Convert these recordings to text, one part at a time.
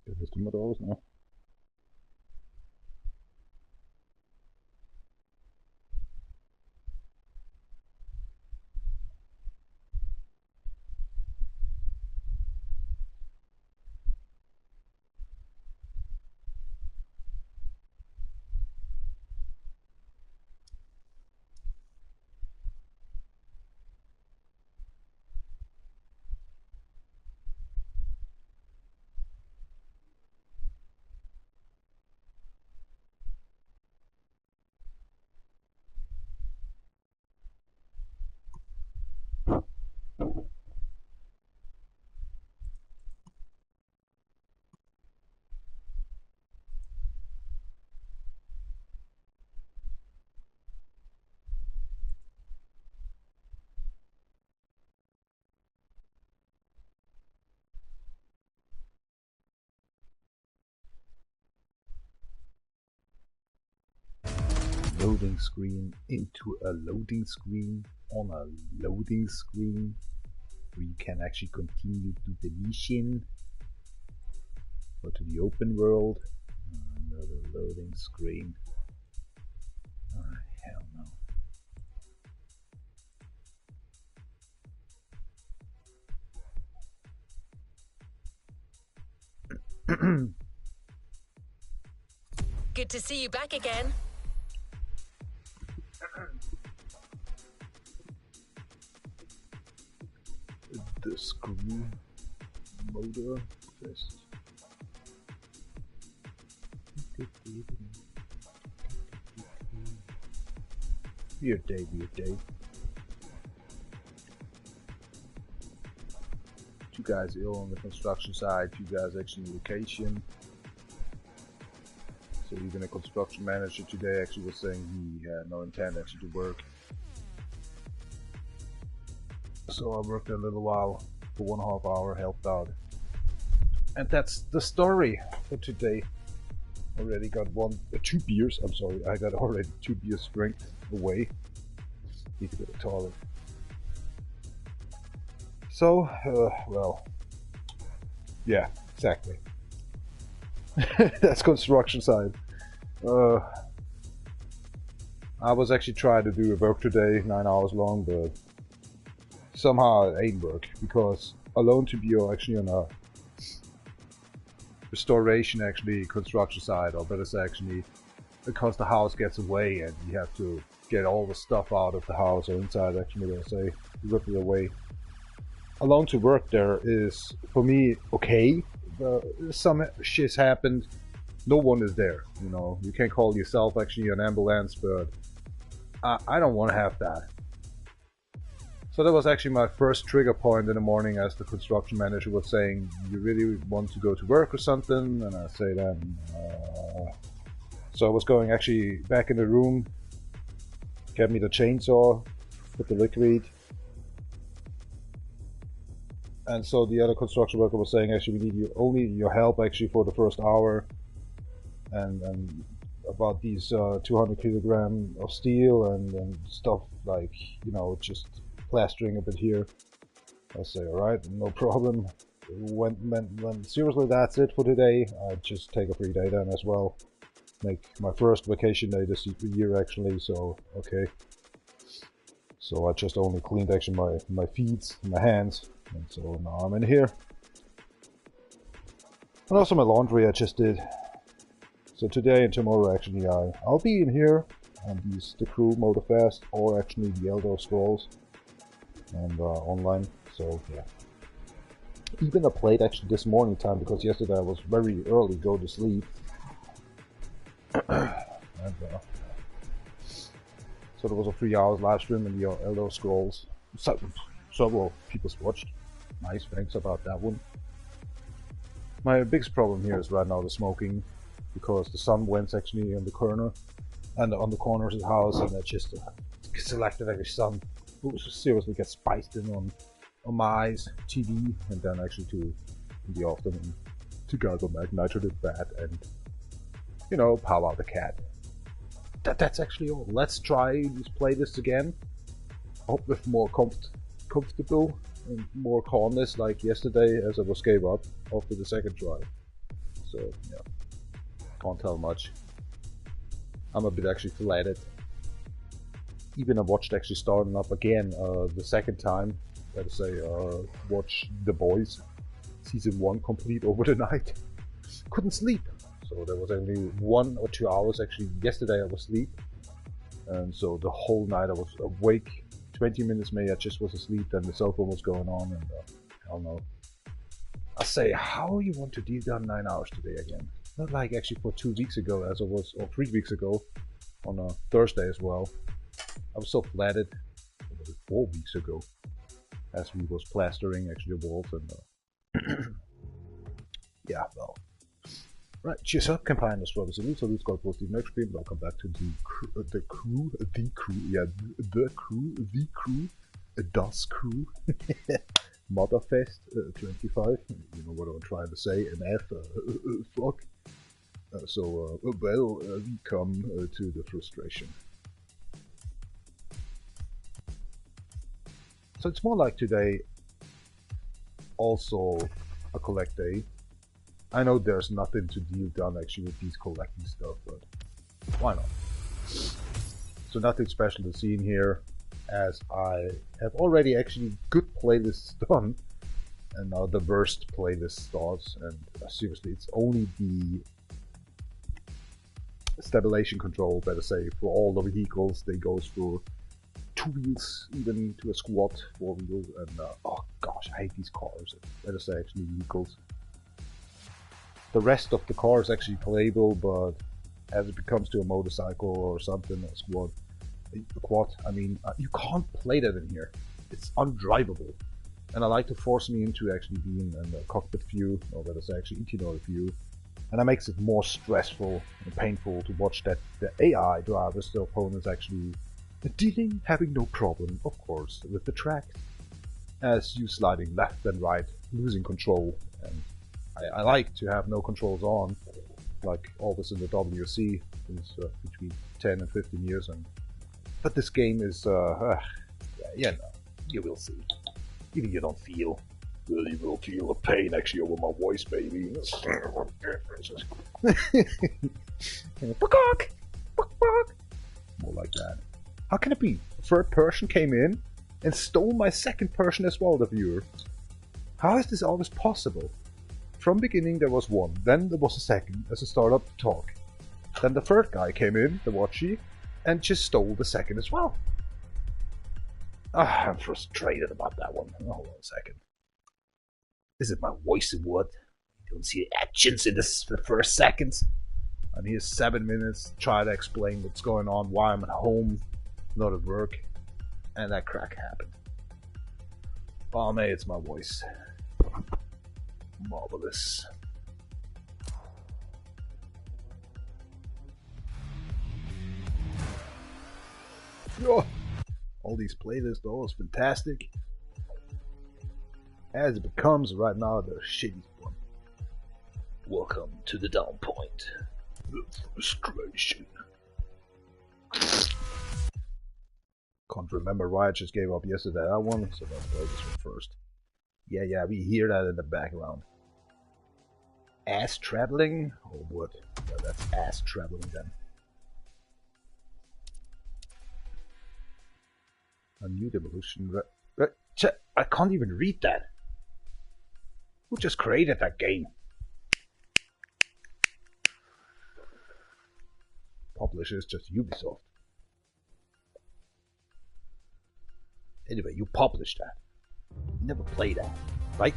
Das tun wir draus, ne? Loading screen into a loading screen on a loading screen where you can actually continue to the mission or to the open world. Another loading screen. Oh, hell no. Good to see you back again. The screw motor test. Weird day, weird day. Two guys ill on the construction side, two guys actually on vacation. So even a construction manager today actually was saying he had no intent actually to work. So I worked a little while for 1.5 hours, helped out. And that's the story for today. Already got two beers, I'm sorry, I got already 2 beers drank away. Need to go to the toilet. So, well, yeah, exactly. That's construction side. I was actually trying to do a work today, 9 hours long, but somehow it ain't work because alone to be actually on a restoration actually construction side, or better say actually because the house gets away and you have to get all the stuff out of the house or inside actually, let's say, rip it away. Alone to work there is for me okay. Some shit's happened, no one is there, you know, you can call yourself actually an ambulance, but I don't want to have that. So that was actually my first trigger point in the morning, as the construction manager was saying, you really want to go to work or something? And I say then, so I was going actually back in the room, get me the chainsaw, put the liquid. And so the other construction worker was saying, actually, we need only your help actually for the first hour. And about these 200 kilogram of steel and stuff like, you know, just plastering a bit here. I say, alright, no problem. When seriously that's it for today, I just take a free day then as well. Make my first vacation day this year actually, so okay. So I just only cleaned actually my feet, my hands, and so now I'm in here. And also my laundry I just did. So today and tomorrow actually I'll be in here on the Crew Motorfest or actually the Elder Scrolls and online, so yeah. Even I played actually this morning time because yesterday I was very early go to sleep. And, so there was a 3 hours live stream in the Elder Scrolls. Several people watched. Nice, thanks about that one. My biggest problem here is right now the smoking, because the sun went actually in the corner and on the corners of the house, and that just selected every sun. Seriously get spiced in on my eyes, TV, and then actually in the afternoon to gather nitrogen bat and, you know, power out the cat. That's actually all. Let's play this again. I hope with more comfortable and more calmness like yesterday, as I was gave up after the second try. So yeah, can't tell much. I'm a bit actually flattered. Even I watched actually starting up again the second time. Let's say watch The Boys season 1 complete over the night. Couldn't sleep. So there was only 1 or 2 hours actually. Yesterday I was asleep, and so the whole night I was awake. 20 minutes maybe I just was asleep, then the cell phone was going on, and I don't know. I say, how you want to do that 9 hours today again? Not like actually for 2 weeks ago, as it was, or 3 weeks ago, on a Thursday as well. I was so flattered. 4 weeks ago, as we was plastering actually the walls, and yeah, well. Right, cheers up, campaign as well as it is. So this got was the next stream. Welcome back to the crew, the crew, Das Crew, Motherfest 25. You know what I'm trying to say, MF, fuck. We come to the frustration. So it's more like today, also a collect day. I know there's nothing to deal done actually with these collecting stuff, but why not? So nothing special to see in here, as I have already actually good playlists done, and now the worst playlist starts, and seriously, it's only the stabilization control, better say, for all the vehicles. They goes for 2 wheels, even to a squad, 4 wheels, and oh gosh, I hate these cars. Better say actually vehicles. The rest of the car is actually playable, but as it becomes to a motorcycle or something, a quad, I mean, you can't play that in here. It's undrivable. And I like to force me into actually being in the cockpit view, or better say actually interior view. And that makes it more stressful and painful to watch that the AI drivers, the opponents, actually having no problem, of course, with the track, as you sliding left and right, losing control. And I like to have no controls on, like always in the WC since between 10 and 15 years. But this game is, yeah, no, you will see. Even you don't feel, well, you will feel a pain actually over my voice, baby. More like that. How can it be? A third person came in and stole my second person as well, the viewer. How is this always possible? From beginning there was one, then there was a second as I started up to talk. Then the third guy came in, the watchy, and just stole the second as well. I'm frustrated about that one. Hold on a second. Is it my voice or what? You don't see actions in the first seconds. I'm here 7 minutes, try to explain what's going on, why I'm at home, not at work, and that crack happened. Oh man, it's my voice. Marvelous. Oh, all these playlists are always fantastic. As it becomes right now the shitty one. Welcome to the down point. The frustration. Can't remember why I just gave up yesterday that one, so let's play this one first. Yeah, we hear that in the background. Ass traveling? Or what? Yeah, that's ass traveling then. A new demolition. I can't even read that. Who just created that game? Publisher is just Ubisoft. Anyway, you published that. You never played that, right?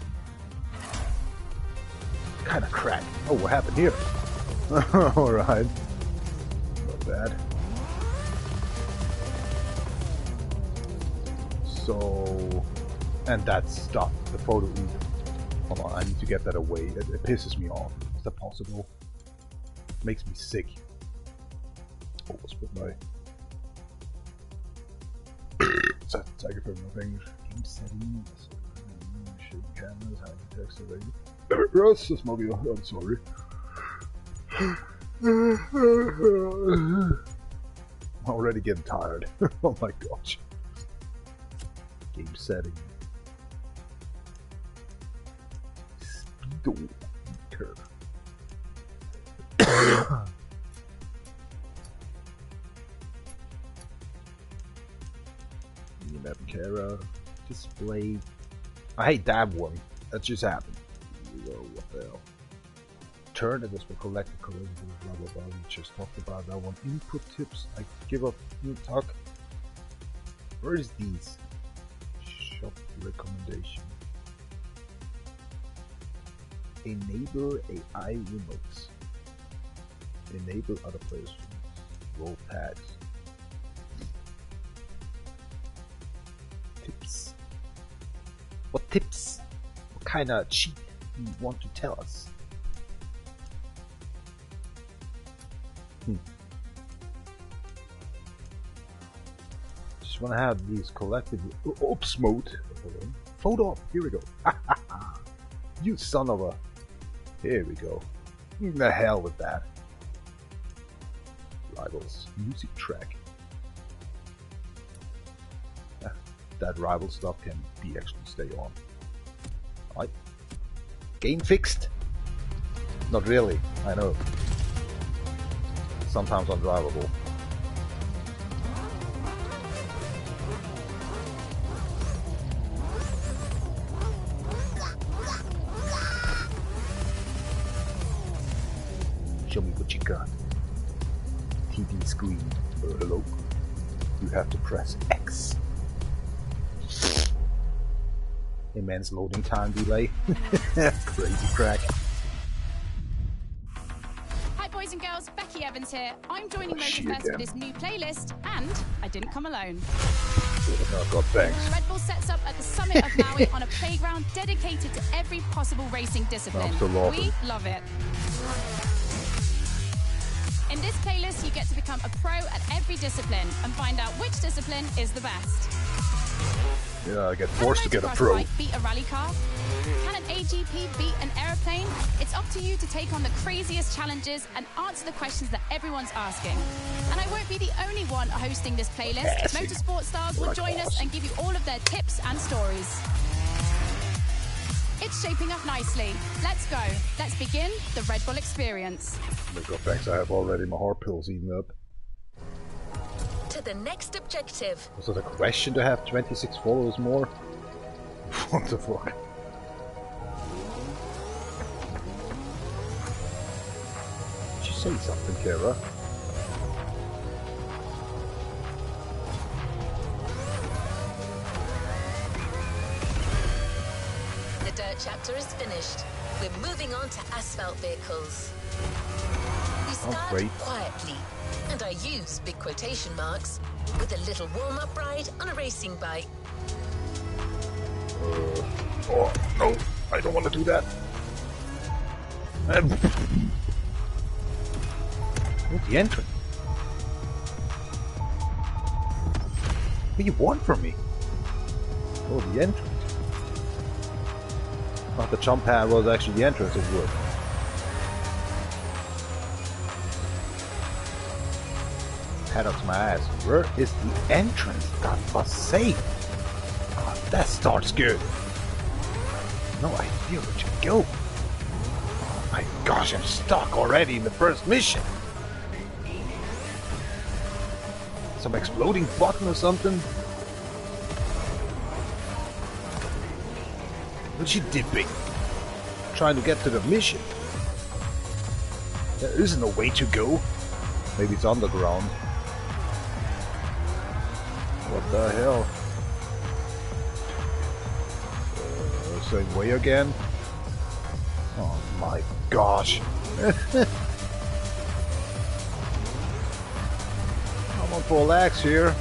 Kind of crack. Oh, what happened here? Alright. Not bad. So... And that stuff, the photo even. Hold on, I need to get that away. It pisses me off. Is that possible? It makes me sick. Oh, let's put my... Tiger for my fingers. Game settings. Shit, cameras, hiding text already. Ross, this mobile. I'm sorry. I'm already getting tired. Oh my gosh. Game setting. Speedo curve. Map Kara. Display. I hate that one. That just happened. Whoa, what the hell? Turn it as we collect the collectibles, blah blah blah. We just talked about that one. Input tips. I give up. You talk. Where is these? Shop recommendation. Enable AI remotes. Enable other players' roll tags. Tips. What tips? What kind of cheat do you want to tell us? Just want to have these collected. Oops, mode. Photo up. Here we go. You son of a. Here we go. The hell with that. Rivals music track. That rival stuff can be actually stay on. Right. Game fixed? Not really, I know. Sometimes undrivable. Show me what you got. TV screen. Hello. You have to press X. Immense loading time delay. Crazy crack. Hi boys and girls, Becky Evans here. I'm joining Motorfest for this new playlist, and I didn't come alone. Oh god, thanks. Red Bull sets up at the summit of Maui on a playground dedicated to every possible racing discipline. We love it. In this playlist, you get to become a pro at every discipline and find out which discipline is the best. Yeah, I get forced to get a pro. Can a motocross bike beat a rally car? Can an AGP beat an aeroplane? It's up to you to take on the craziest challenges and answer the questions that everyone's asking. And I won't be the only one hosting this playlist. Motorsport stars will join us and give you all of their tips and stories. It's shaping up nicely. Let's go. Let's begin the Red Bull experience. Oh god, thanks. I have already my heart pills eaten up. To the next objective. Was it a question to have 26 followers more? What the fuck? Did you say something, Kara? The dirt chapter is finished. We're moving on to asphalt vehicles. We start quietly, and I use big quotation marks, with a little warm-up ride on a racing bike. Oh, no, I don't want to do that. Where's the entrance? What do you want from me? Oh, the entrance. Oh, the jump pad was actually the entrance of wood. Head up to my ass. Where is the entrance? God, for sake! Oh, that starts good. No idea where to go. Oh my gosh, I'm stuck already in the first mission. Some exploding button or something? What's she dipping? Trying to get to the mission. There isn't a way to go. Maybe it's underground. What the hell? Same way again? Oh my gosh. I'm on full axe here.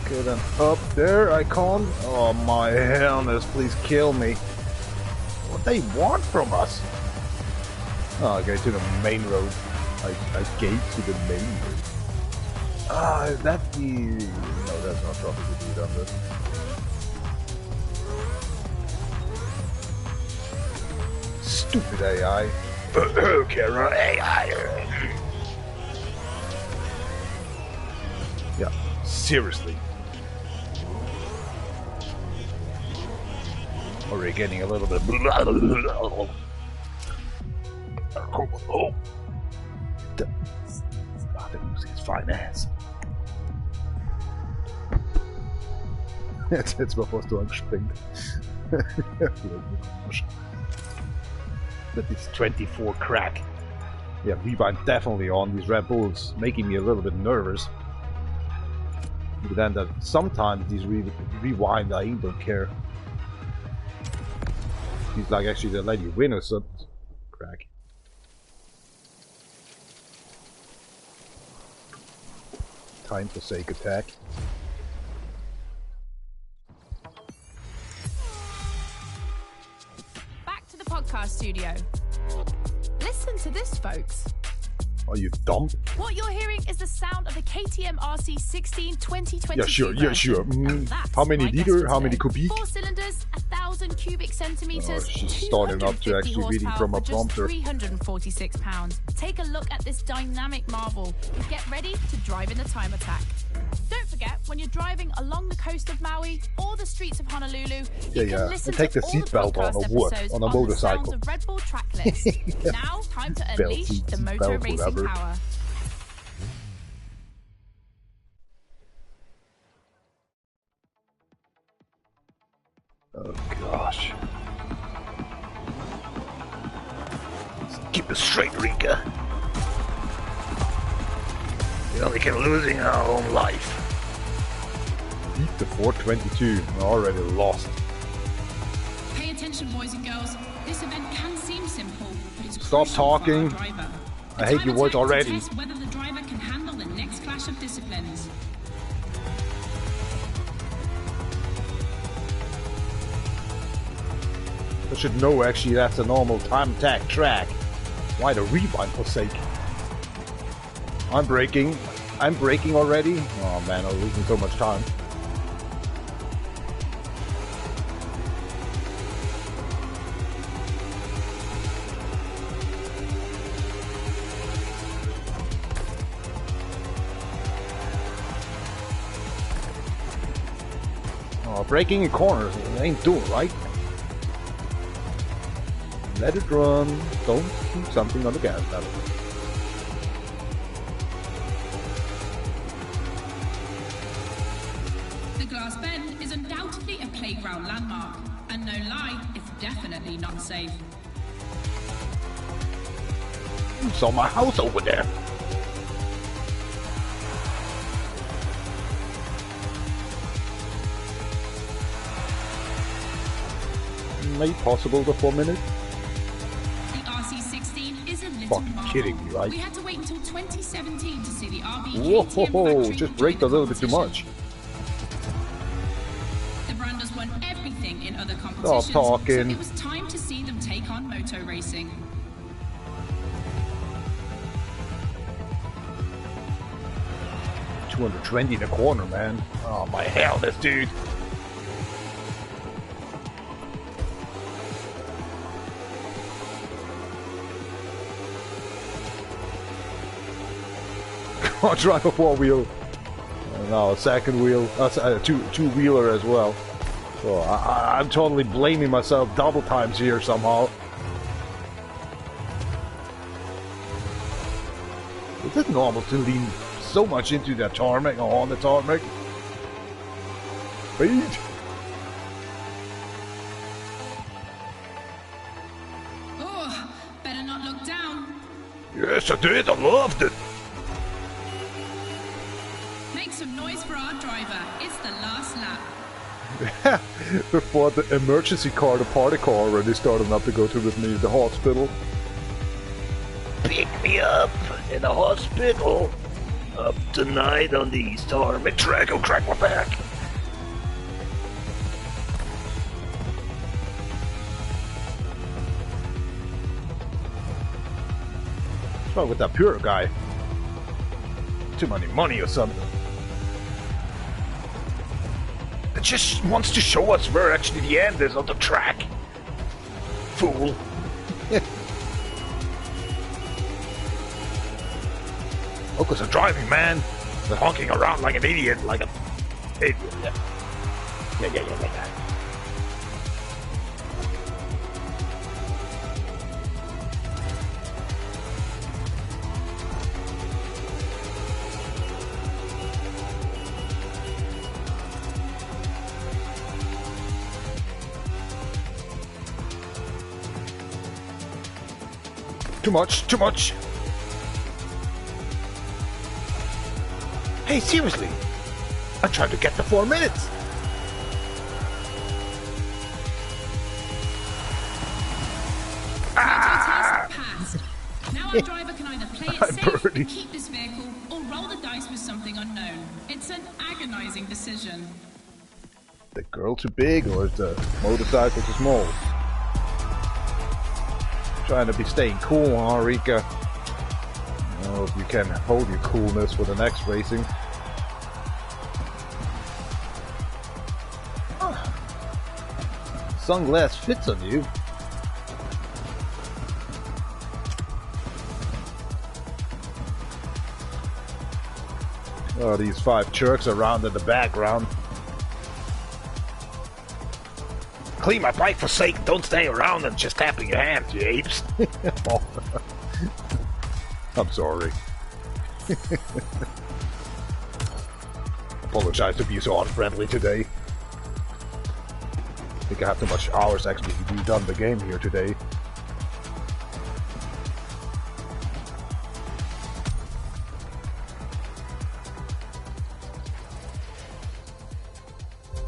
Okay then, up there I can't. Oh my hellness, please kill me. What they want from us? Oh, okay, to the main road. I gave to the main road. Ah, is that the... No, that's not probably the dude on this. Stupid AI. Kara AI. Yeah, seriously. Already getting a little bit. Oh. Finance. Jetzt hätt's mal fast angespringt. But it's 24 crack. Yeah, rewind definitely on these Red Bulls, making me a little bit nervous. But then that sometimes these rewind, I don't care. He's like actually they let you win or something. Crack. Time for sake attack. Back to the podcast studio. Listen to this, folks. Are you dumb? What you're hearing is the sound of the KTM RC16 2022. Yeah, sure. Yeah, sure. How many liter? How many cubic? 4 cylinders, 1,000 cubic centimeters. Oh, she's starting up to actually reading from a prompter. 346 pounds. Take a look at this dynamic marvel and get ready to drive in the time attack. Don't forget, when you're driving along the coast of Maui or the streets of Honolulu, you can listen take to the all seatbelt on podcast a what? episodes On a the motorcycle. sounds of Red Bull track list. Now, time to unleash the motor racing whatever. power. Oh gosh. Keep it straight, Rika. You only can losing our own life. Beat the 422. We're already lost. Pay attention, boys and girls. This event can seem simple, but it's Stop crucial talking. for our driver. I hate your voice already. Test whether the driver can handle the next clash of disciplines. I should know actually that's a normal time attack track. Why the rewind for sake? I'm braking already. Oh man, I'm losing so much time. Oh, braking in corners ain't doing right. Let it run. Don't keep something on the gas pedal. The Glass Bend is undoubtedly a playground landmark, and no lie, it's definitely not safe. You saw my house over there. Made possible the 4 minutes. The RC16 is a little Fucking marvel. kidding me, right? We had to wait until 2017 to see the RB Whoa, KTM factory just braked a join the little bit too competition. much. The brand has won everything in other competitions, talking. so it was time to see them take on moto racing. $220 in the corner, man. Oh my hell, this dude. Can't drive a 4-wheel. No, a second wheel. Two-wheeler as well. So I'm totally blaming myself double times here somehow. Is it normal to lean so much into the tarmac or on the tarmac? Wait. Oh, better not look down. Yes, I did. I loved it. Make some noise for our driver. It's the last lap. Before the emergency car, the party car already started up to go to with me to the hospital. Pick me up in the hospital. Up tonight on the East Tarmac track. I'll crack my back. What's wrong with that pure guy? Too many money or something. It just wants to show us where actually the end is of the track. Fool. Focus on driving, man. They're honking around like an idiot, like a idiot. Yeah. Too much, too much! Hey, seriously! I tried to get the 4 minutes! Passed. Now our driver can either play it safe and keep this vehicle, or roll the dice with something unknown. It's an agonizing decision. The girl too big, or is the motorcycle too small? Trying to be staying cool, huh, Rika? I hope you can hold your coolness for the next racing. Sunglass fits on you. Oh, these 5 jerks around in the background. Clean my bike for sake, don't stay around and just tapping your hands, you apes. Oh. I'm sorry. Apologize to be so unfriendly today. I think I have too much hours actually to be done the game here today.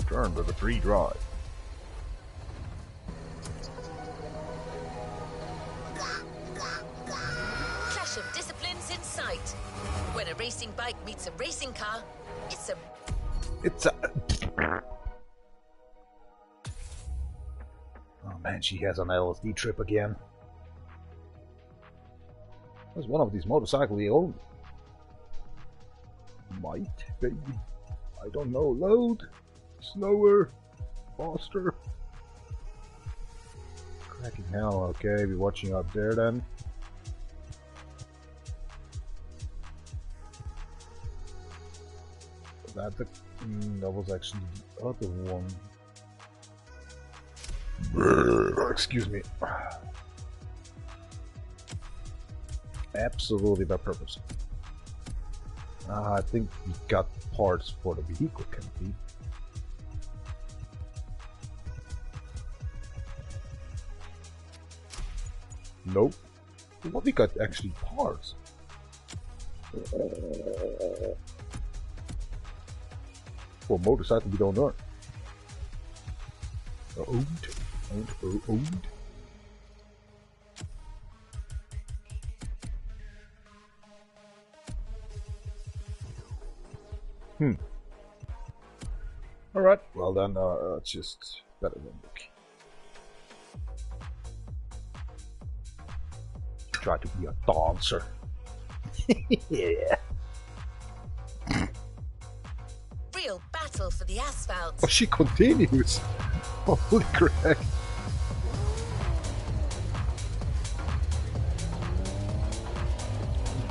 Turn to the free drive. Clash of disciplines in sight. When a racing bike meets a racing car, it's a... Oh man, she has an LSD trip again. What's one of these motorcycles he owned? Might, baby. I don't know. Load. Slower. Faster. Cracking hell. Okay, be watching up there then. That was actually the other one. Excuse me. Absolutely by purpose. I think we got parts for the vehicle, can we? Nope. What, we got actually parts? For a motorcycle we don't earn. Owned. Alright, well then, it's just better than look. Try to be a dancer. Yeah. real battle for the asphalt. Oh, she continues. Holy crap.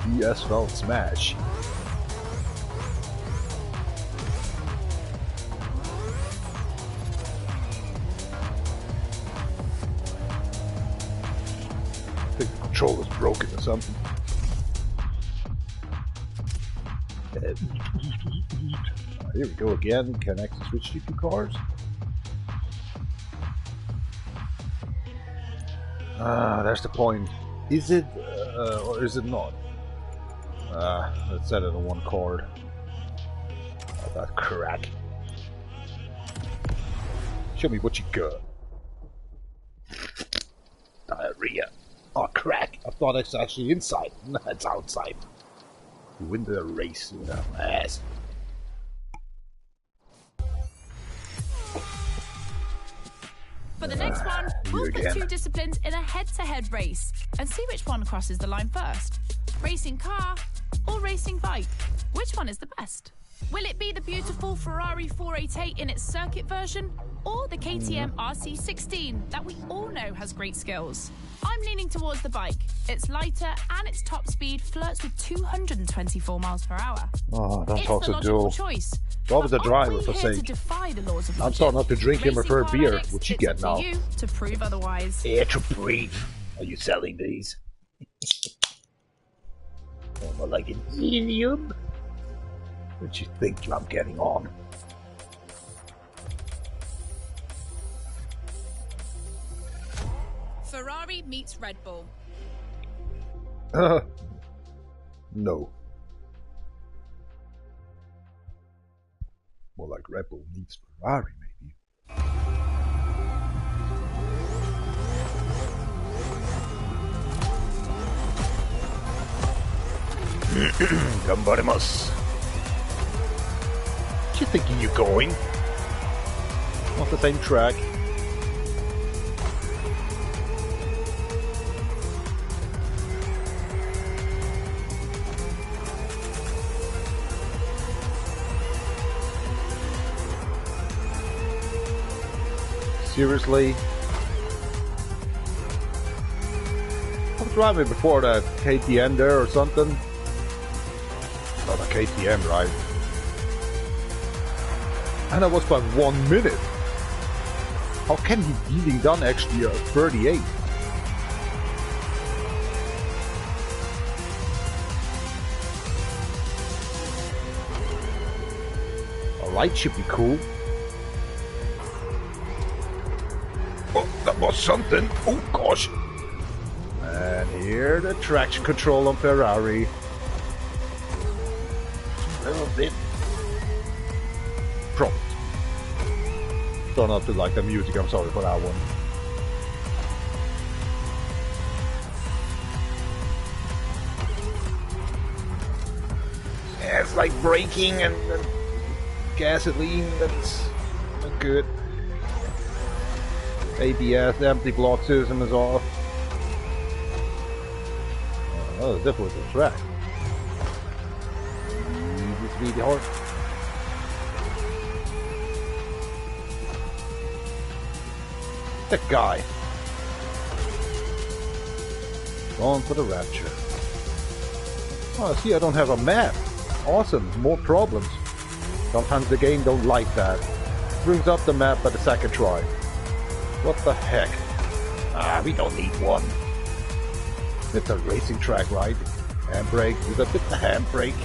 The asphalt smash. I think the controller's broken or something. Here we go again. Can I switch to two cars? That's the point. Is it or is it not? Let's set it on one card. Oh, that crack. Show me what you got. Diarrhea. Oh, crack. I thought it's actually inside. No, it's outside. You win the race with that ass. For the next one, we'll put two disciplines in a head-to-head race and see which one crosses the line first. Racing car or racing bike? Which one is the best? Will it be the beautiful Ferrari 488 in its circuit version or the KTM RC16 that we all know has great skills? I'm leaning towards the bike. It's lighter and its top speed flirts with 224 miles per hour. Oh, don't it's talk the to Joel. choice. Joel is a driver, for sake. sake. I'm starting not to drink him or her beer. What you get now? You to prove otherwise. Air to breathe. Are you selling these? Oh, like an helium? What you think I'm getting on? Ferrari meets Red Bull. No. More like Red Bull needs Ferrari, maybe. Gambarimas. What you thinking you're going? Not the same track. Seriously? I was driving before that KTM there or something. Not a KTM, right? And that was by 1 minute. How can he really done actually a 38? A light should be cool. Oh, that was something. Oh gosh. And here the traction control on Ferrari. A little bit prompt. Don't have to like the music, I'm sorry for that one. Yeah, it's like braking and gasoline, that's not good. ABS, the empty block system is off. Oh, that's definitely the track. It's really hard. That guy. Going for the Rapture. Oh, see, I don't have a map. Awesome, more problems. Sometimes the game don't like that. Brings up the map by the second try. What the heck? Ah, we don't need one. It's a racing track, right? Handbrake, you got the handbrake.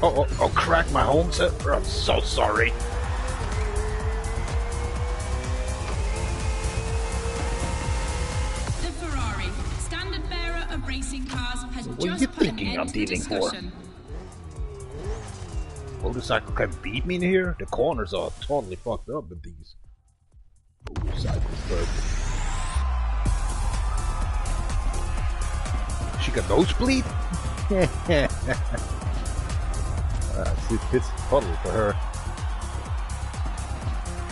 Oh, crack my home set. I'm so sorry. The Ferrari, standard bearer of racing cars, has what are you just put an thinking I'm end to dealing for? discussion. Motorcycle can beat me in here? The corners are totally fucked up with these. Motorcycle perfect. She got nosebleed? It's totally for her.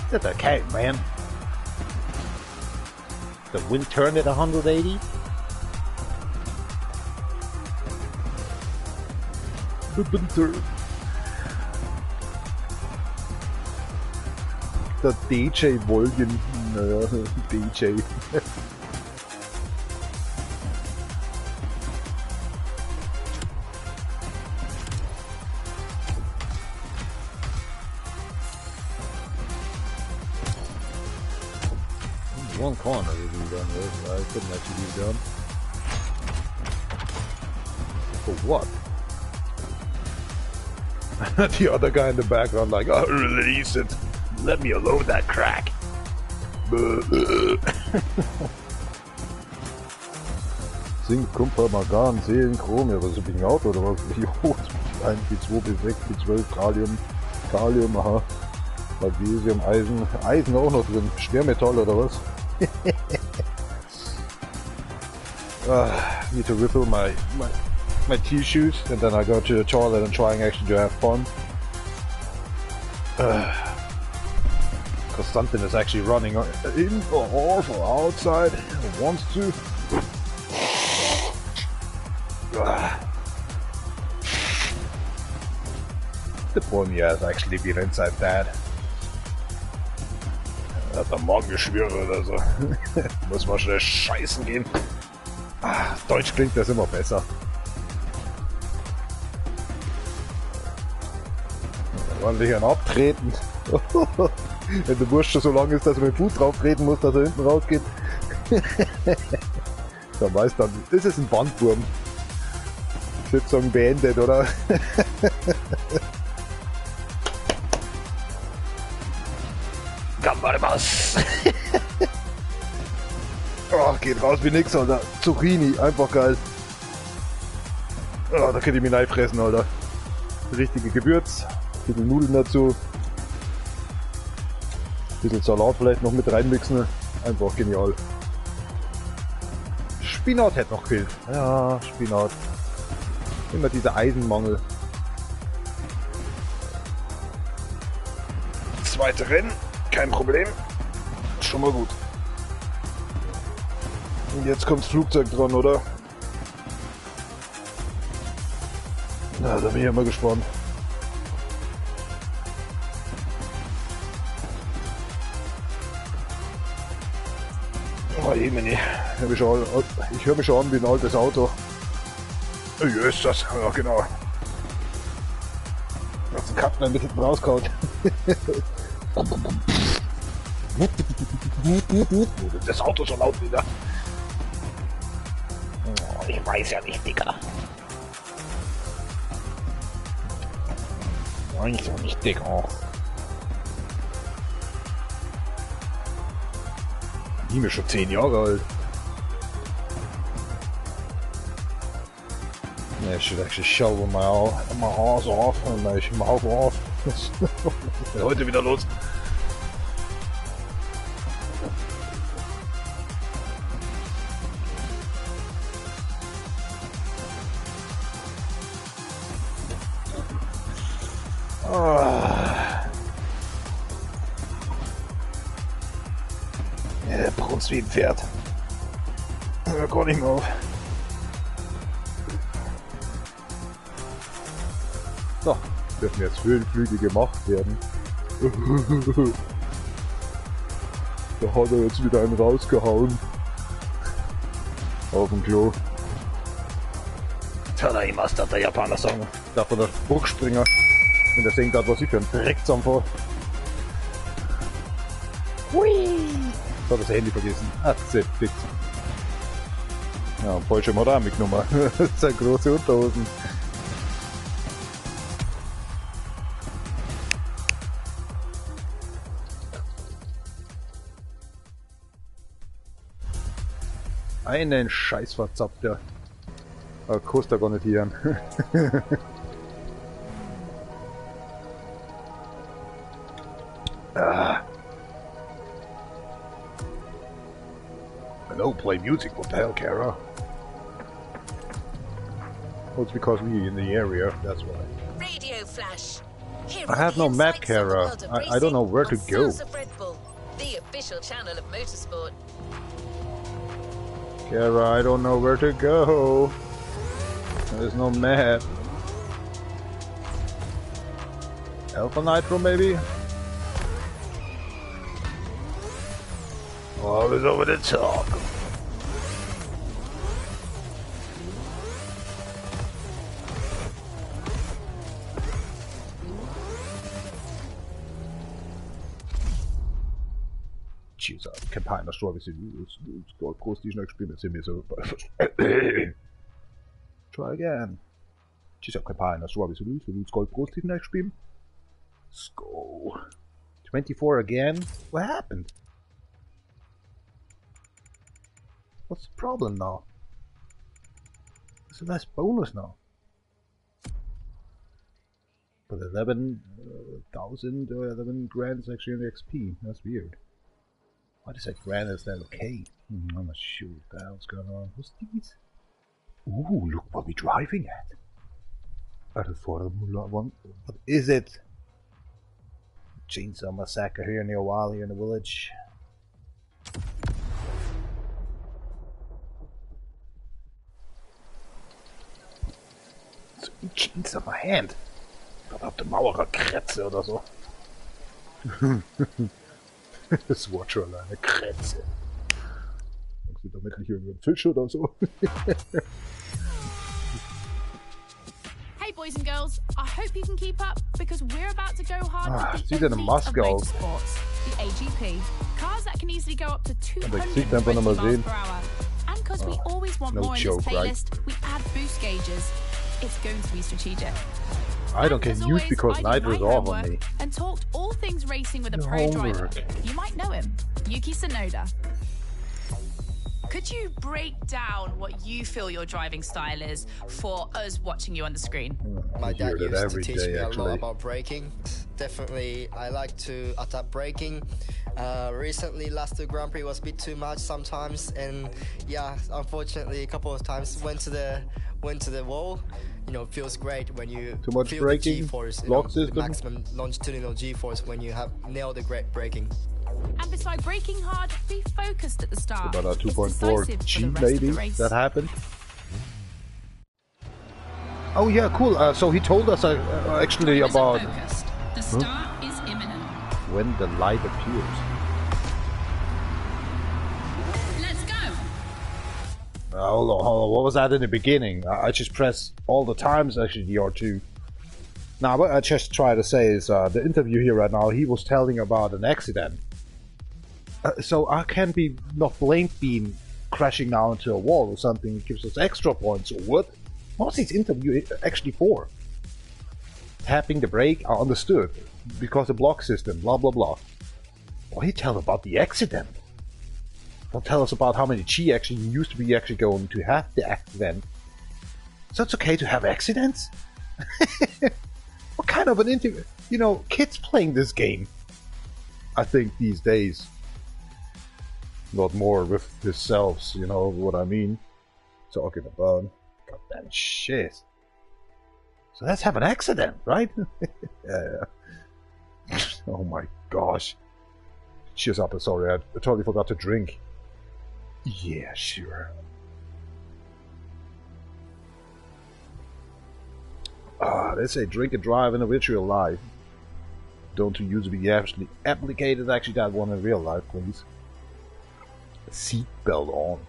That's okay, man. The wind turned at 180? The DJ Volume. DJ. One corner would be done with, I couldn't actually be done. For what? The other guy in the background like, oh, release it. Let me alone, that crack. Zink, Kupfer, Mangan, Seelen, Chrom, ja, was ist das ein Auto oder was? Jo, 1, B2, B6, B12, Kalium, aha. Magnesium, Eisen auch noch drin. Schwermetall oder was? Need to refill my tissues, and then I go to the toilet and trying actually to have fun. Because something is actually running in or off or outside. It wants to. The point has actually been inside that. hat am Morgengeschwüre oder so. Muss mal schnell scheißen gehen. Ah, Deutsch klingt das immer besser. Ordentlich ein Abtreten. Wenn der Wurst schon so lang ist, dass er mit dem Fuß drauf treten muss, dass er hinten rausgeht. Dann weiß dann, das ist ein Bandwurm. Sitzung beendet, oder? Gambalmas! Oh, geht raus wie nix, Alter. Zucchini, einfach geil. Oh, da könnte ich mich reinfressen, Alter. Richtige Gewürz, bisschen Nudeln dazu. Bisschen Salat vielleicht noch mit reinmixen. Einfach genial. Spinat hätte noch gefehlt. Ja, Spinat. Immer dieser Eisenmangel. Zweite Rennen, kein Problem. Schon mal gut. Und jetzt kommt das Flugzeug dran, oder? Na, da bin ich ja mal gespannt. Oh, Jemini. Ich höre mich schon an wie ein altes Auto. Oh, hier ist das. Ja, genau. Lass den Kapten ein bisschen rausgehauen. Das Auto so laut wieder. Oh, ich weiß ja nicht, Digga. Weiß ja nicht, Digga. Ich bin schon 10 Jahre alt. I should actually show my horse off and my mouth off. Heute wieder los. Ja, der brunst wie ein Pferd. Da kann ich mal auf. So, dürfen jetzt Höhenflüge gemacht werden. Da hat er jetzt wieder einen rausgehauen. Auf dem Klo. Tadaimas, darf der Japaner sagen. Darf der Bruchspringer. Wenn der denkt hat, was ich für ein Dreck zusammenfahre. Hui! Da hat das Handy vergessen. Akzeptiert. Ja, und falsche Moramik-Nummer. Das sind große Unterhosen. Einen Scheiß verzapft, ja. Aber kostet er gar nicht hier an. Hello, play music, what the hell, Kara? Oh, it's because we're in the area, that's why. Radio flash. I have no map, Kara. I don't know where to go. The official channel of motorsport. Kara, I don't know where to go. There's no map. Alpha Nitro, maybe? Oh, it's over the top. Jesus, Campina Strawberry it's groß die schnell gespielt, jetzt sind wir so. Try again. Jesus, Campina Strawberry it's groß die schnell gespielt. Let's go. 24 again? What happened? What's the problem now? It's a nice bonus now. But 11,000 or 11 grand is actually in the XP. That's weird. Why does that grand instead of K? I'm not sure what the hell's going on. What's these? Ooh, look what we're driving at. Out of Formula 1. What is it? Chainsaw Massacre here near Wally here in the village. So ein Chainsaw my hand. Verdammte Mauerer Kretze oder so. Das Wort schon eine Grenze. Und damit nicht irgendein Fisch oder so. Hey boys and girls, I hope you can keep up because we're about to go hard with the sieht eine elite Maske of auf. motorsports, the AGP. Cars that can easily go up to 220 sieht man einfach noch mal miles sehen. per hour. And because we always want no more in joke, this right? playlist, we add boost gauges. It's going to be strategic. I don't get As used always, because I did Nitro's my off on homework me. and talked all things racing with a Your pro driver. homework. You might know him, Yuki Tsunoda. Could you break down what you feel your driving style is for us watching you on the screen? My hear dad that used to every teach day, me a actually. lot about braking. Definitely, I like to attack braking. Recently, last two Grand Prix was a bit too much sometimes, and yeah, unfortunately, a couple of times went to the wall. You know, it feels great when you Too much feel braking, the G-force, lock the system. maximum longitudinal G-force when you have nailed the great braking. And beside braking hard, be focused at the start. About a It's 2.4 decisive G for the rest of maybe the race. that happened. Oh yeah, cool. So he told us actually Drivers are about focused. The start is imminent. when the light appears. Let's go. Hold on. What was that in the beginning? I just press all the times actually the R2. Now, what I just try to say is the interview here right now. He was telling about an accident. So I can be not blamed being crashing now into a wall or something. It gives us extra points or what? What's his interview actually for? Tapping the brake, I understood. Because the block system, blah blah blah. Why he tell about the accident? Don't tell us about how many G actually used to be actually going to have the accident. So it's okay to have accidents? What kind of an interview? You know, kids playing this game. I think these days. Not more with themselves, you know what I mean? Talking about goddamn shit. So let's have an accident, right? Yeah. Oh my gosh. Cheers up, sorry, I totally forgot to drink. Yeah, sure. They say drink and drive in a virtual life. Don't usually be actually applicated actually that one in real life, please. Seatbelt on.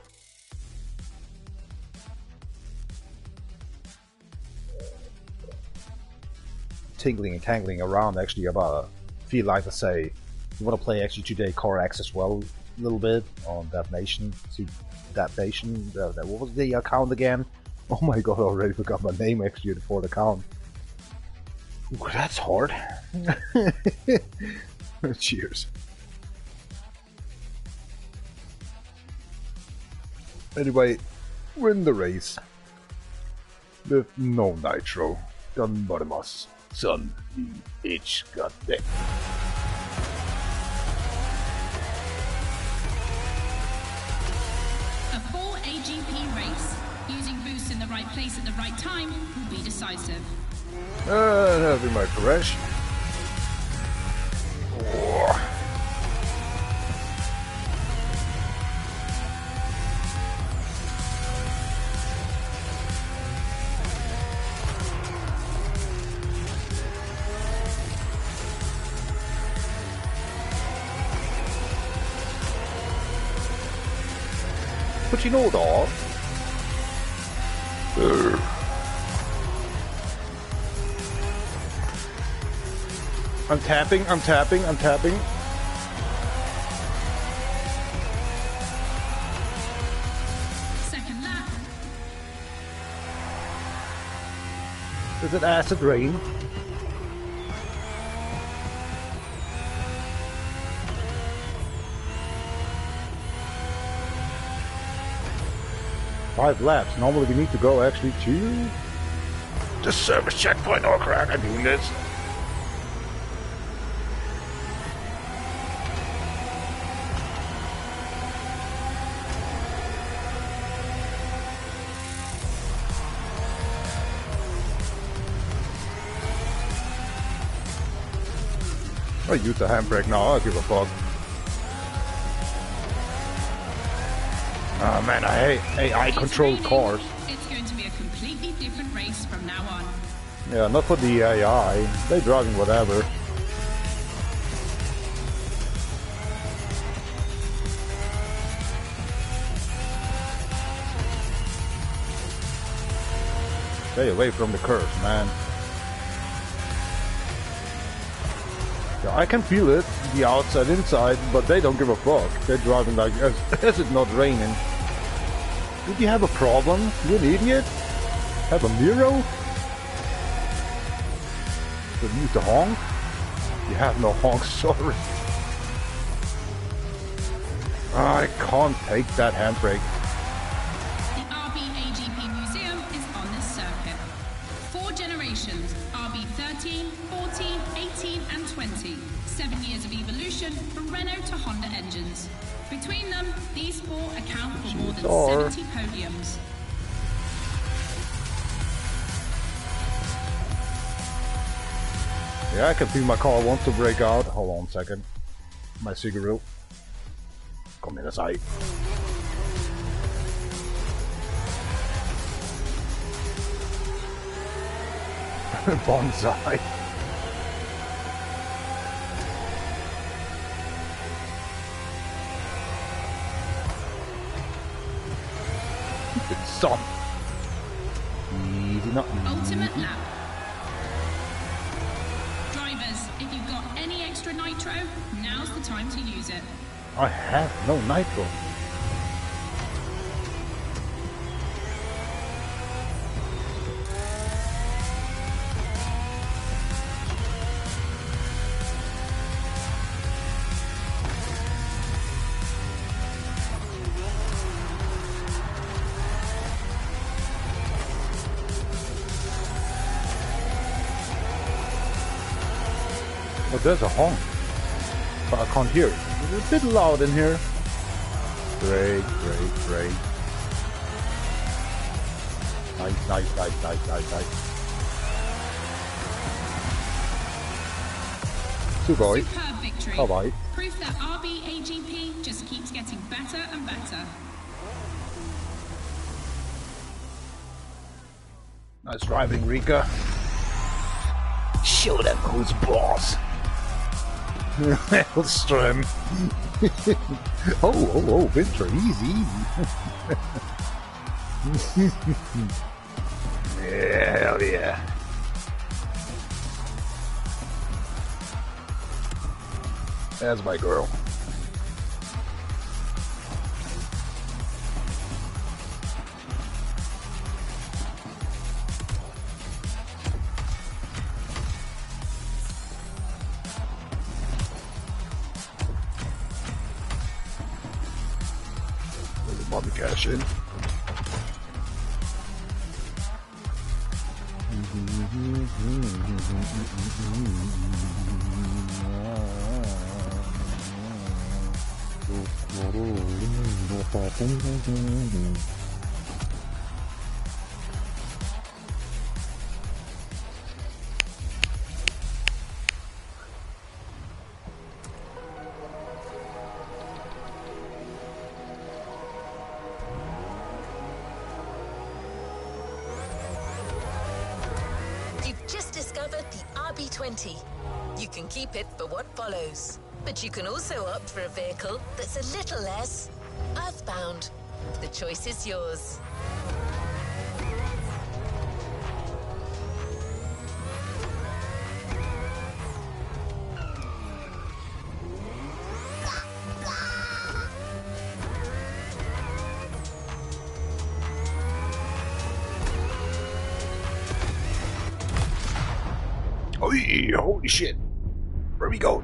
Tingling and tangling around actually about feel like to say you want to play actually today Core X as well a little bit on That Nation. See That Nation, what was the account again? Oh my god, I already forgot my name actually for the account. Ooh, that's hard. Cheers. Anyway, win the race with no nitro. Ganbarimasu. Son, each goddamn. A full AGP race. Using boosts in the right place at the right time will be decisive. Having my crash. Oh. But you know, dog. I'm tapping. Second lap. Is it acid rain? Five laps. Normally we need to go actually to the service checkpoint or crack. I'm doing this. I use the handbrake now, I give a fuck. Oh man, I hate AI-controlled cars. It's going to be a completely different race from now on. Yeah, not for the AI. They're driving whatever. Stay away from the curves, man. Yeah, I can feel it, the outside, inside, but they don't give a fuck. They're driving like as it's not raining. Did you have a problem? You an idiot? Have a Miro? Did you use the honk? You have no honk, sorry. I can't take that handbrake. The RB AGP Museum is on this circuit. 4 generations, RB 13, 14, 18 and 20. 7 years of evolution from Renault to Honda engines. Between them, these 4 account for more than 70 podiums. Yeah, I can feel my car wants to break out. Hold on a second. My cigarette. Kom in aside. Bonsai. Stop. Easy, not Ultimate lap. Drivers, if you've got any extra nitro, now's the time to use it. I have no nitro. But there's a honk, but I can't hear it. It's a bit loud in here. Great, great, great. Nice, nice, nice, nice, nice, nice. Sugoi. Superb victory. Bye-bye. Proof that RB AGP just keeps getting better and better. Nice driving, Rika. Show them who's boss. Hellström. oh, Winter, easy. Yeah, hell yeah. That's my girl. Bobby Cash in. You've just discovered the RB20. You can keep it for what follows, but you can also opt for a vehicle that's a little less earthbound. The choice is yours. Oy, holy shit. Where we go?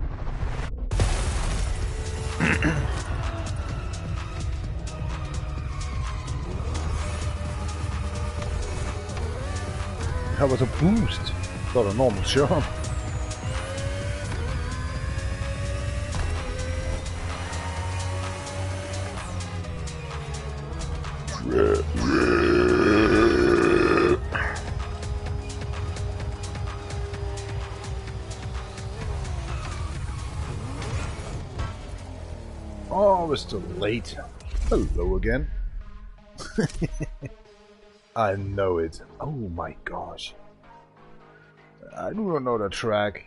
That was a boost, not a normal jump. Oh, we're still late. Hello again. I know it. Oh my gosh. I do not know the track.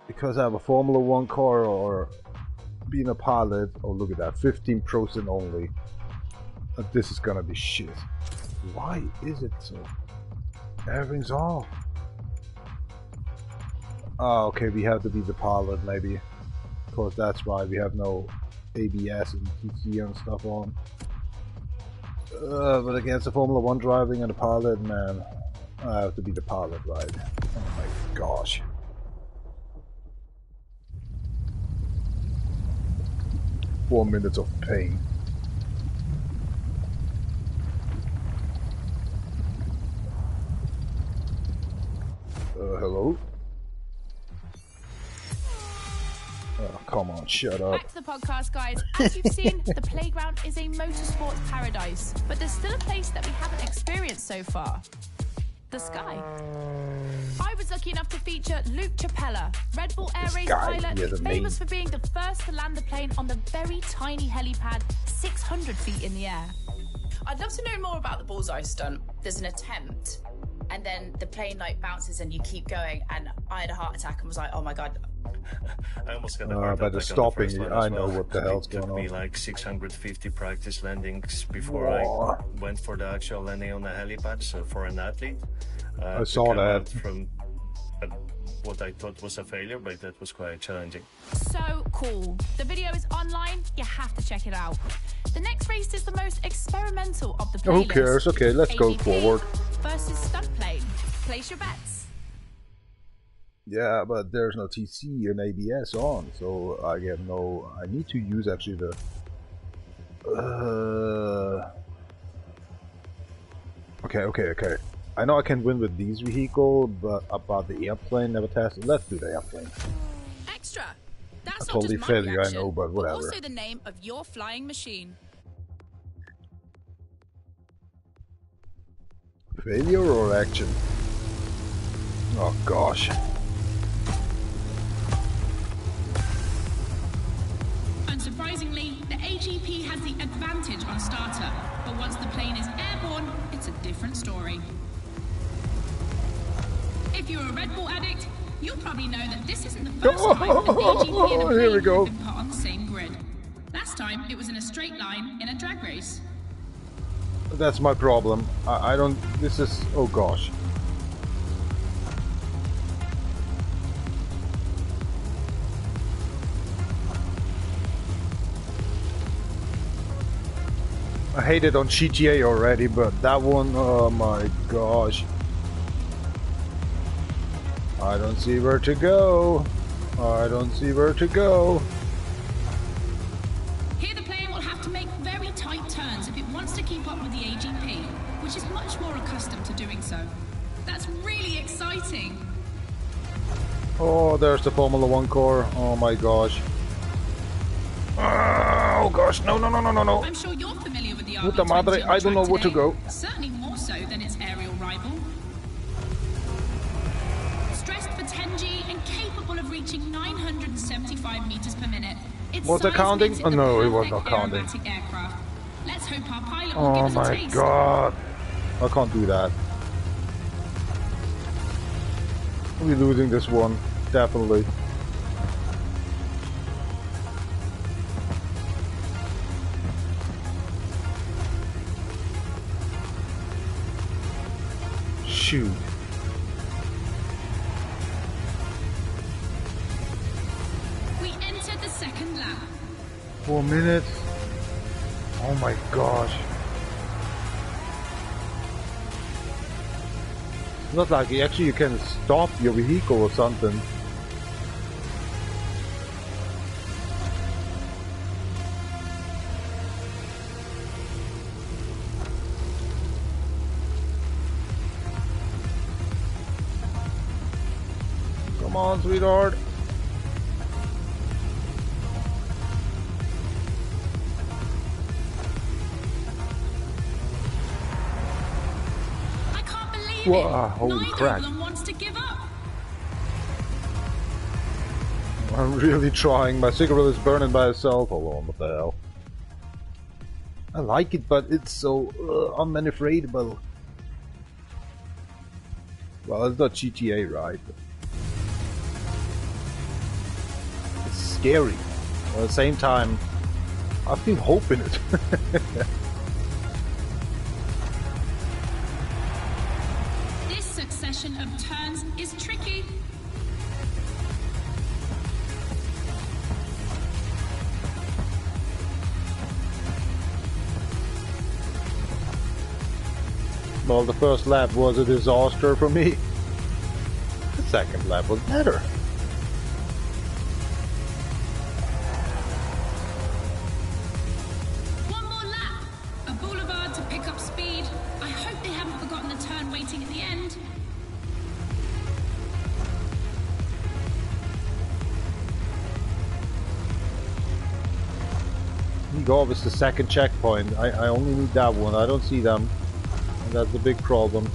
Because I have a Formula 1 car or being a pilot. Oh, look at that. 15% only. This is gonna be shit. Why is it so? Everything's off. Oh, okay, we have to be the pilot, maybe. Of course, that's why we have no ABS and TC and stuff on. But against the Formula 1 driving and the pilot, man, I have to be the pilot, right? Oh my gosh. Four minutes of pain. Hello? Oh, come on, shut up. Back to the podcast, guys. As you've seen, the playground is a motorsports paradise, but there's still a place that we haven't experienced so far. The sky. I was lucky enough to feature Luke Chapella, Red Bull Air Race pilot, famous for being the first to land the plane on the very tiny helipad 600 feet in the air. I'd love to know more about the bullseye stunt. There's an attempt, and then the plane like bounces and you keep going, and I had a heart attack and was like, oh my god. I almost got a heart attack. By the stopping, I know what the hell's going on. It took me like 650 practice landings before I went for the actual landing on the helipad. So for an athlete, I saw that. From what I thought was a failure, but that was quite challenging. So cool. The video is online. You have to check it out. The next race is the most experimental of the playlist. Who cares? Okay, let's go forward. Versus stunt plane. Place your bets. Yeah, but there's no TC and ABS on, so I get no. I need to use actually the. Okay. I know I can win with these vehicles, but about the airplane, never tested. Let's do the airplane. Extra. That's not just my failure, reaction, I know, but whatever. Also the name of your flying machine. Failure or action? Oh gosh. Unsurprisingly, the AGP has the advantage on starter, but once the plane is airborne, it's a different story. If you're a Red Bull addict, you'll probably know that this isn't the first time an AGP and a plane have been put on the same grid. Last time, it was in a straight line in a drag race. That's my problem. I don't... This is... Oh gosh. I hate it on GTA already, but that one... Oh my gosh. I don't see where to go. I don't see where to go. Here the plane will have to make very tight turns if it wants to keep up with the AGP, which is much more accustomed to doing so. That's really exciting. Oh, there's the Formula 1 car. Oh my gosh. Oh gosh, no. I'm sure you're familiar with the Puta madre, I don't know where to go. Certainly more so than its aerial rival. Stressed for 10G and capable of reaching 975 meters per minute. Was it counting? Oh no, it was not counting. Aircraft. Let's hope our pilot will give us a taste. Oh my god. I can't do that. We're losing this one, definitely. Shoot. We entered the second lap. 4 minutes. Oh my gosh. It's not like actually you can stop your vehicle or something. Come on, sweetheart. I can't believe Whoa, it. holy Neither crap. of them wants to give up. I'm really trying. My cigarette is burning by itself. Hold on, what the hell? I like it, but it's so unmaneuverable. Well, it's not GTA, right? It's scary. But at the same time, I feel hope in it. This turns is tricky. Well, the first lap was a disaster for me. The second lap was better. One more lap. A boulevard to pick up speed. I hope they haven't forgotten the turn waiting at the end. Golf is the second checkpoint. I only need that one. I don't see them. And that's the big problem.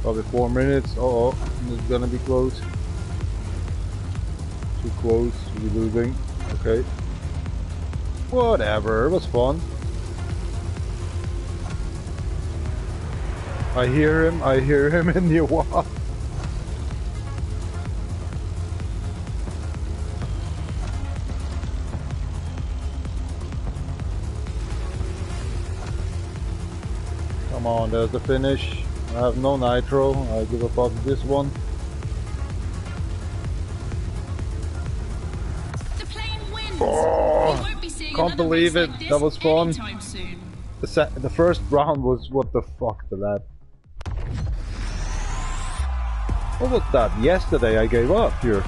Probably 4 minutes. Uh-oh, it's gonna be close. Too close, we're losing. Okay. Whatever, it was fun. I hear him in the wall. Come on, there's the finish. I have no nitro, I give up on this one. Oh, can't believe it. That was fun. The first round was what the fuck, the lap. What was that? Yesterday I gave up here.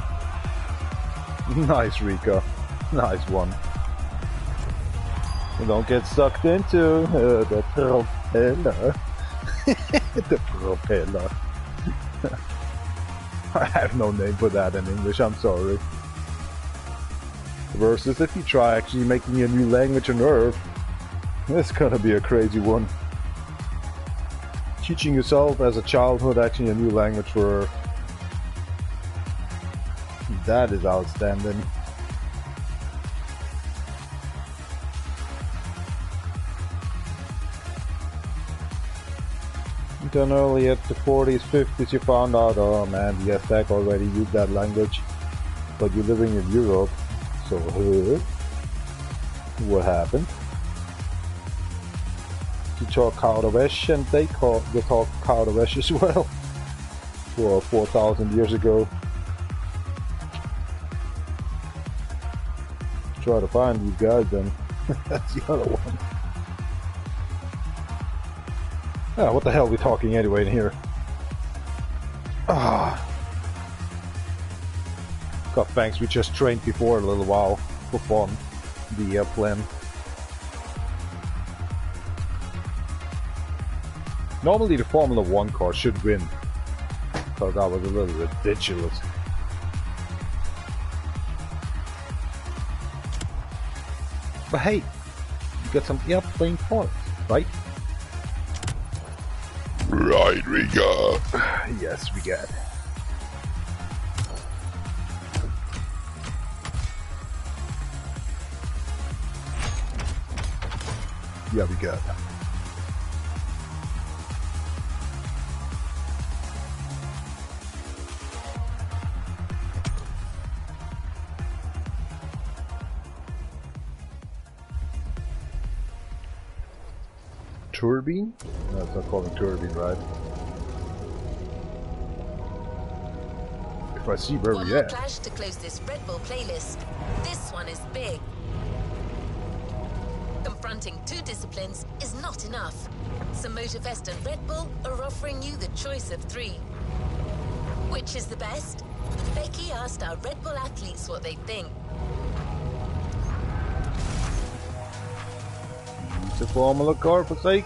Nice, Rika. Nice one. You don't get sucked into the propeller. The propeller. I have no name for that in English, I'm sorry. Versus if you try actually making a new language on Earth, it's gonna be a crazy one. Teaching yourself as a childhood actually a new language for Earth. That is outstanding. Then early at the 40s, 50s you found out, oh man, the Aztec already used that language, but you're living in Europe. So, what happened? You talk Kaudavesh and they talk Kaudavesh as well. For 4,000 years ago. Try to find these guys then. That's the other one. Ah, what the hell are we talking anyway in here? Ah. God thanks, we just trained before a little while for fun. The airplane. Normally the Formula 1 car should win. Because that was a little ridiculous. But hey, you got some airplane parts, right? Right, we got. Yes, we got. Yeah, we got. Turbine? No, it's not called a turbine, right? If I see where we at. Clash to close this Red Bull playlist. This one is big. Confronting two disciplines is not enough. So Motorfest and Red Bull are offering you the choice of three. Which is the best? Becky asked our Red Bull athletes what they think. Use the Formula car for sake.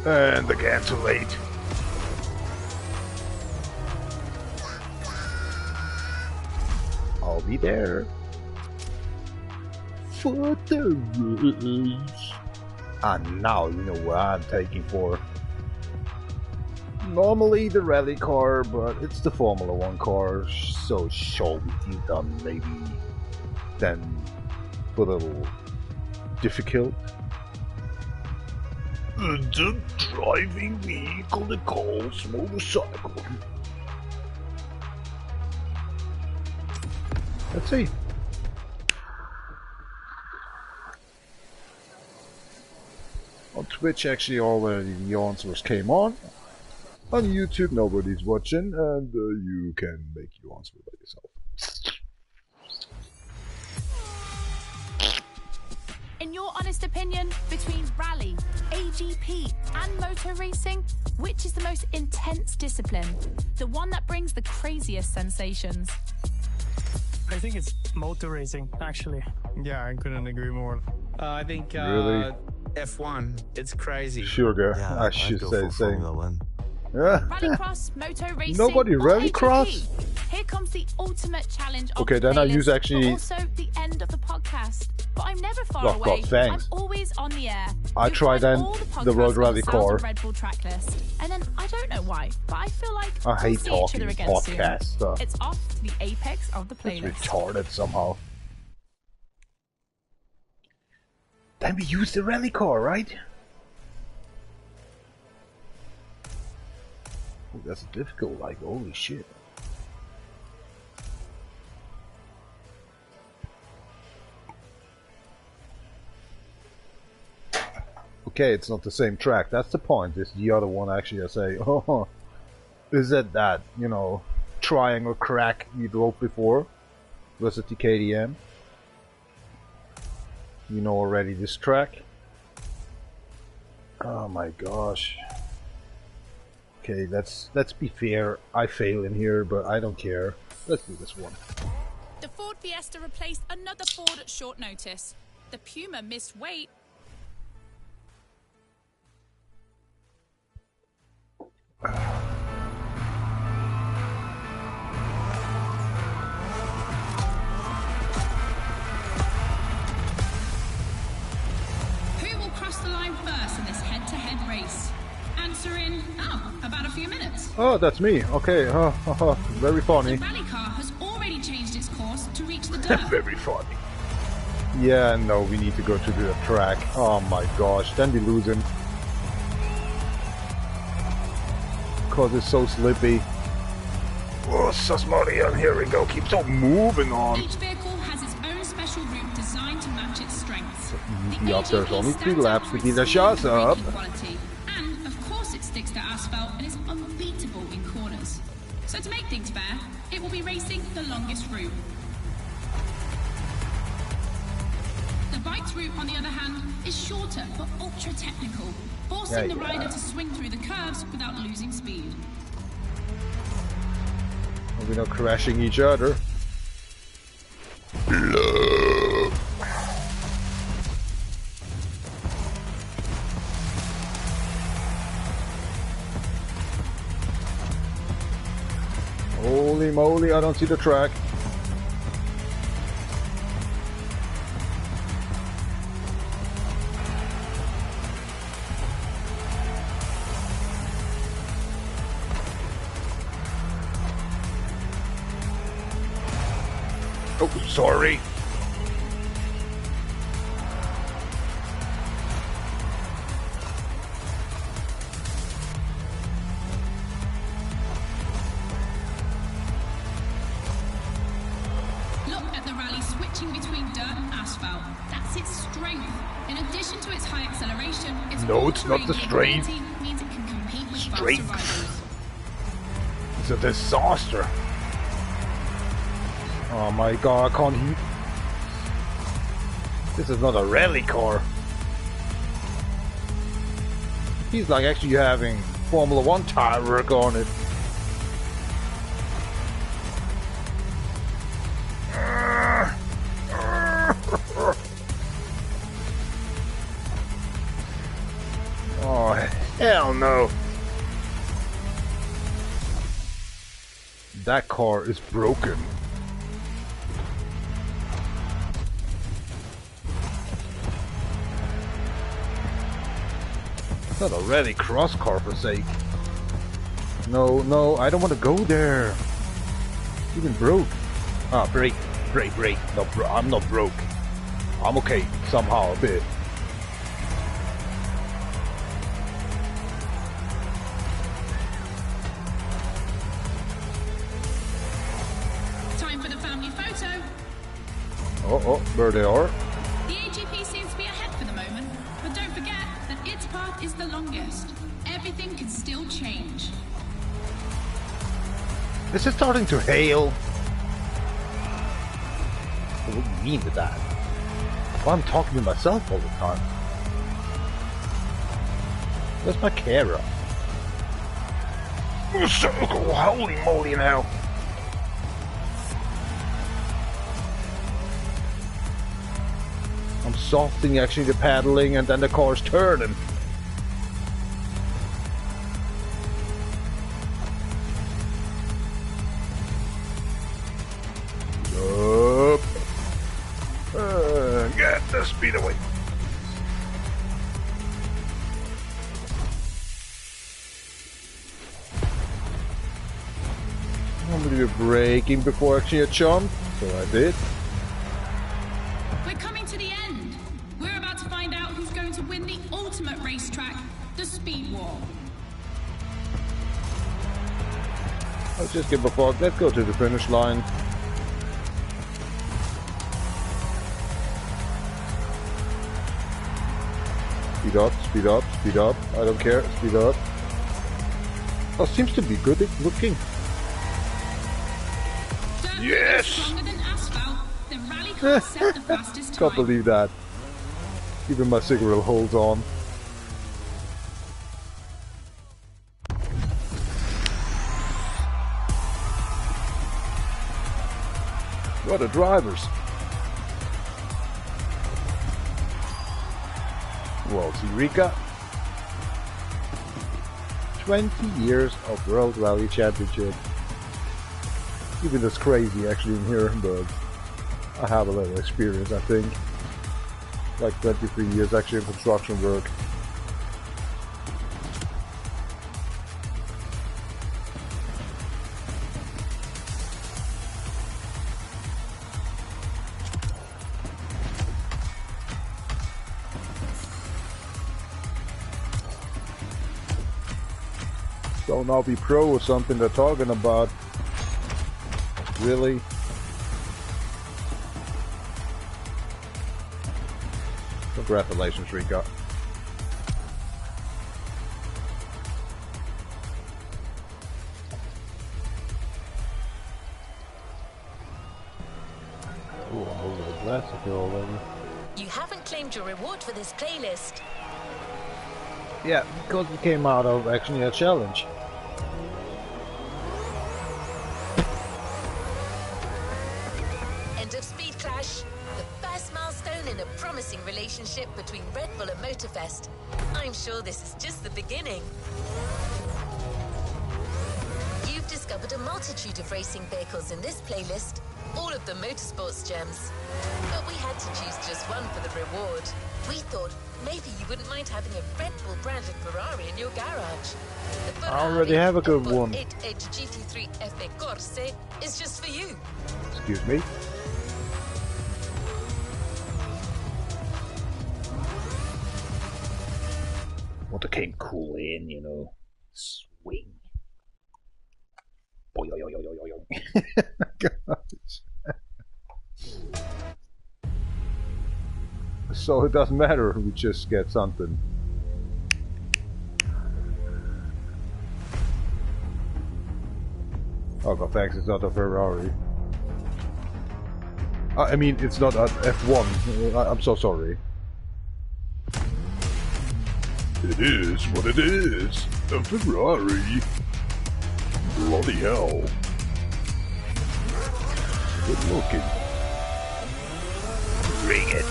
And again too late. I'll be there. For the race. And now you know what I'm taking for. Normally the rally car, but it's the Formula 1 car, so shall we do them maybe then a little difficult. The driving vehicle that calls motorcycle. Let's see. On Twitch, actually, already the answers came on. On YouTube, nobody's watching, and you can make your answer by yourself. In your honest opinion, between rally, AGP, and motor racing, which is the most intense discipline? The one that brings the craziest sensations? I think it's motor racing, actually. Yeah, I couldn't agree more. I think Really? F1, it's crazy. Sugar, Yeah, I should go say for same. Formula One. Yeah. Rallycross, moto racing, Nobody or rallycross? AGP? Here comes the ultimate challenge of Okay, the then I playlist, use actually- but also the end of the podcast. But I'm never far Oh, away. God, thanks. I'm always on the air. I You'll tried find then all the podcasts World on Rally Sounds Car. of Red Bull track list. And then I don't know why, but I feel like I we'll hate see each talking other again soon. podcast stuff. It's off to the apex of the It's playlist. retarded somehow. Then we use the rally car, right? Oh, that's difficult, like, holy shit. Okay, it's not the same track, that's the point. It's the other one actually. I say, oh, is it that, you know, triangle crack you drove before? Was it the KTM? You know already this track? Oh my gosh. Okay, let's be fair. I fail in here, but I don't care. Let's do this one. The Ford Fiesta replaced another Ford at short notice. The Puma missed weight. Who will cross the line first in this head-to-head race? Answer in, about a few minutes. Oh, that's me. Okay, very The funny. rally car has already changed its course to reach the dirt. Very funny. Yeah, no, we need to go to the track. Oh my gosh, then we lose him. Cause it's so slippy. Oh, Sasmodian, here we go. Keeps on moving on. Each vehicle has its own special route designed to match its strengths. Yup, there's AGP only stands 3 out laps for to get its the shots smooth up. braking quality. And, of course, it sticks to asphalt and is unbeatable in corners. So to make things fair, it will be racing the longest route. The bike's route, on the other hand, is shorter but ultra-technical, forcing the rider to swing through the curves without losing speed. We're not crashing each other. Holy moly, I don't see the track. Oh, sorry. Look at the rally switching between dirt and asphalt. That's its strength. In addition to its high acceleration, its No, it's not the all-terrain strength. capability means it can compete with Strength. faster rivals. It's a disaster. Oh my god, I can't heat. This is not a rally car. He's like actually having Formula 1 tire work on it. Oh, hell no. That car is broken. It's not a rally cross car for sake. No, no, I don't want to go there. Even broke. Ah, break. No, I'm not broke. I'm okay, somehow, a bit. found your photo. Oh, there they are. The AGP seems to be ahead for the moment, but don't forget that its path is the longest. Everything can still change. This is starting to hail. What do you mean with that? Well, I'm talking to myself all the time. Where's my camera? Oh, holy moly now. I'm softing actually the paddling and then the car's turning. Up. Get the speed away. I'm gonna do braking before actually a jump, so I did. We're coming to the end. We're about to find out who's going to win the ultimate racetrack, the Speed War. Let's just get before. Let's go to the finish line. Speed up, speed up, speed up. I don't care. Speed up. Oh, seems to be good looking. Yes! Stronger than asphalt, the rally car set the fastest time. Can't believe that. Even my cigarette holds on. What are drivers? Well, Eureka. 20 years of World Rally Championship. Even that's crazy actually in here, but I have a little experience, I think. Like 23 years actually in construction work. Don't all be pro or something they're talking about. Really? Congratulations, Rika. Oh, I'm over the classic already. You haven't claimed your reward for this playlist. Yeah, because it came out of actually a challenge. End of Speed Clash, the first milestone in a promising relationship between Red Bull and Motorfest. I'm sure this is just the beginning. You've discovered a multitude of racing vehicles in this playlist, all of them motorsports gems. But we had to choose just one for the reward. We thought maybe you wouldn't mind having a Red Bull branded Ferrari in your garage. The Ferrari I already have a good one. 8H GT3 FE Corse is just for you. Excuse me? Want to came cool in, you know. Swing. Boy, yo, yo, yo, yo, yo. Gosh. So it doesn't matter if we just get something. Oh god, thanks, it's not a Ferrari. I mean, it's not an F1. I'm so sorry. It is what it is. A Ferrari. Bloody hell. Good looking. Bring it.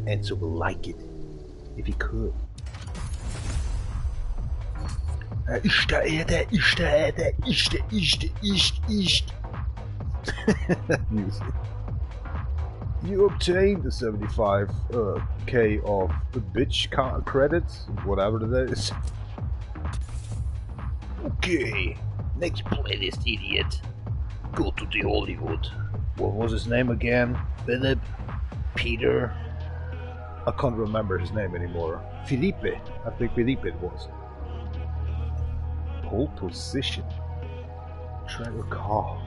Enzo will like it, if he could. Music. You obtained the 75k of bitch credits, whatever that is. Okay, next playlist, idiot. Go to the Hollywood. What was his name again? Philip? Peter? I can't remember his name anymore. Felipe. I think Felipe it was. Pole position. Track a car.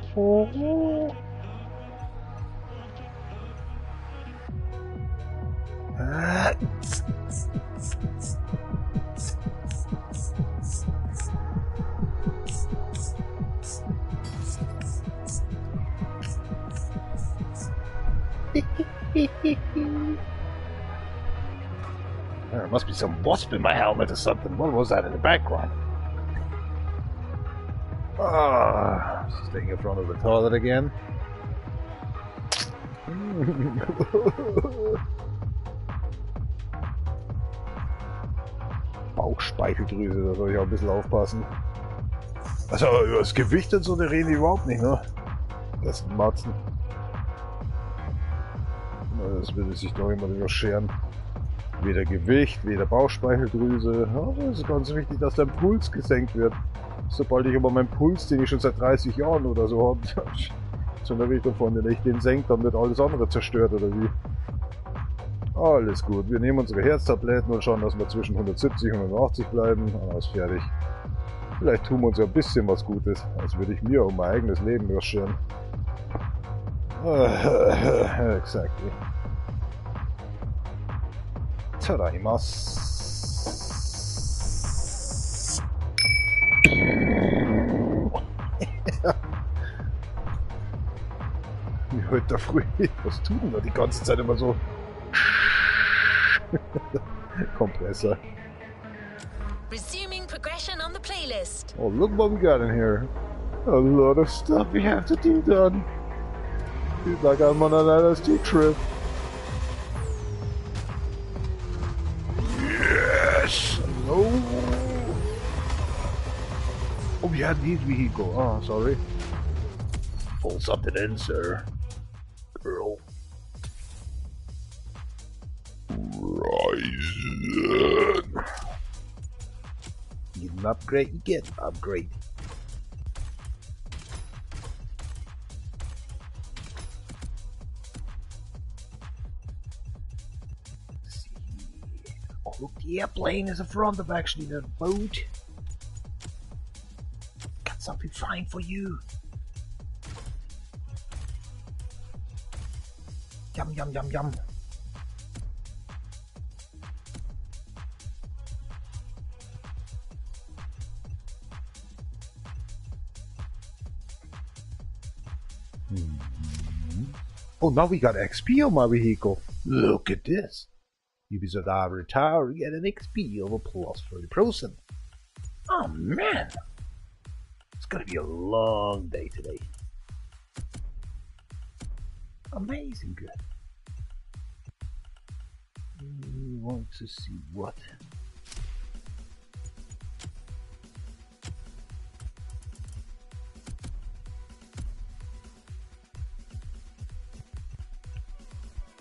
There must be some wasp in my helmet or something. What was that in the background? Staying in front of the toilet again. Bauchspeicheldrüse, da soll ich auch ein bisschen aufpassen. Also über das Gewicht und so, da reden die überhaupt nicht, ne? Das sind Matzen. Das will sich doch immer drüber scheren. Weder Gewicht, weder Bauchspeicheldrüse. Ja, es ist ganz wichtig, dass dein Puls gesenkt wird. Sobald ich aber meinen Puls, den ich schon seit 30 Jahren oder so habe, so in der Richtung von, wenn ich den senke, dann wird alles andere zerstört, oder wie? Alles gut, wir nehmen unsere Herztabletten und schauen, dass wir zwischen 170 und 180 bleiben. Alles fertig. Vielleicht tun wir uns ja ein bisschen was Gutes, als würde ich mir um mein eigenes Leben scheren. Exactly. Tadaimasu. Wie heute früh. Was tut denn da die ganze Zeit immer so? Kompressor. Resuming progression on the playlist. Oh, look what we got in here. A lot of stuff we have to do done. Feels like I'm on an LSD trip. Yes! No! Oh, we had these vehicle. Oh, sorry. Pull something in, sir. Girl. Ryzen. Need an upgrade, you get an upgrade. Let's see. Oh, look, the airplane is in front of actually the boat. Got something flying for you. Yum, yum, yum, yum. Oh, now we got XP on my vehicle. Look at this. You visit our tower, you get an XP of a plus 30%. Oh man. It's gonna be a long day today. Amazing good. We want to see what.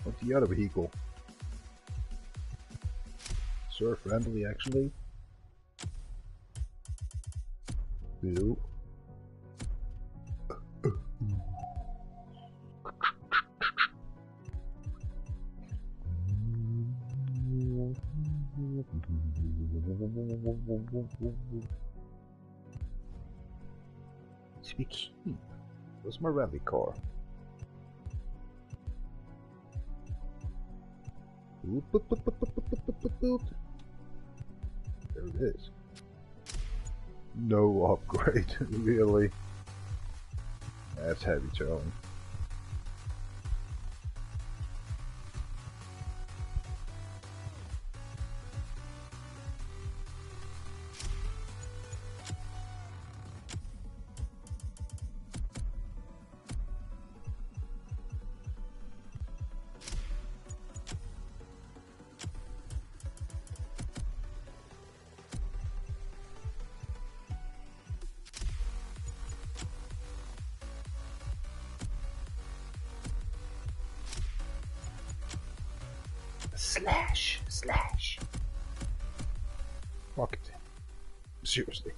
What's the other vehicle? Sir friendly actually. Blue. To be keen. Where's my rally car? There it is. No upgrade, really. That's heavy towing. Slash. Fuck it. Seriously.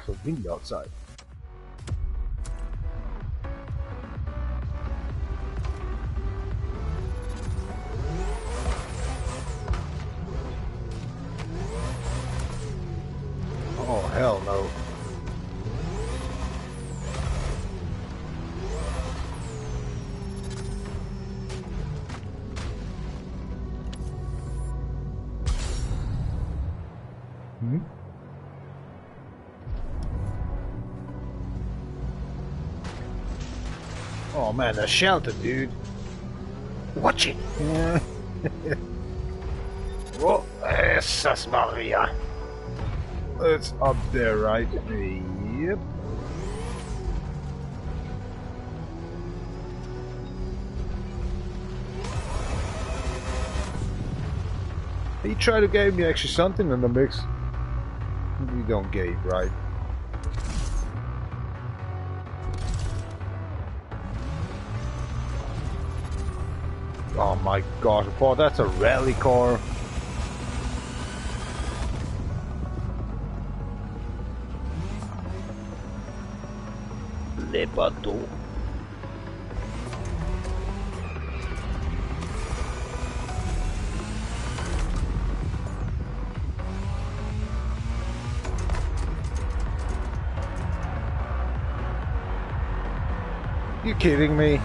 So windy outside. Oh, hell no. Hmm? Oh man, a shelter, dude. Watch it. Oh, Jesus Maria. It's up there, right? Yep. He tried to give me actually something in the mix. We don't give, right? Oh my god, oh, that's a rally car. Les bateaux. You kidding me?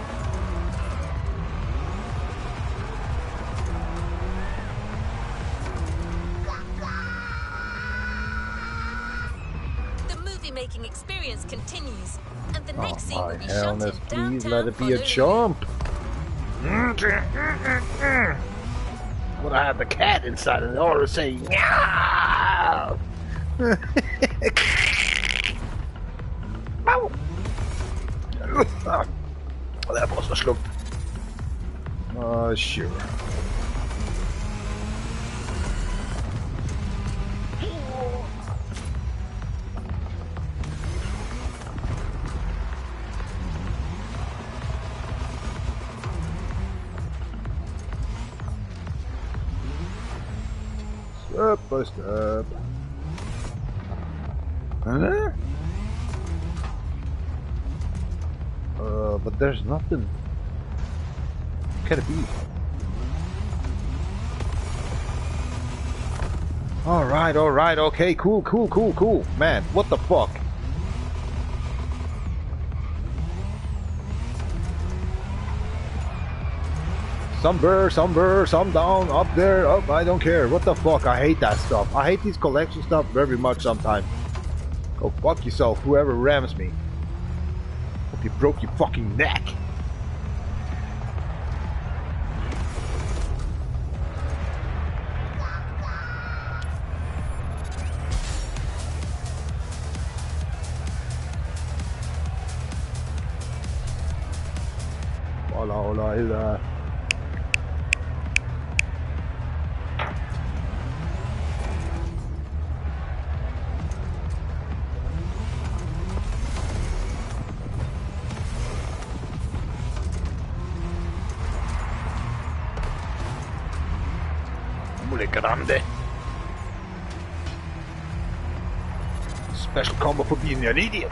Movie-making experience continues, and the next scene will be hell, shot in please downtown let it be a Honolulu. jump. Would I have the cat inside in order to say meow? That was verschluckt. Sure. Step by step. Huh? But there's nothing. Can it be? Alright, okay, cool. Man, what the fuck? Some burr, some down, up there, up, I don't care. What the fuck? I hate that stuff. I hate these collection stuff very much sometimes. Go fuck yourself, whoever rams me. Hope you broke your fucking neck. Hola. Mule grande. Special combo for being an idiot.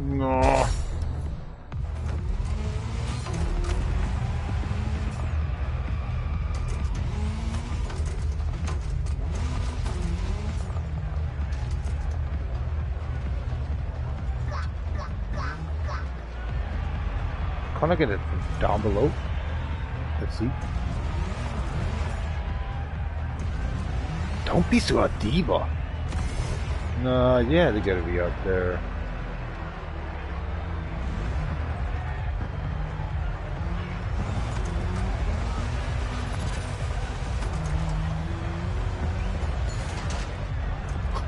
No. Can I get it down below? Let's see. Don't be so a diva. No, yeah, they gotta be up there.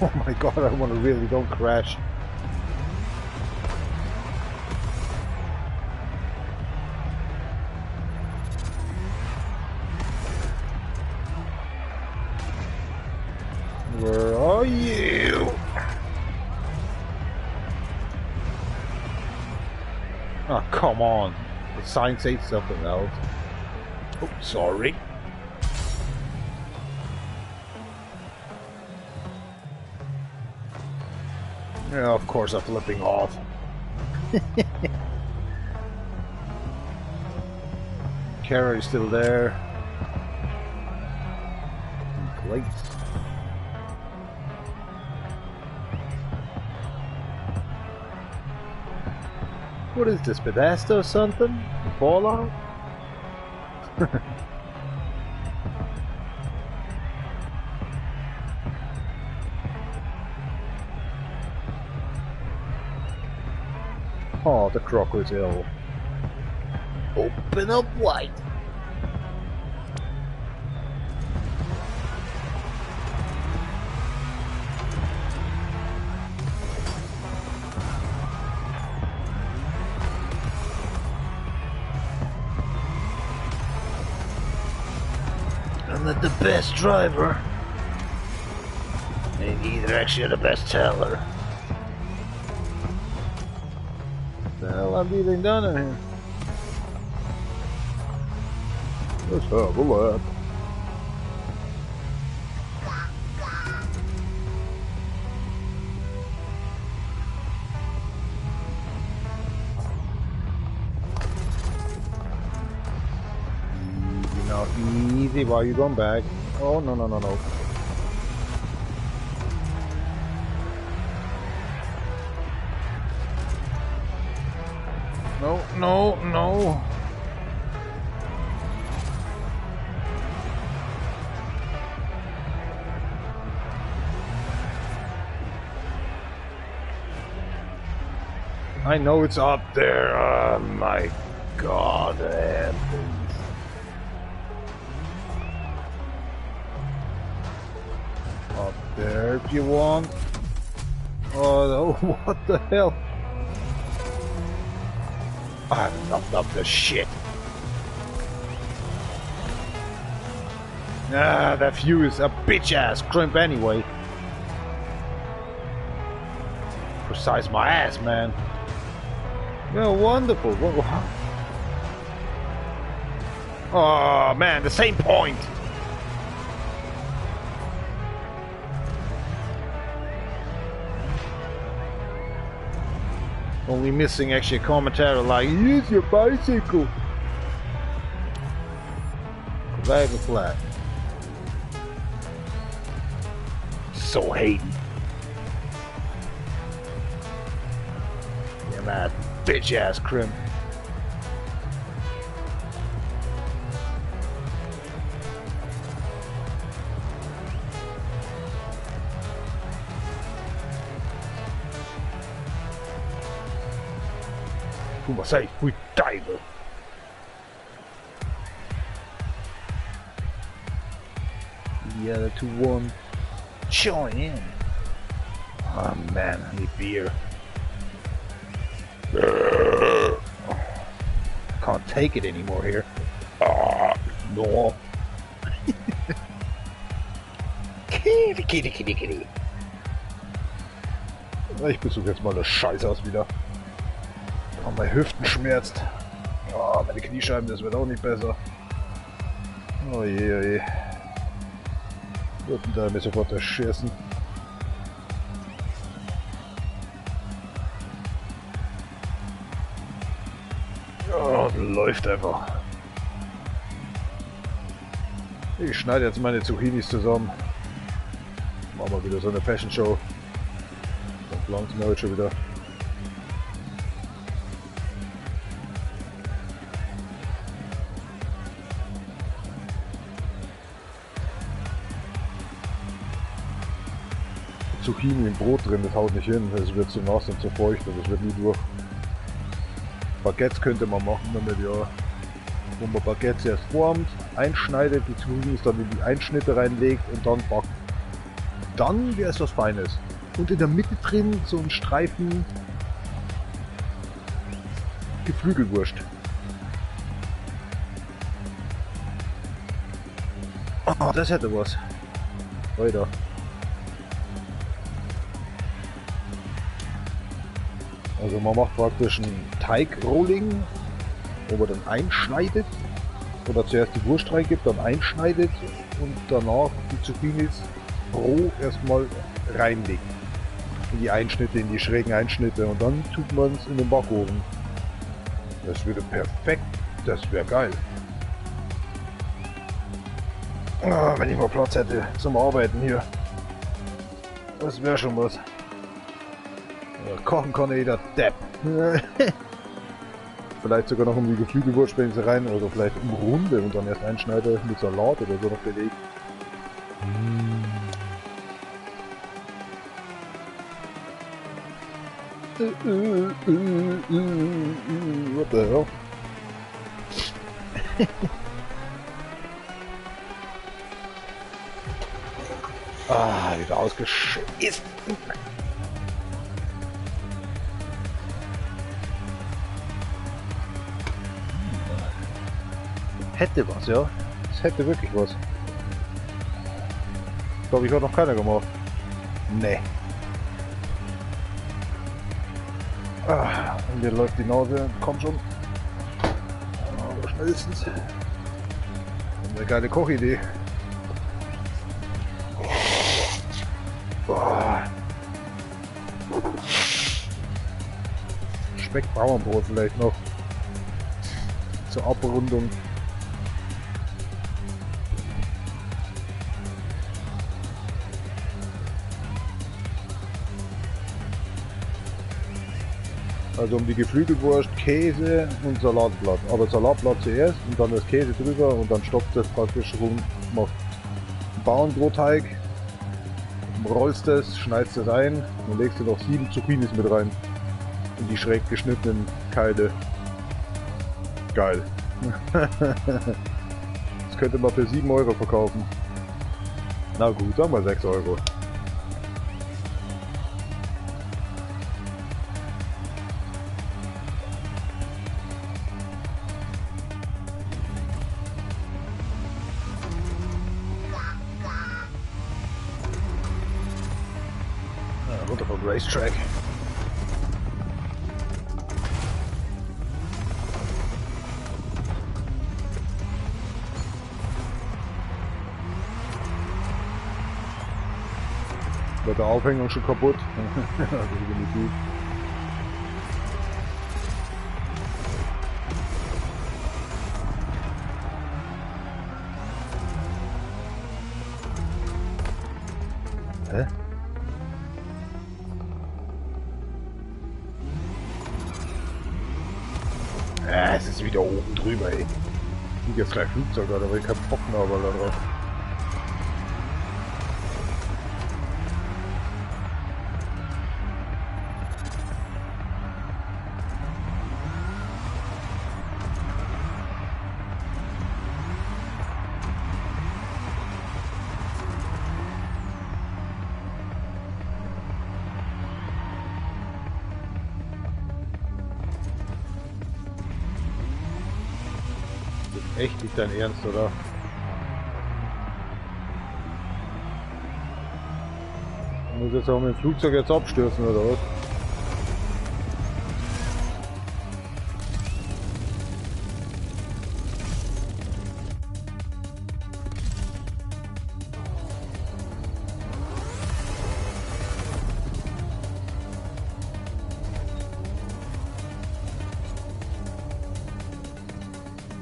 Oh my god, I want to really don't crash. Where are you? Oh, come on. The sign says something else. Oh, sorry. Yeah, of course I'm flipping off. Kara is still there. Great. What is this, Bethesda or something? Fallout? Oh, the crocodile. Open up wide. I'm not the best driver. Ain't either actually the best teller. What the hell I'm being done in here? Let's have a lap. Easy now, easy. Why are you going back? Oh, no, no, no, no. No, no, no. I know it's up there. Oh my god. Up there if you want. Oh, no. What the hell? I've knocked up the shit. Ah, that view is a bitch-ass crimp anyway. Precise my ass, man. Well, wonderful. Oh, man, the same point. Only missing actually a commentary like, use your bicycle. Right the flat. So hating. Yeah, man, bitch ass crimp. Hoe zei goeie tijden. The other 2-1. Join in. Oh man, I need beer. Can't take it anymore here. No. Kitty. Ich besuche jetzt mal das Scheißhaus wieder. Oh, meine Hüften schmerzt. Oh, meine Kniescheiben, das wird auch nicht besser. Oh je, oh je. Wird da mir sofort erschissen. Oh, läuft einfach. Ich schneide jetzt meine Zucchinis zusammen. Machen wir wieder so eine Fashion Show. Dann pflanzen wir heute schon wieder. Zucchini im Brot drin, das haut nicht hin, es wird zu nass und zu feucht und das wird nie durch. Baguettes könnte man machen damit, ja. Wo man Baguettes erst formt, einschneidet, die Zucchinis dann in die Einschnitte reinlegt und dann backt. Dann wäre es was Feines. Und in der Mitte drin so ein Streifen Geflügelwurst. Oh, das hätte was. Weiter. Also man macht praktisch ein Teigrolling, wo man dann einschneidet. Oder zuerst die Wurst reingibt, dann einschneidet und danach die Zucchinis roh erstmal reinlegt. In die Einschnitte, in die schrägen Einschnitte und dann tut man es in den Backofen. Das würde perfekt, das wäre geil. Ah, wenn ich mal Platz hätte zum Arbeiten hier. Das wäre schon was. Ja, kochen kann jeder Depp. Vielleicht sogar noch um die Geflügelwurst rein oder vielleicht umrunde und dann erst einschneide mit Salat oder so noch belegt. What the hell? Ah, wieder ausgeschissen. Hätte was, ja. Es hätte wirklich was. Ich glaube, ich habe noch keiner gemacht. Nee. Ah, und mir läuft die Nase. Komm schon. Aber schnellstens. Eine geile Kochidee. Speckbauernbrot vielleicht noch. Zur Abrundung. Also um die Geflügelwurst, Käse und Salatblatt. Aber Salatblatt zuerst und dann das Käse drüber und dann stopft das praktisch rum, macht Bauernbrotteig, rollst das, schneidest das ein und legst du noch 7 Zucchinis mit rein. In die schräg geschnittenen Keile. Geil. Das könnte man für 7 Euro verkaufen. Na gut, sagen wir 6 Euro. Runter vom Racetrack. Wird der Aufhänger schon kaputt? Definitiv. Hä? Ja, es ist wieder oben drüber, ey. Ich jetzt gleich Flugzeug, da will ich keinen Bock mehr aber da drauf. Echt nicht dein Ernst, oder? Muss jetzt auch mit dem Flugzeug jetzt abstürzen, oder was?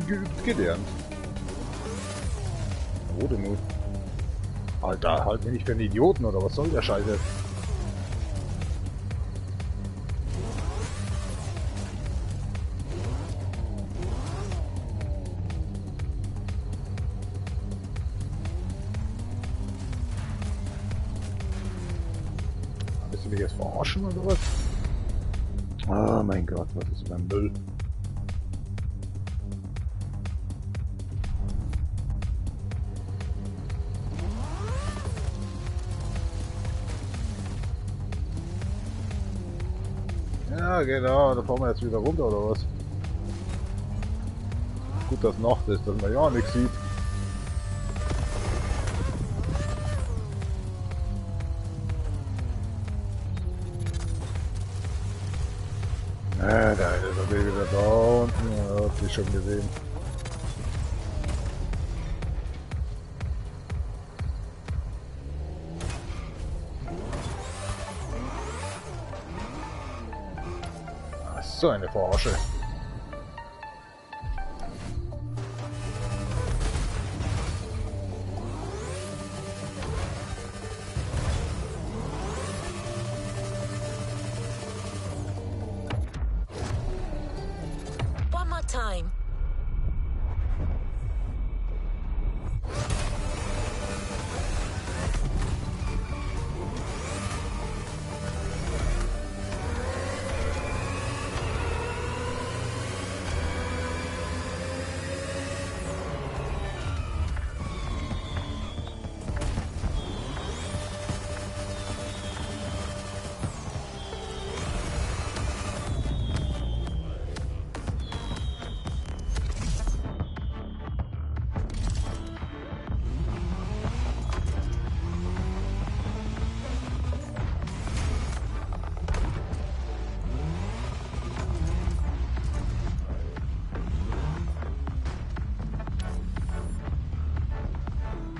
Geübt gelernt. Wo denn nun? Alter, halt mich nicht für einen Idioten, oder was soll der Scheiße? Willst du mich jetzt verarschen, oder was? Oh mein Gott, was ist beim Müll? Ja, genau, da fahren wir jetzt wieder runter oder was? Gut, dass Nacht ist, dass man ja nichts sieht. Da ist er wieder da unten. Ja, hab ich schon gesehen. So eine Verarsche. One more time.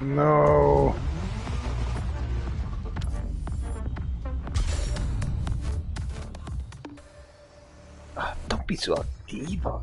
No. Ah, don't be so diva.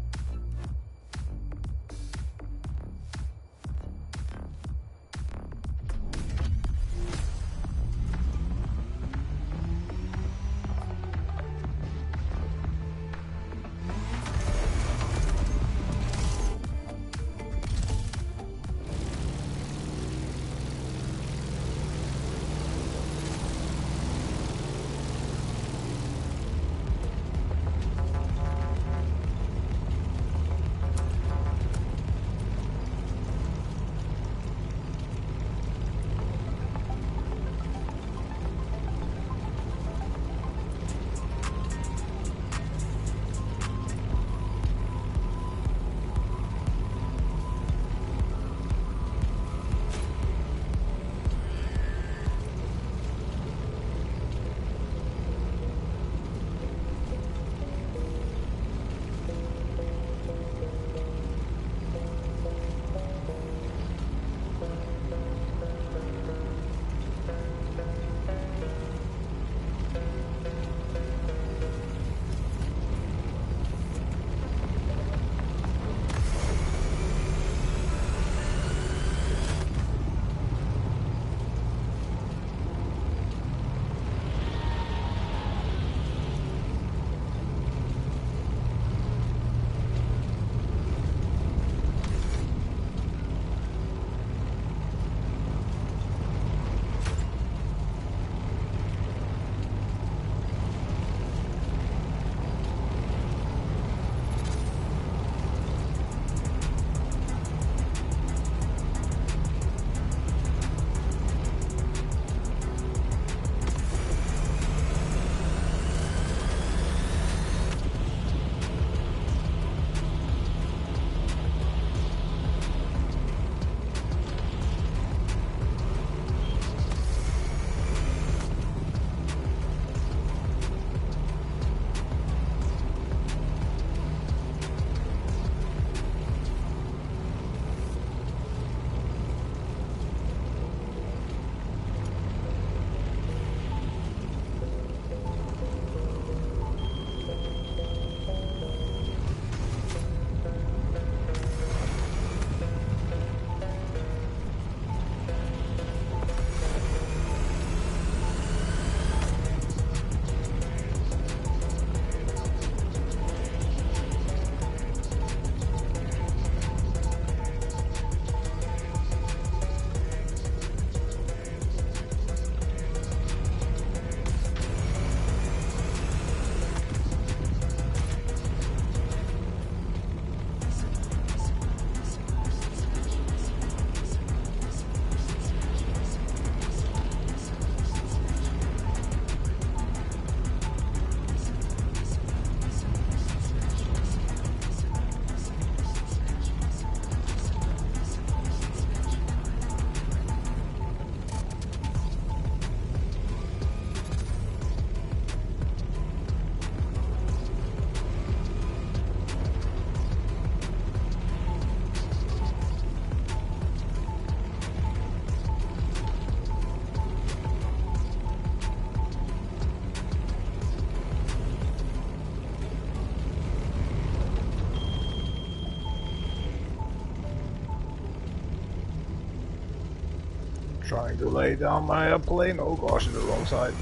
Trying to lay down my airplane. Oh gosh, in the wrong side.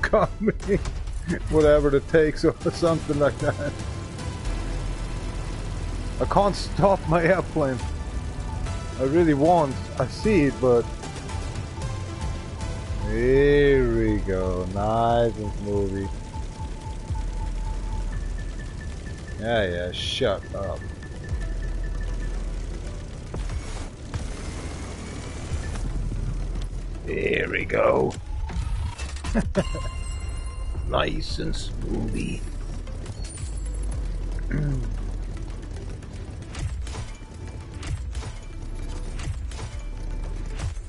Coming, whatever it takes, or something like that. I can't stop my airplane. I really want. I see it, but here we go. Nice and smoothie. Yeah, shut up. Here we go. Nice and smoothie.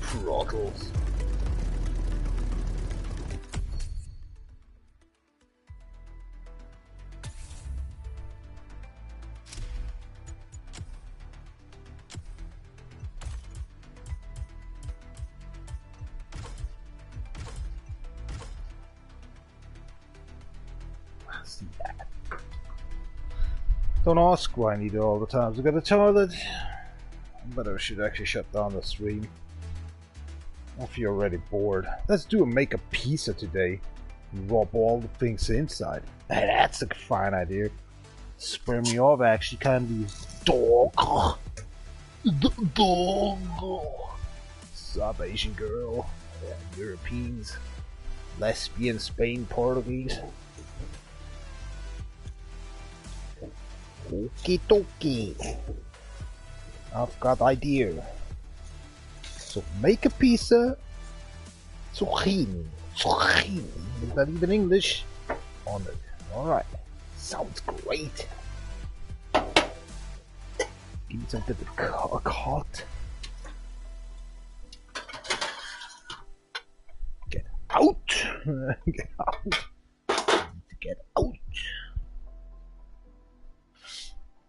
Throttles. Don't ask why I need it all the time. I got a toilet. But I should actually shut down the stream. If you're already bored. Let's make a pizza today. Rub all the things inside. That's a fine idea. Spur me off actually can be dog. Dog. Sub Asian girl. Yeah, Europeans. Lesbian, Spain, Portuguese. Okie dokie. I've got idea. So make a pizza. Zucchini. Zucchini. Is that even English? On it. Alright. Sounds great. Give me something to cut. Get out. Get out. Get out.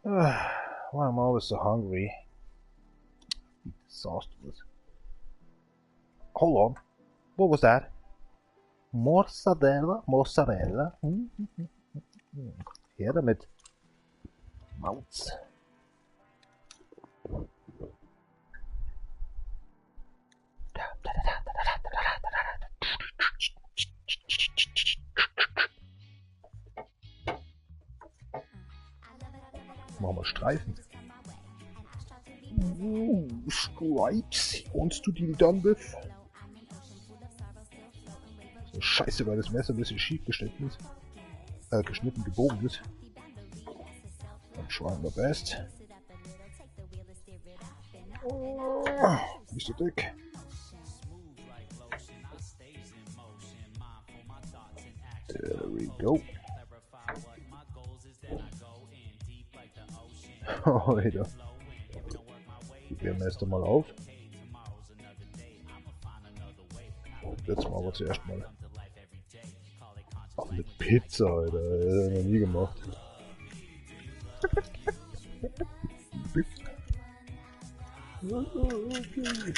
Why am I always so hungry? Exhausted. Hold on. What was that? Mozzarella? Mozzarella? Her damit. Maus. Machen wir Streifen. Stripes. Wants to deal done with. So scheiße, weil das Messer ein bisschen schief geschnitten ist. Gebogen ist. Dann trying my best. Oh, nicht so dick. There we go. Oh, Alter. Wir erst einmal auf. Jetzt machen wir zuerst mal. Ach, eine Pizza, Alter. Das habe ich noch nie gemacht. Okay.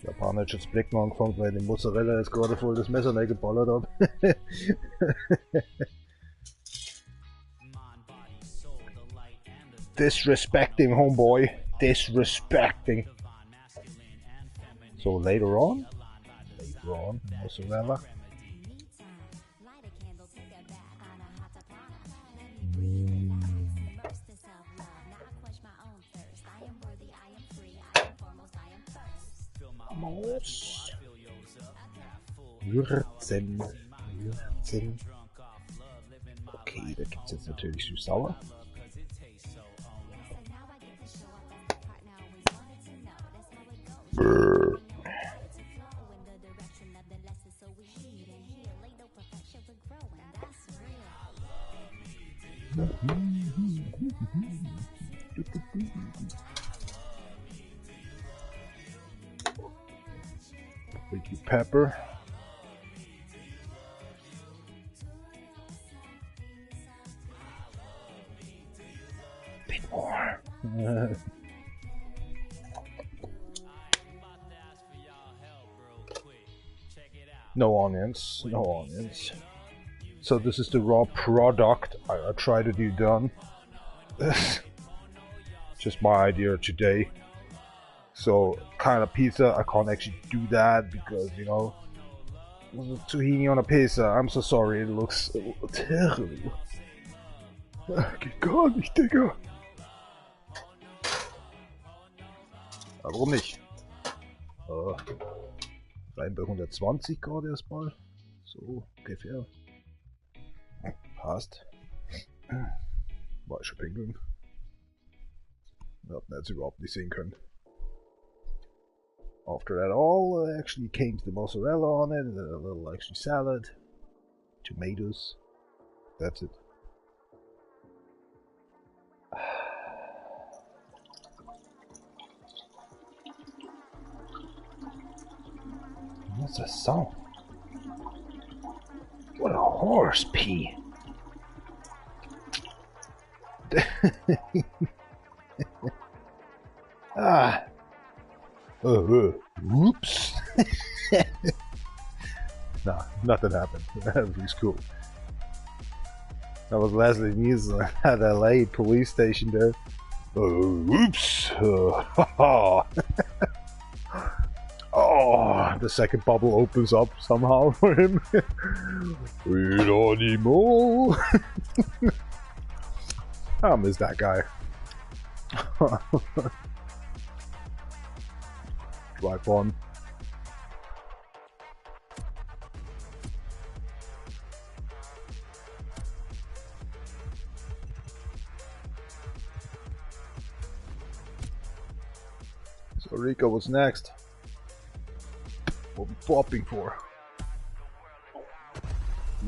Japaner hat schon das Blicken angefangen, weil die Mozzarella jetzt gerade voll das Messer reingeballert hat. Disrespecting, homeboy. Disrespecting. So later on, mozzarella. Würzen. Okay, da gibt es jetzt natürlich süß-sauer. With pepper. Bit more. No onions, no onions. So this is the raw product I try to do done. Just my idea today. So kind of pizza, I can't actually do that because, you know, zucchini on a pizza. I'm so sorry, it looks terrible. Geht gar nicht, Digga. Aber warum nicht? Rein bei 120 Grad erstmal. So, ungefähr. Passt. War ich schon pinkeln. Hat man jetzt überhaupt nicht sehen können. After that all, actually came to the mozzarella on it, a little actually salad, tomatoes. That's it. What's that sound? What a horse pee! Ah. Whoops. Nah, nothing happened. Everything's cool. That was Leslie Nielsen at LA police station there. Oops. Oh, the second bubble opens up somehow for him. Wait anymore. I miss that guy. Drive on. So Rico, what's next? What are we bopping for?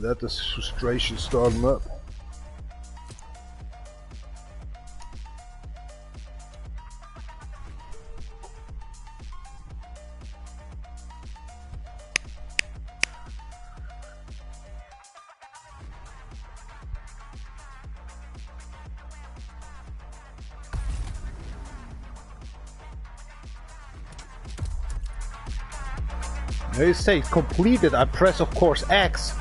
Let the frustration start him up. They say completed, I press of course X.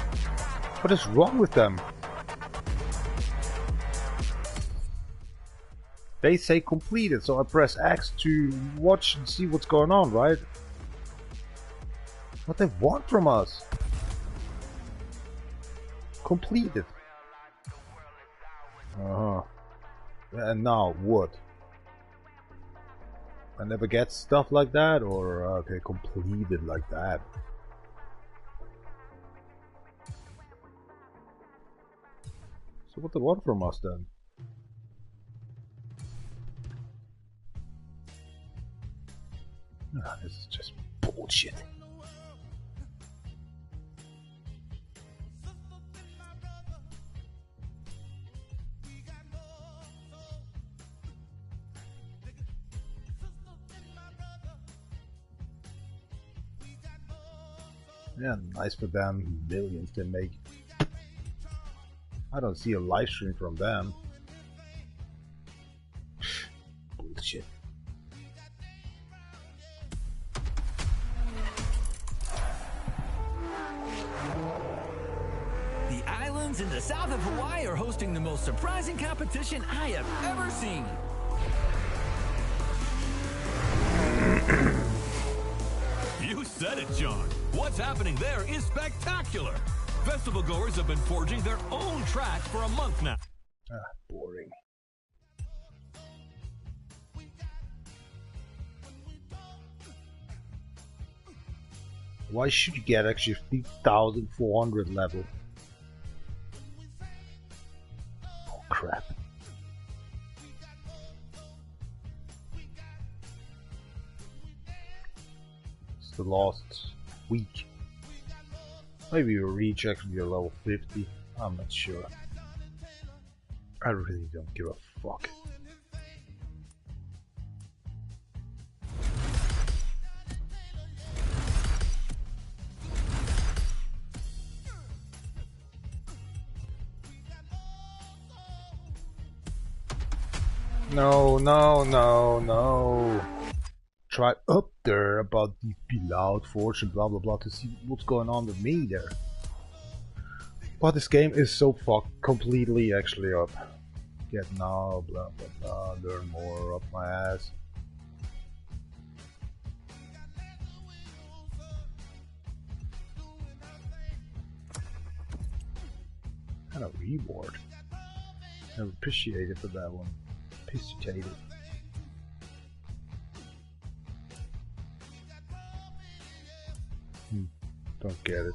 What is wrong with them? They say completed, so I press X to watch and see what's going on, right? What they want from us? Completed. Uh-huh. And now what? I never get stuff like that, or okay, completed like that. So what they want from us then? Ah, this is just bullshit. Yeah, nice for them. Millions they make. I don't see a live stream from them. Bullshit. The islands in the south of Hawaii are hosting the most surprising competition I have ever seen. You said it, John. What's happening there is spectacular. Festival goers have been forging their own tracks for a month now. Ah, boring. Why should you get actually 3,400 level? Oh crap. It's the last week. Maybe you'll reach actually a level 50. I'm not sure. I really don't give a fuck. No, no, no, no. Try up there about the beloved fortune, blah blah blah, to see what's going on with me there. But this game is so fucked completely actually up. Get now, blah blah blah, learn more up my ass. Kind of reward. I appreciate it for that one. Appreciate it. Don't get it.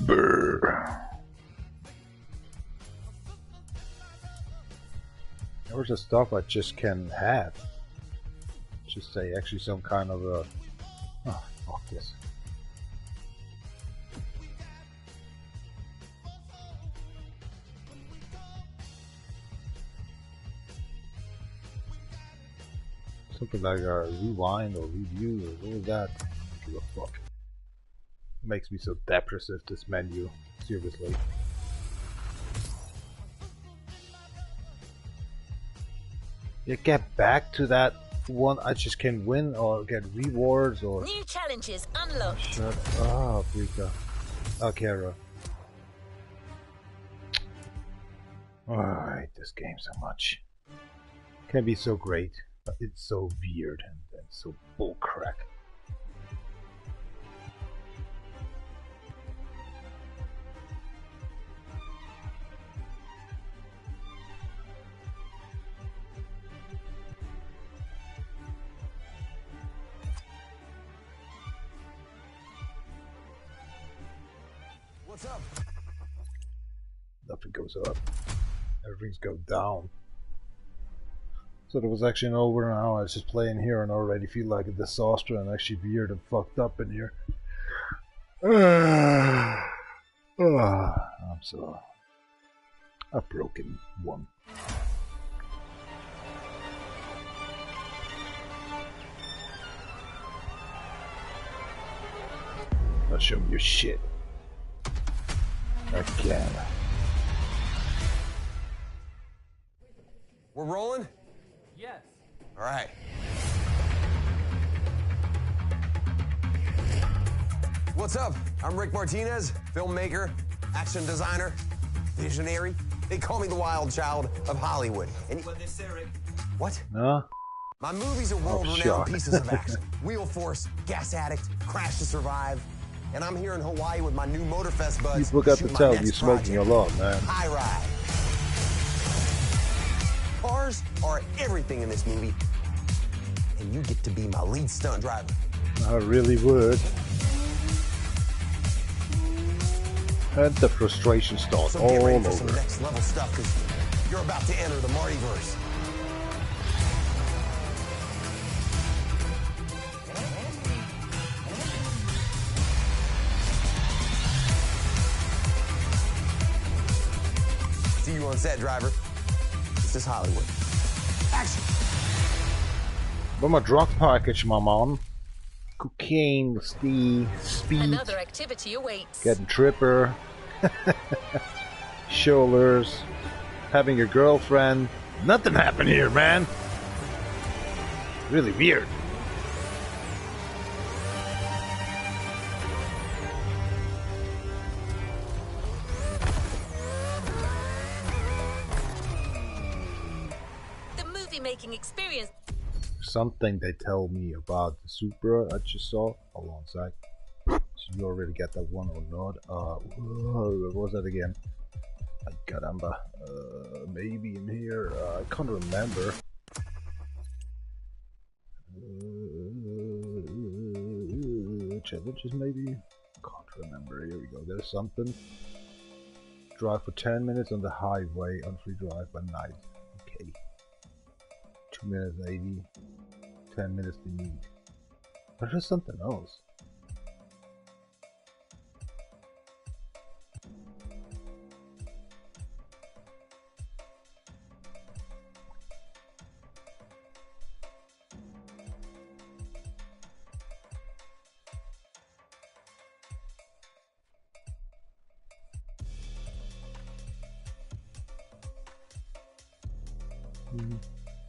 Brr. There's the stuff I just can have. Just say actually some kind of a. Oh, fuck this. Something like a rewind or review or what was that? I don't give a fuck. It makes me so depressive, this menu. Seriously. Yeah, get back to that one. I just can win or get rewards or. New challenges unlocked. Shut up, Rika. Akira. Oh, I hate this game so much. It can be so great. It's so weird and so bullcrap. What's up? Nothing goes up. Everything's go down. So there was actually an over an hour. I was just playing here and already feel like a disaster and actually weird and fucked up in here. I'm so a broken one. I'll show me your shit. Again. We're rolling? Yes. All right. What's up? I'm Rick Martinez, filmmaker, action designer, visionary. They call me the wild child of Hollywood. And What they say, Rick? what? Huh? My movies are world-renowned pieces of action. Wheel Force, Gas Addict, Crash to Survive. And I'm here in Hawaii with my new Motorfest buds. People got to shooting my tell next you smoking project, a lot, man. High Ride. Cars are everything in this movie. And you get to be my lead stunt driver. I really would. And the frustration starts So all get ready over. for some next level stuff, because you're about to enter the Martyverse. See you on set, driver. This is Hollywood. Action! But my drug package, my mom. Cocaine, speed, Another activity awaits. getting tripper, shoulders, having a girlfriend. Nothing happened here, man. Really weird. The movie-making experience. Something they tell me about the Supra I just saw. Hold on a sec. Should you already get that one or not? What was that again? Caramba. Maybe in here. I can't remember. Challenges maybe? Can't remember. Here we go. There's something. Drive for 10 minutes on the highway on free drive by night. Okay. 2 minutes 80. 10 minutes to need. But there's something else.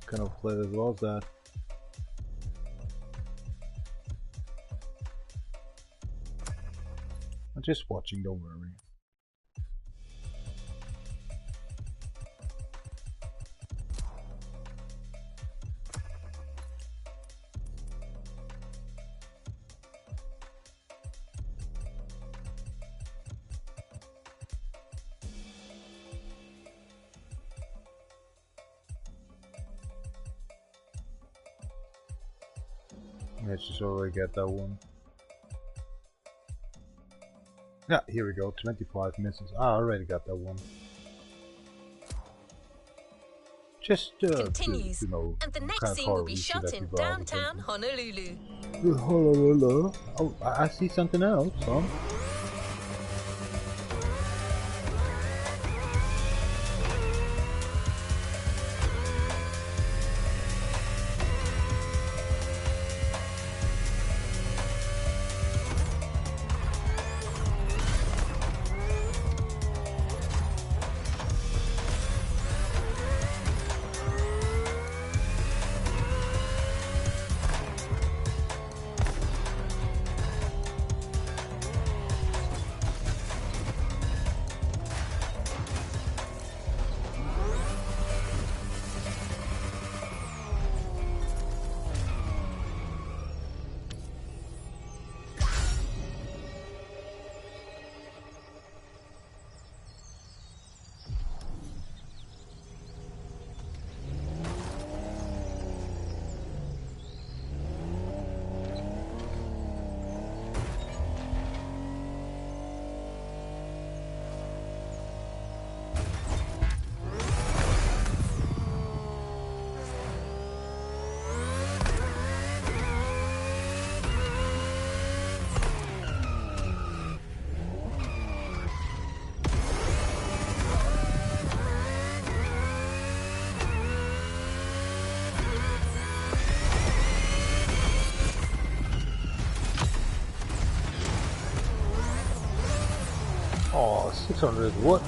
Kind of flavor was that? I'm just watching, don't worry. Let's just already get that one. Yeah, here we go. 25 misses. I already got that one. Just continues, to know, and the next scene will be shot in downtown Honolulu. Honolulu. Oh, I see something else, huh? Oh, 600, what?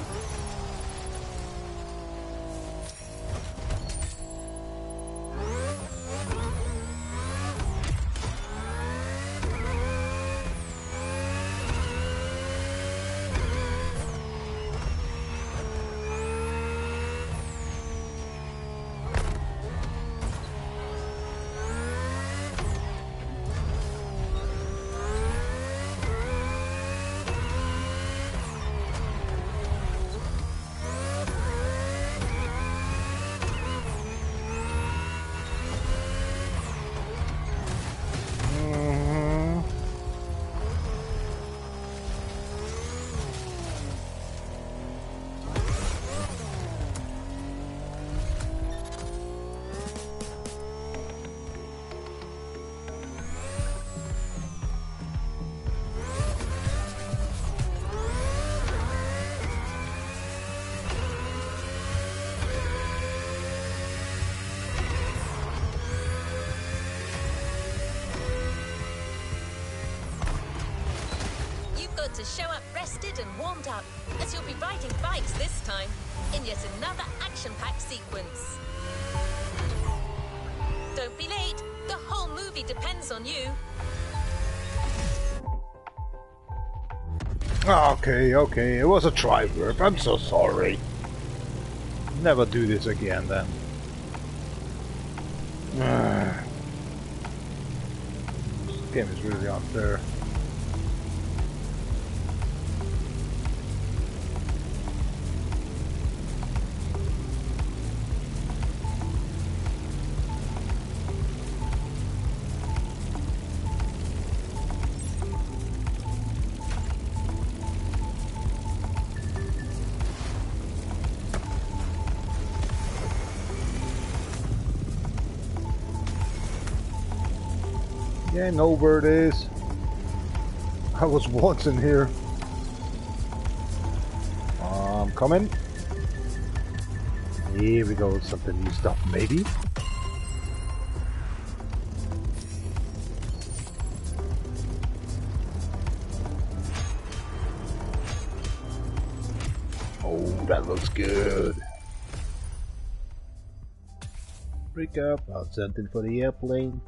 To show up rested and warmed up, as you'll be riding bikes this time, in yet another action-packed sequence. Don't be late, the whole movie depends on you. Okay, it was a try work, I'm so sorry. Never do this again then. This game is really unfair. Yeah, I know where it is. I was once in here. I'm coming. Here we go, something new stuff, maybe. Oh, that looks good. Break up, found something for the airplane.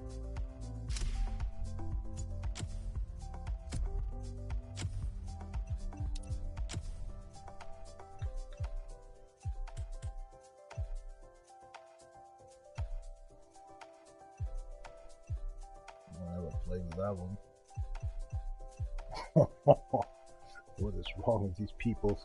That one. What is wrong with these people?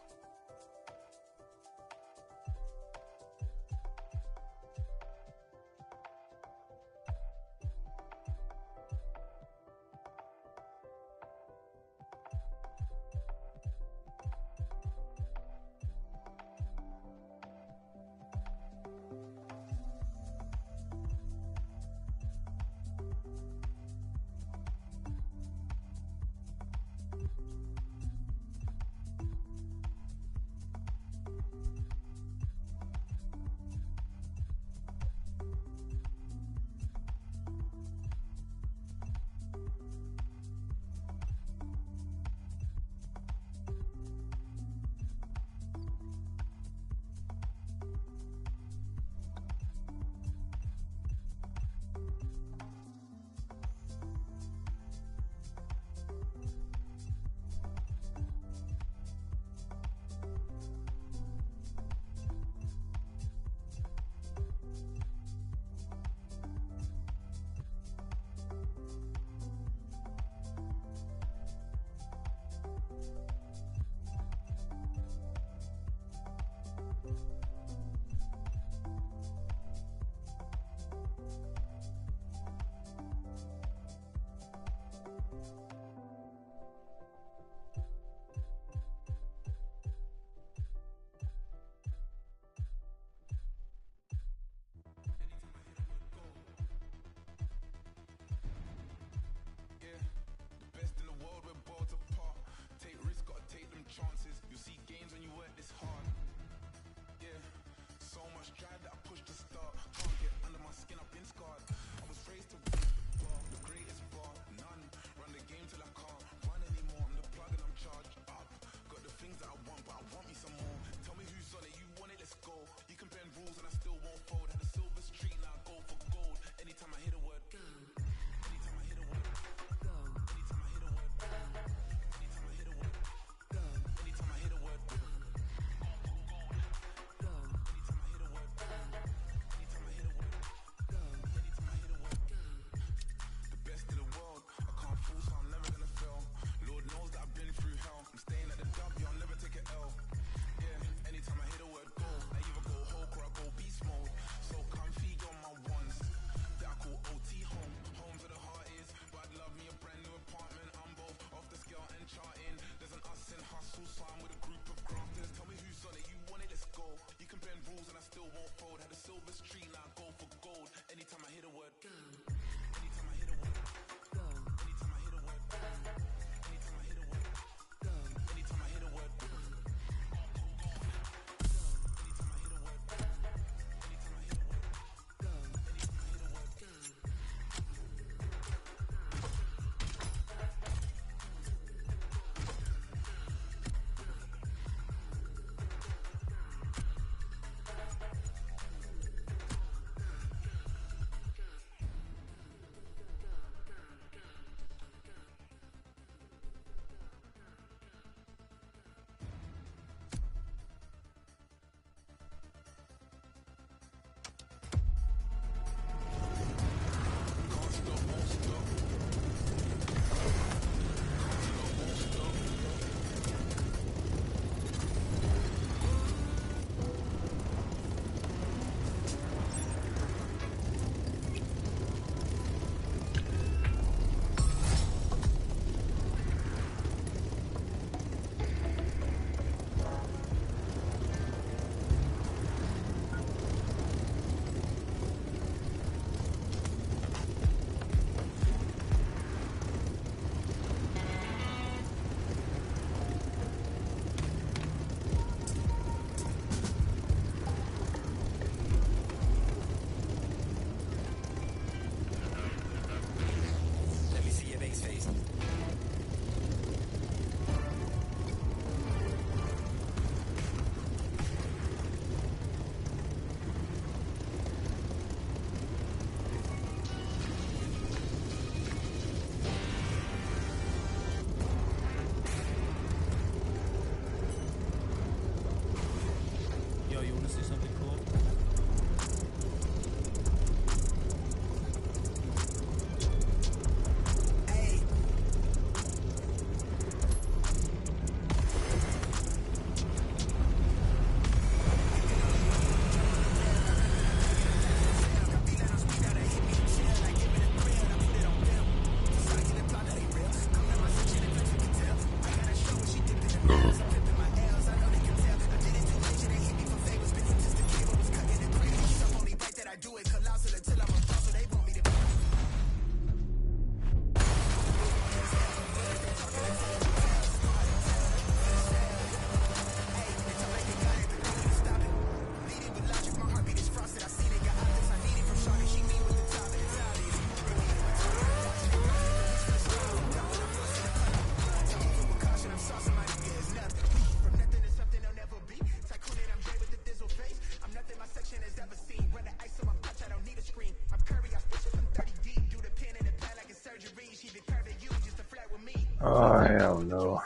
Oh, hell no.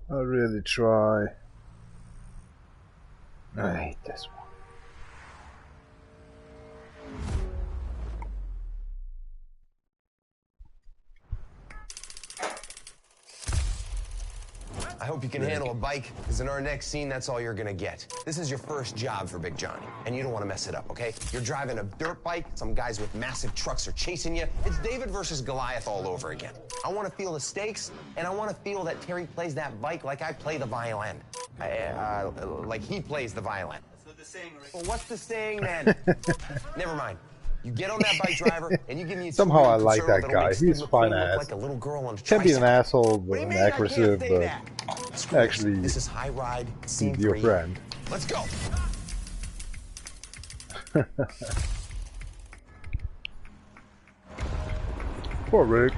I really try. I hate this one. I hope you can handle a bike, because in our next scene, that's all you're gonna get. This is your first job for Big Johnny, and you don't want to mess it up, okay? You're driving a dirt bike, some guys with massive trucks are chasing you. It's David versus Goliath all over again. I want to feel the stakes, and I want to feel that Terry plays that bike like I play the violin. Like he plays the violin. That's what the saying, right? Well, what's the saying, then? Never mind. You get on that bike, driver, and you give me a somehow I like that guy. He's fine ass. Like a little girl on a can be an asshole, but an aggressive, but actually, this is high ride, he's your friend. Let's go. Poor Rick.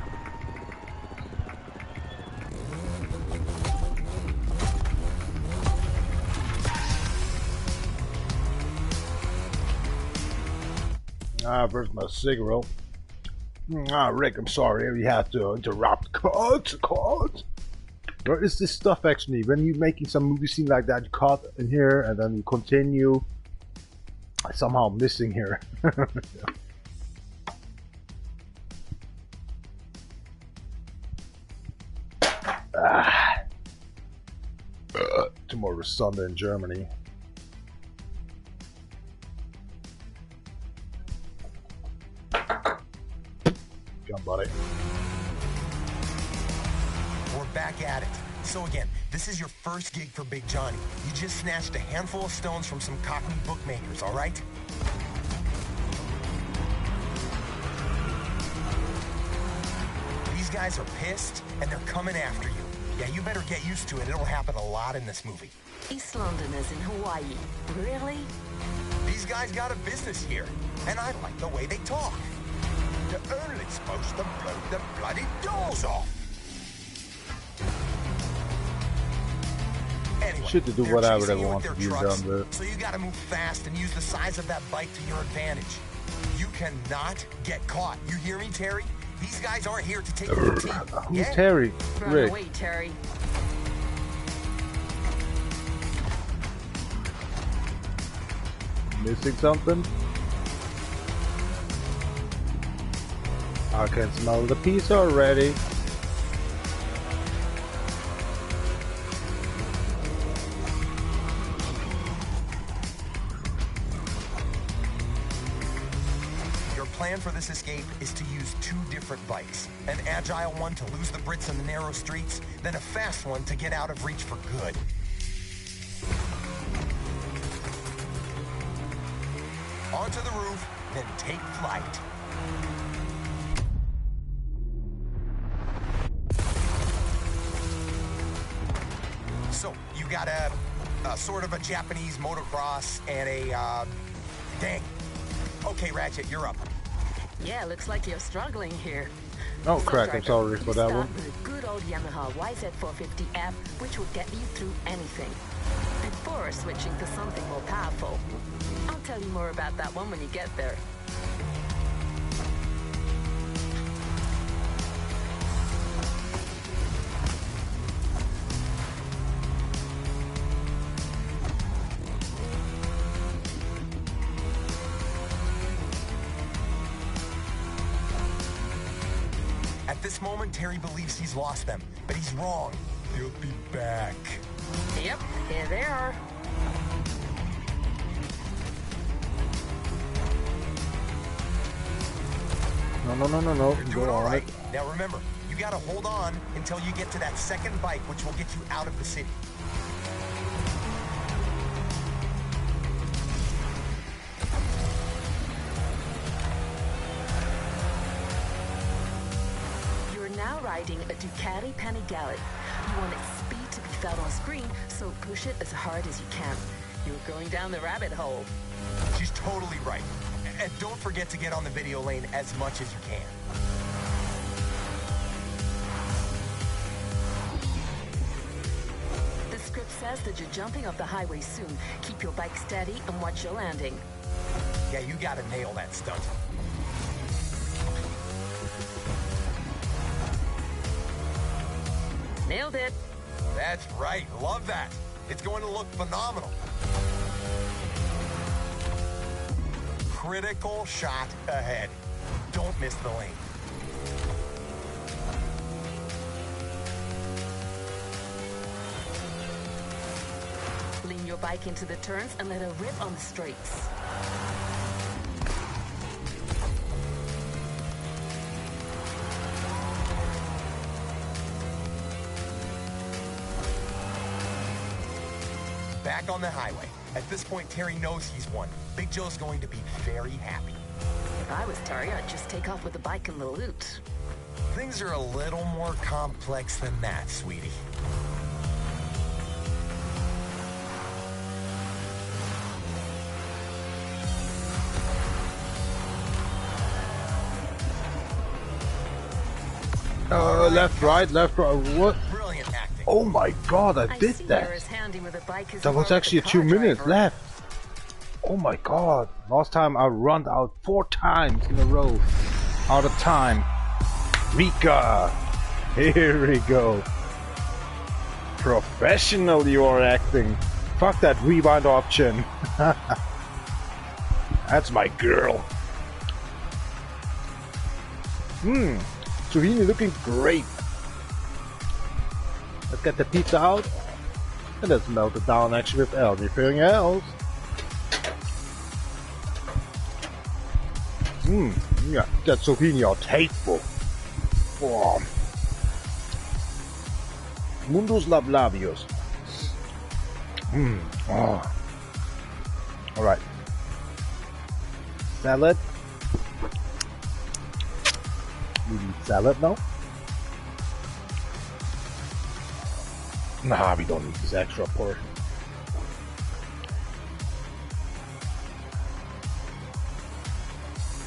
Where's my cigarette? Rick, I'm sorry we have to interrupt. Cut. Where is this stuff actually? When you're making some movie scene like that, you cut in here and then you continue. Somehow I'm missing here. Tomorrow's Sunday in Germany. Buddy. We're back at it. So again, this is your first gig for Big Johnny. You just snatched a handful of stones from some Cockney bookmakers, all right? These guys are pissed, and they're coming after you. Yeah, you better get used to it. It'll happen a lot in this movie. East Londoners in Hawaii. Really? These guys got a business here, and I like the way they talk. You're only supposed to blow the bloody doors off. Anyway, should do whatever they want to be done with. So you gotta move fast and use the size of that bike to your advantage. You cannot get caught. You hear me, Terry? These guys aren't here to take your team. Who's Terry? Run away, Terry. Missing something? I can smell the pizza already. Your plan for this escape is to use two different bikes. An agile one to lose the Brits in the narrow streets, then a fast one to get out of reach for good. Onto the roof, then take flight. So, you got a sort of a Japanese motocross and a, dang. Okay, Ratchet, you're up. Yeah, looks like you're struggling here. Oh, crap, I'm sorry for that one. With a good old Yamaha YZ450F, which will get you through anything. Before switching to something more powerful. I'll tell you more about that one when you get there. At this moment, Terry believes he's lost them, but he's wrong. They'll be back. Yep, here they are. No. You're doing all right. Now remember, you gotta hold on until you get to that second bike, which will get you out of the city. Now riding a Ducati Panigale. You want its speed to be felt on screen, so push it as hard as you can. You're going down the rabbit hole. She's totally right. And don't forget to get on the video lane as much as you can. The script says says that you're jumping off the highway soon. Keep your bike steady and watch your landing. Yeah, you gotta nail that stunt. Nailed it. That's right. Love that. It's going to look phenomenal. Critical shot ahead. Don't miss the lane. Lean your bike into the turns and let her rip on the straights. Back on the highway. At this point, Terry knows he's won. Big Joe's going to be very happy. If I was Terry, I'd just take off with the bike and the loot. Things are a little more complex than that, sweetie. Left, right, what? Brilliant acting. Oh my god, I did that. That was actually 2 minutes left. Oh my god. Last time I run out 4 times in a row. Out of time. Rika. Here we go. Professional you are acting. Fuck that rewind option. That's my girl. Zucchini looking great. Let's get the pizza out and let's melt it down actually with anything else. Yeah, that zucchini are tasteful. Oh. Mundus Lablabios. Oh. Alright. Salad. We need salad now. Nah, we don't need this extra portion.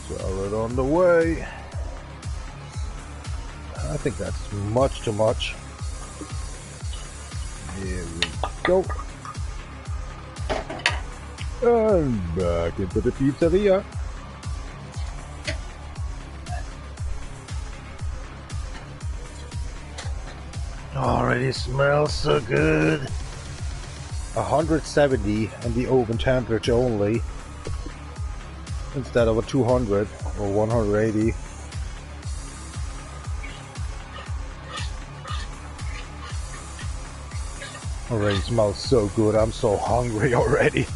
Salad on the way. I think that's much too much. Here we go. And back into the pizzeria. Already smells so good. 170 and the oven temperature only, instead of a 200 or 180. Already smells so good. I'm so hungry already.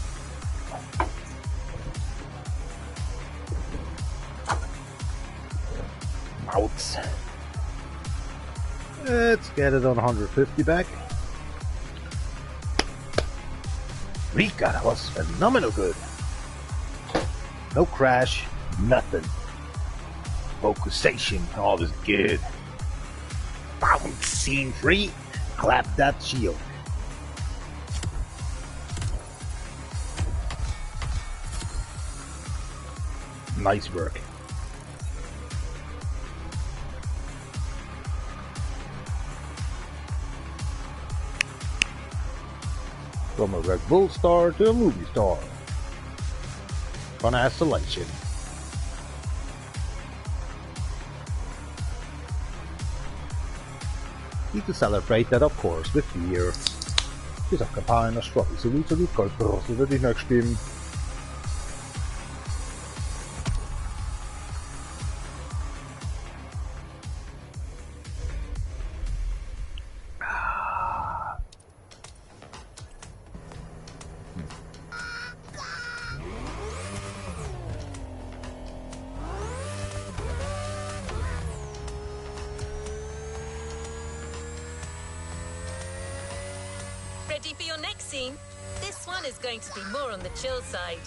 Mouths. Let's get it on 150 back. Rika, that was phenomenal good. No crash, nothing. Focusation, all is good. Bounce scene free. Clap that shield. Nice work. From a Red Bull star to a movie star. Fun ass selection. You can celebrate that, of course, with beer. Dieser Kampagne strawberry sweet so die Goldbörse würde ich noch spielen. Ready for your next scene? This one is going to be more on the chill side.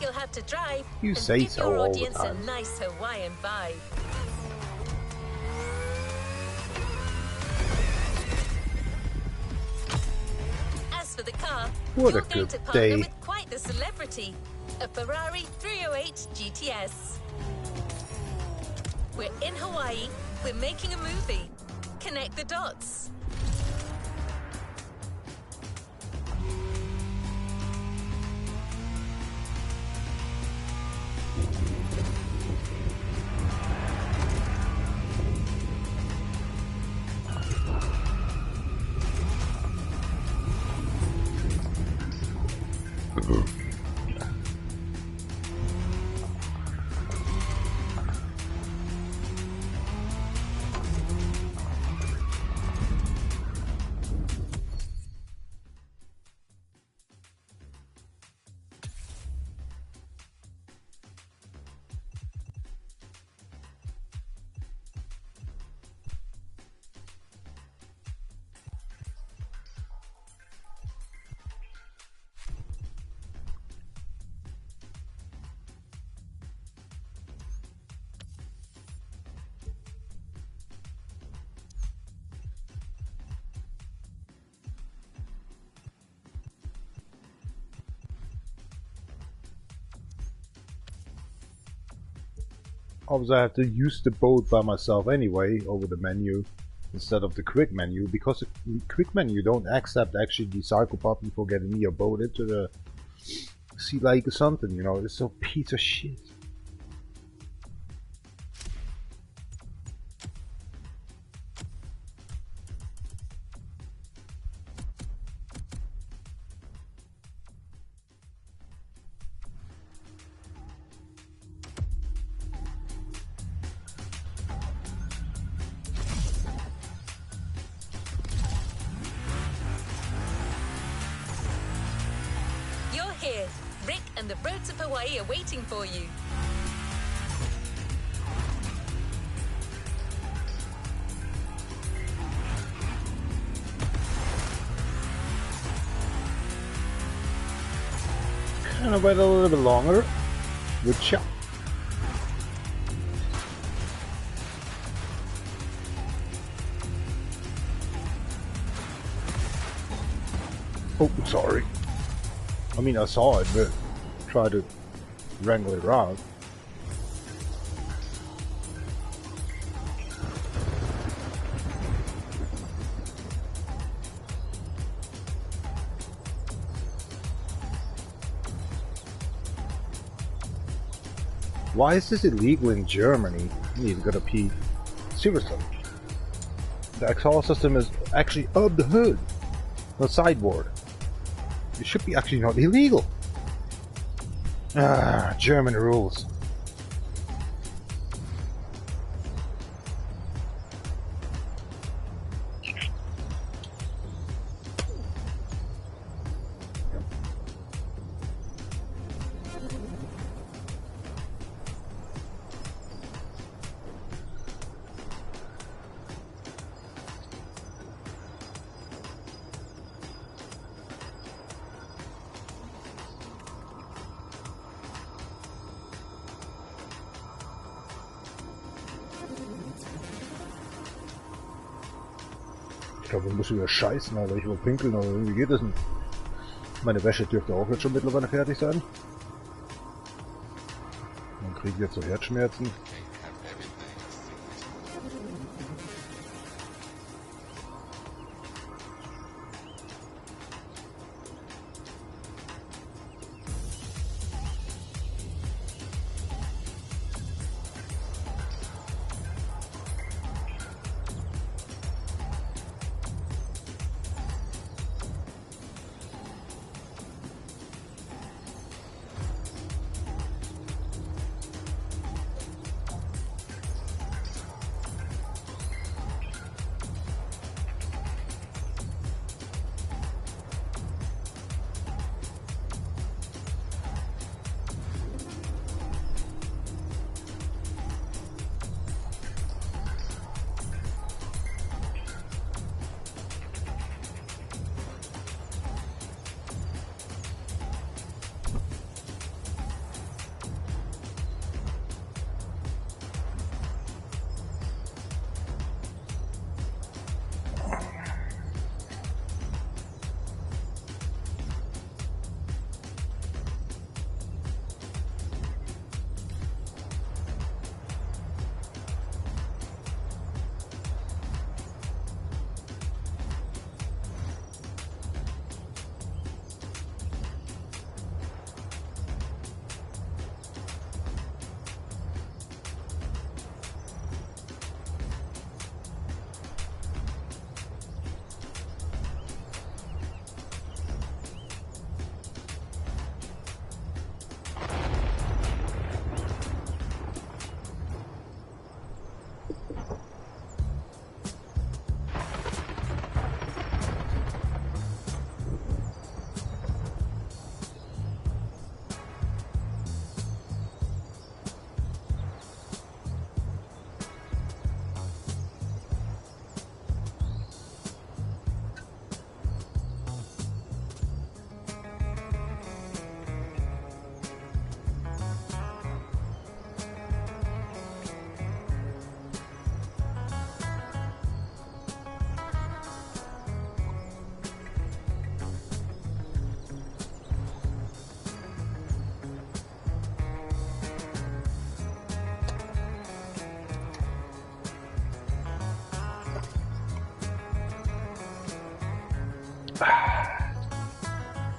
You'll have to drive You and say give so your all the audience a time. nice Hawaiian vibe. As for the car, What a you're going good to partner day. with quite the celebrity, a Ferrari 308 GTS. We're in Hawaii, we're making a movie. Connect the dots. Obviously I have to use the boat by myself anyway over the menu instead of the quick menu, because the quick menu don't accept actually the cycle button for getting your boat into the sea lake or something, you know. It's so piece of shit. Here, Rick and the roads of Hawaii are waiting for you. Kind of wait a little bit longer. Good shot. Oh, sorry. I mean, I saw it, but try to wrangle it around. Why is this illegal in Germany? He's gonna pee. Seriously. The exhaust system is actually up the hood, not sideboard. It should be actually not illegal. Ah, German rules. Ich glaube, ich muss wieder scheißen, Alter. Ich will pinkeln, aber irgendwie geht das nicht. Meine Wäsche dürfte auch jetzt schon mittlerweile fertig sein. Dann kriege ich jetzt so Herzschmerzen.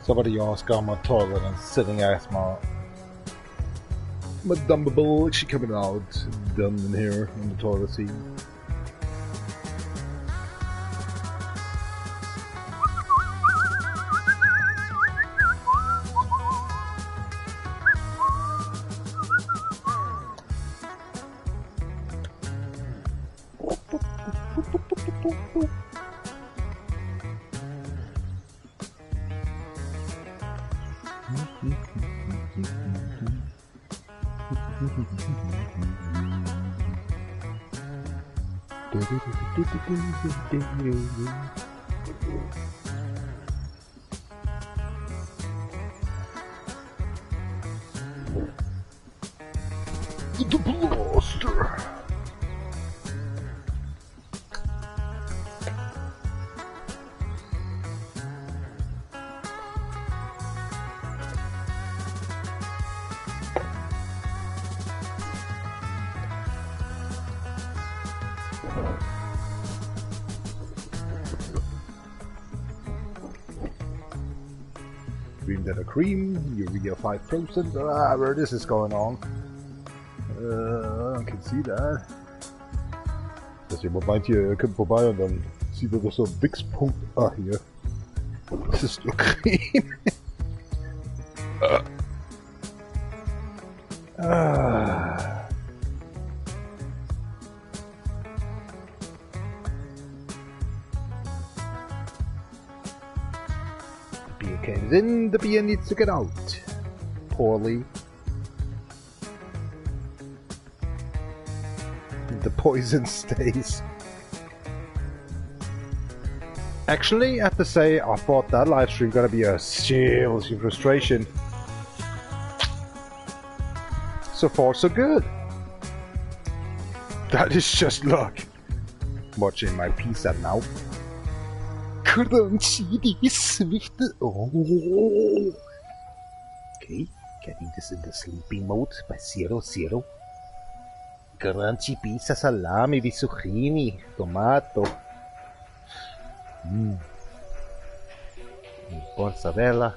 Somebody asked on my toilet and sitting as my Dumbledore, she coming out done in here on the toilet seat. The blaster. Cream that a cream, urea 5%. Where this is going on. I can see that. Dass jemand meint, ihr könnt vorbei und dann sieht man doch so ein Wix-Punkt. Ah, hier. Das ist nur Creme. The beer came in, the beer needs to get out. Poorly. The poison stays. Actually, I have to say, I thought that live stream gonna be a serious frustration. So far, so good. That is just luck. Watching my pizza now. Crunchy, this oh. Okay, getting this in the sleeping mode by 00. Crunchy pizza, salami di zucchini, tomato. Mozzarella.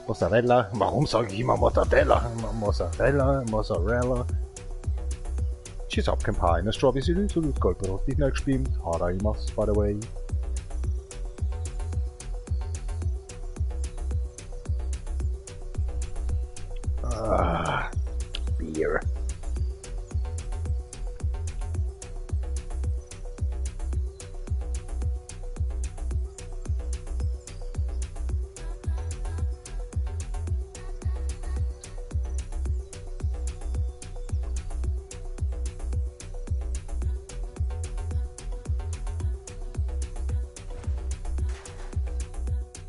Mozzarella. Warum sage ich immer Mortadella? Mozzarella. She's up campaign. Strawberry so das Goldbrot nicht mehr gespielt. Haraimas, by the way. Beer.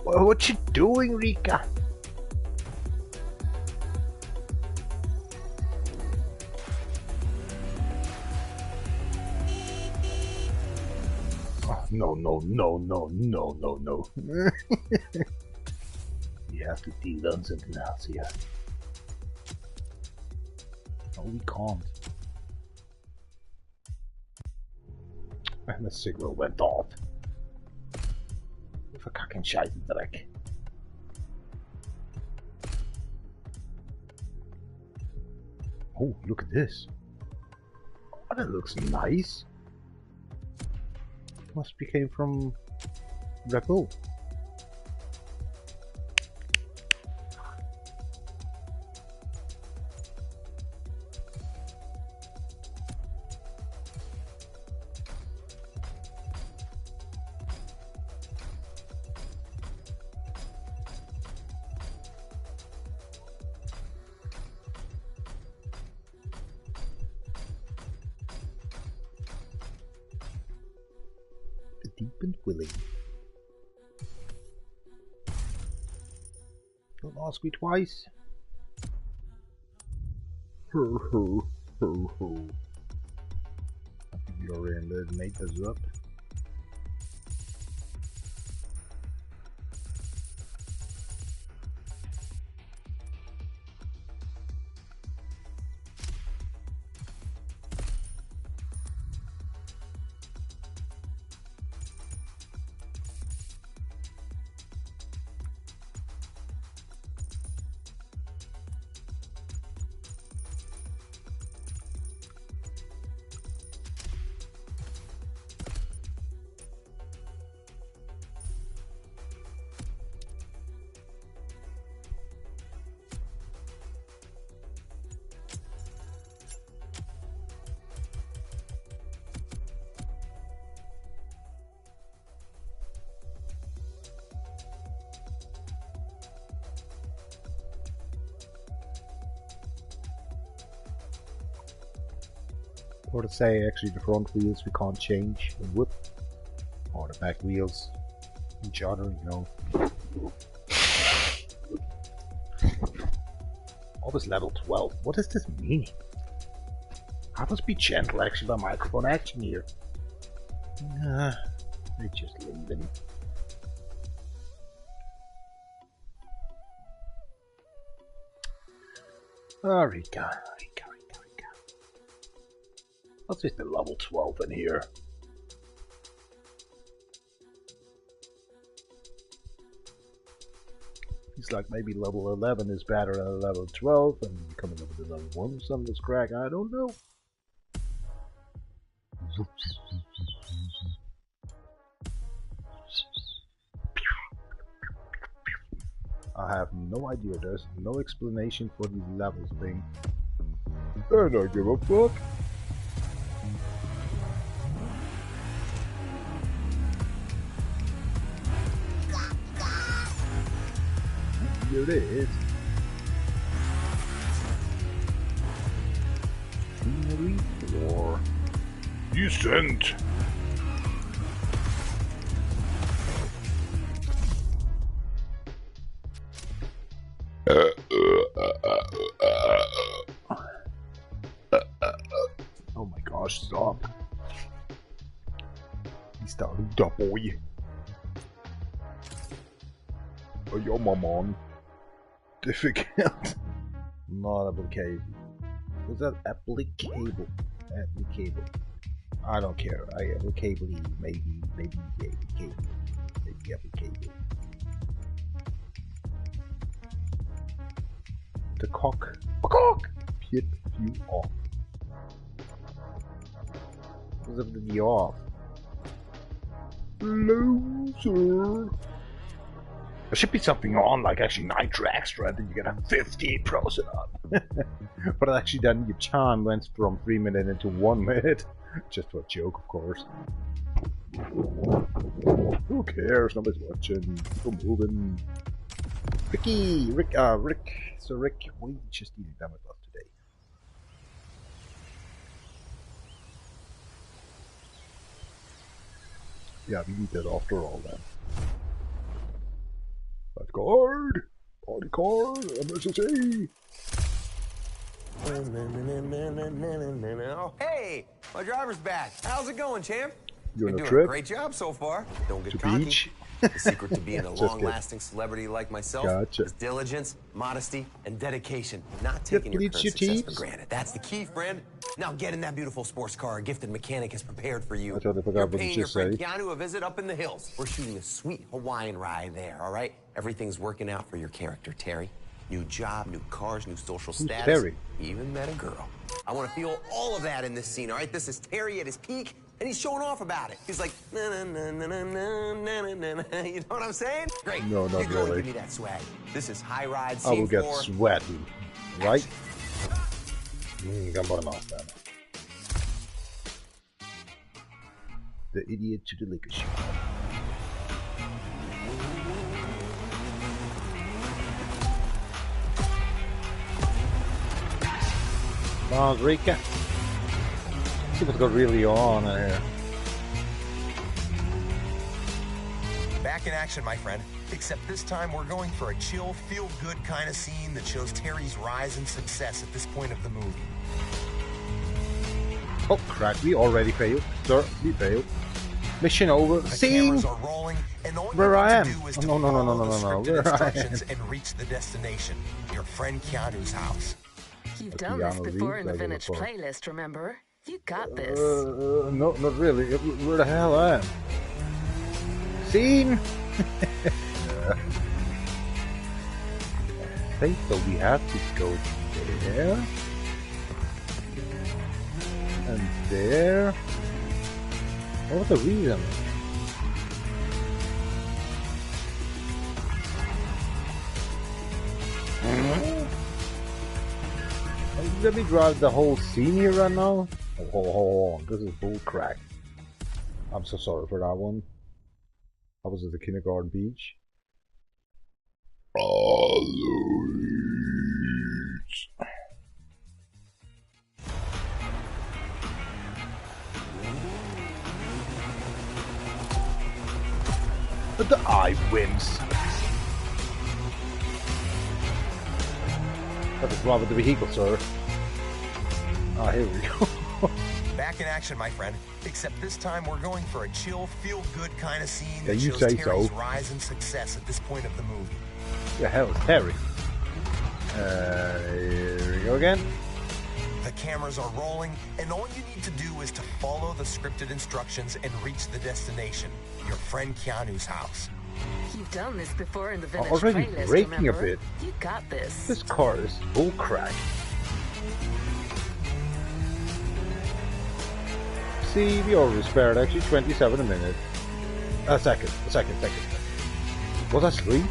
What you doing, Rika? Oh, no. You have to de-learn something else here. No, we can't. And the signal went off. Verkacken Scheißendreck. Oh, look at this. Oh, that looks nice. Must be came from Red Bull. Deep and willing. Don't ask me twice. Ho. I think you're in there to make this up. Or to say, actually, the front wheels we can't change the width, or the back wheels each other, you know. Always level 12. What does this mean? I must be gentle actually by microphone action here. Nah, I just leave him. Oh, Rika. What's with the level 12 in here? He's like maybe level 11 is better than level 12 and coming up to level 1 or something that's crack, I don't know. I have no idea, there's no explanation for these levels thing. I don't give a fuck. Here it is. Scenery floor. Descent. Oh my gosh, stop. He's starting to boy. Oh, your mom on. Difficult. Not applicable. Was that applicable? Applicable. I don't care. Applicable, maybe applicable. Maybe applicable. The cock. Hit you off. What's up with the off? Loser. There should be something on, like actually Nitro Extra, that you get a 50% up. But actually then your time went from 3 minutes into 1 minute. Just for a joke, of course. Who cares? Nobody's watching. Go moving. Rick. So Rick, we just need done with us today. Yeah, we need that after all then. Let's guard! Party card! MSSA! Hey! My driver's back. How's it going, champ? You Been on a doing trip? a great job so far. Don't get To cocky. beach? The secret to being a Just long-lasting celebrity like myself Gotcha. is diligence, modesty, and dedication. Not taking your current success for granted. That's the key, friend. Now get in that beautiful sports car a gifted mechanic has prepared for you. I thought I forgot You're what you paying your just friend said. Keanu a visit up in the hills. We're shooting a sweet Hawaiian ride there, all right? Everything's working out for your character, Terry. New job, new cars, new social Who's status. Terry? He even met a girl. I want to feel all of that in this scene, all right? This is Terry at his peak, and he's showing off about it. He's like, na na na na na na na na na. You know what I'm saying? Great. No, not you go and really. give me that swag. This is high ride, I will scene get 4. sweaty. Right? Gamble off then. The idiot to the liquor shop. Come on, Rika. See what's got really on here. Back in action, my friend. Except this time we're going for a chill, feel-good kind of scene that shows Terry's rise and success at this point of the movie. Oh crap, we already failed. Sir, we failed. Mission over. The Scene! cameras are rolling, and all Where you I have am. to do is Oh, to no, no, no, follow no, the no, no. scripted Where I instructions am. and reach the destination, your friend Keanu's house. You've done this Keanu before Reeves, in the I give a Village fuck. playlist, remember? You got this. No, not really. Where the hell I am? Scene! I think that we have to go there. And there. What was the reason? Let me drive the whole scene here right now. Oh, hold on. This is bull crack. I'm so sorry for that one. I was at the kindergarten beach. The eye wins. What is wrong with the vehicle, sir? Ah, here we go. Back in action, my friend. Except this time we're going for a chill, feel-good kind of scene Yeah, that you shows say Terry's so. rise and success at this point of the movie. The hell is Terry? Here we go again. The cameras are rolling, and all you need to do is to follow the scripted instructions and reach the destination, your friend Keanu's house. You've done this before in the Village Already playlist, breaking remember? a bit. You got this. This car is bullcrap. See, we already spared actually 27 a minute. A second. Was I asleep?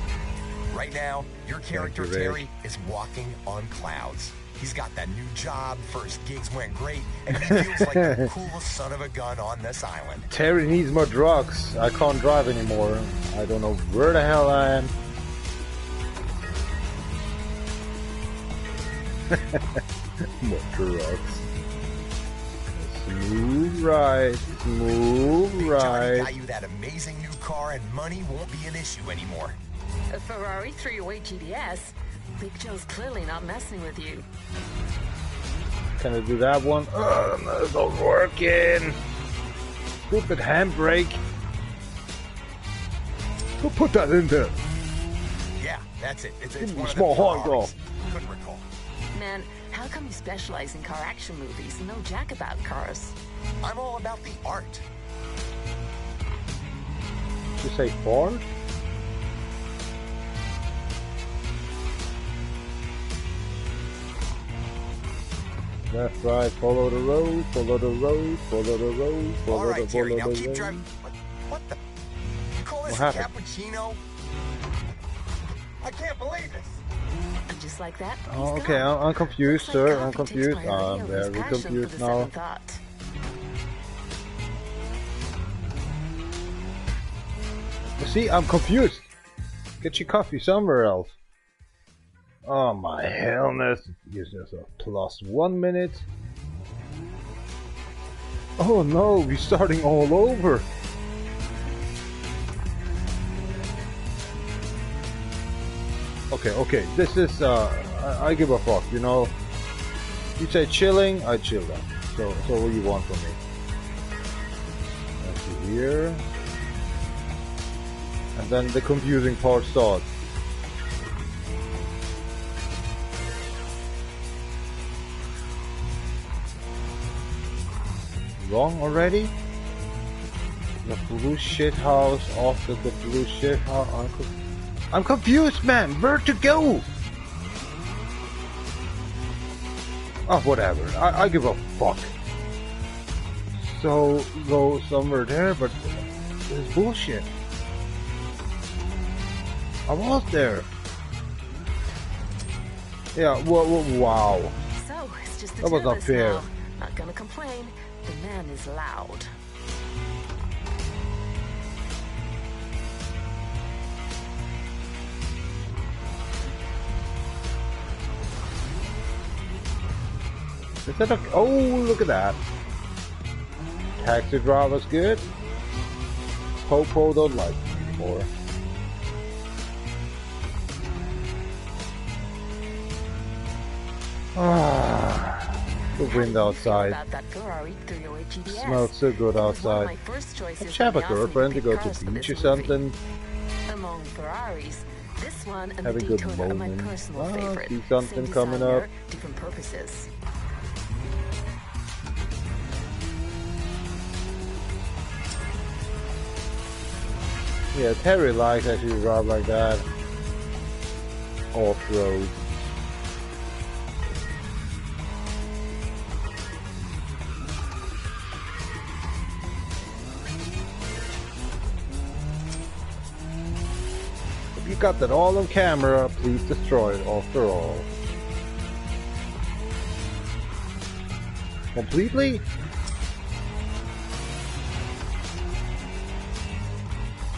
Right now, your character Thank you, Rick. Terry is walking on clouds. He's got that new job, first gigs went great, and he feels like the coolest son of a gun on this island. Terry needs more drugs. I can't drive anymore. I don't know where the hell I am. More drugs. Smooth ride. Smooth Johnny ride. got you that amazing new car, and money won't be an issue anymore. A Ferrari 308 GTS. Big Joe's clearly not messing with you. Can I do that one? It's not working. Stupid handbrake. Who put that in there? Yeah, that's it. It's Give me one a of small the horn, Ferraris. girl. Couldn't recall. Man, how come you specialize in car action movies and know jack about cars? I'm all about the art. Did you say Ford? Left, right, follow the road, follow the road, follow the road, follow All right, the Terry, follow now the keep road. driving. What the? You call this What a happened? cappuccino? I can't believe this. And just like that, Oh, he's okay, gone. I'm confused, Looks like sir. coffee I'm takes confused. priority I'm over his very passion for confused the now. second thought. See, I'm confused. Get your coffee somewhere else. Oh my hellness. Gives us a +1 minute. Oh no, we're starting all over. Okay, this is, I give a fuck, you know. You say chilling, I chill then. So what do you want from me? Let's see here. And then the confusing part starts. Wrong already? The blue shit house after the blue shit house. I'm confused, man. Where to go? Oh, whatever. I give a fuck. So go somewhere there, but it's bullshit. I was there. Yeah. Wow. So, it's just the That two was of not us fair. now. Not gonna complain. The man is loud. Is that okay? Oh, look at that. Taxi driver's good. Popo don't like me anymore. Ah, the wind outside. About that Ferrari 308 GTS. Smells so good It was one of outside. my first choices Let's have a when they asked me girlfriend to pick go cars to for the this beach or movie. something. Among Ferraris, this one and Have the a good Dakota are my moment. personal Ah, favorite. see something Same coming designer, up. different purposes. Yeah, Terry likes actually drive like that. Off-road. If you got that all on camera, please destroy it after all. Completely?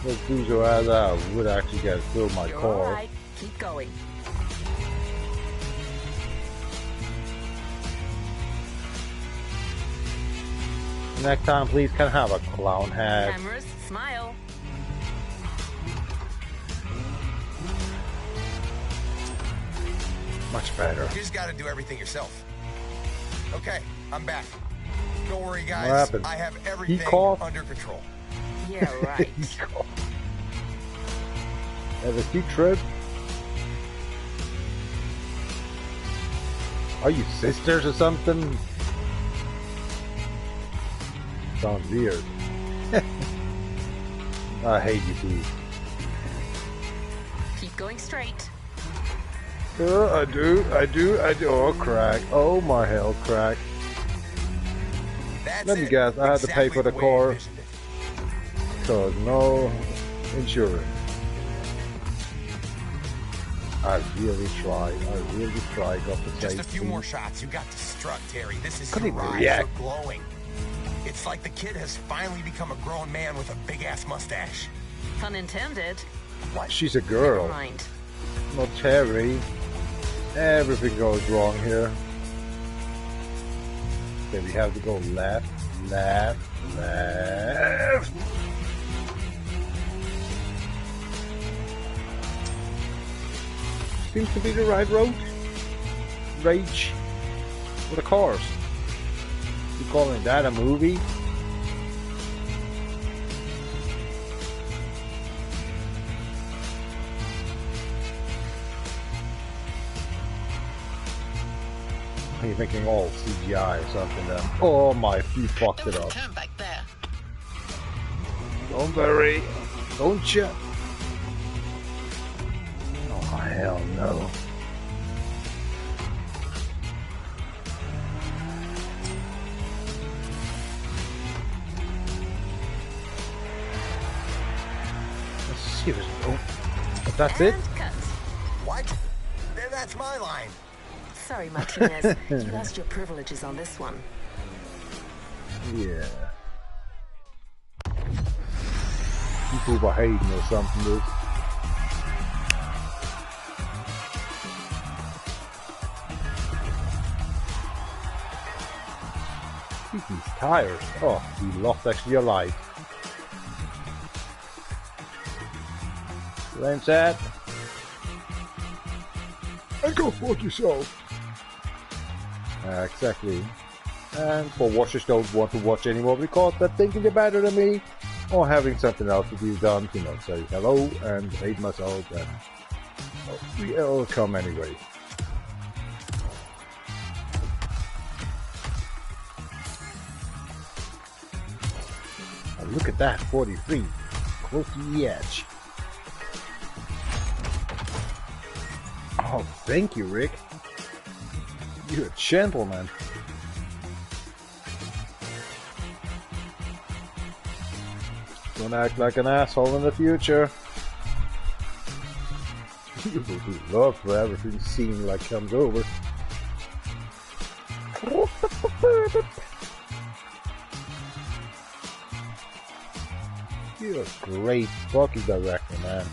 Let's do your ass out. Would actually get through my You're car. alright. Keep going. Next time, please can I have a clown hat. Cameras, smile. Much better. You just gotta do everything yourself. Okay, I'm back. Don't worry, guys. What happened? I have everything under control. Yeah, right. Have a deep trip. Are you sisters or something? Sounds weird. I hate you too. Keep going straight. I do. Oh, crack. Oh, my hell, crack. Let me guess, I had to pay for the car. So, no insurance. I really tried. Got the Just a few more shots. You got to strut, Terry. This is Couldn't your even rise. react. You're glowing. It's like the kid has finally become a grown man with a big-ass mustache. Pun intended. What? She's a girl. Never mind. Not Terry. Everything goes wrong here. Okay, we have to go left. Seems to be the right road. Rage. With the cars. You calling that a movie? You're making all CGI or something then. Oh my, you fucked it up. Turn back there. Don't worry. Don't you? Oh hell no. Seriously. Oh. That's it? Cut. What? That's my line. Sorry, Martinez. You lost your privileges on this one. Yeah. People were hating or something, dude. These tires. Oh, you lost actually your life. Lance that. And go fuck yourself. Exactly. And for watchers don't want to watch anymore because they're thinking they're better than me or having something else to be done to not say hello and hate myself, and we'll come anyway. Oh, look at that, 43, close to the edge. Oh, thank you, Rick. You're a gentleman. Don't act like an asshole in the future. You will be loved for everything seen like comes over. You're a great fucking director, man.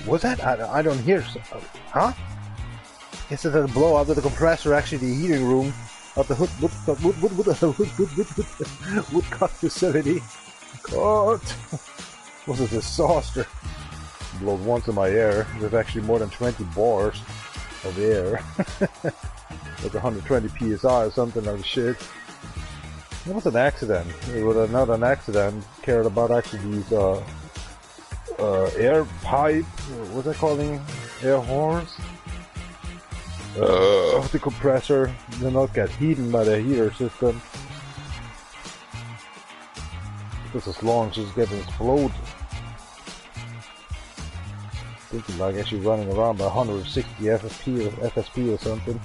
Was that? I don't hear. Huh? Is it the blow out of the compressor actually the heating room of the woodcut facility? God, what a disaster! Blows once in my air. There's actually more than 20 bars of air. Like 120 psi or something like shit. It was an accident. It was not an accident. Cared about actually these air pipe, what's that calling? Air horns? The compressor do not get heated by the heater system. Just as long as it's getting exploded. Thinking like actually running around by 160 FSP or something.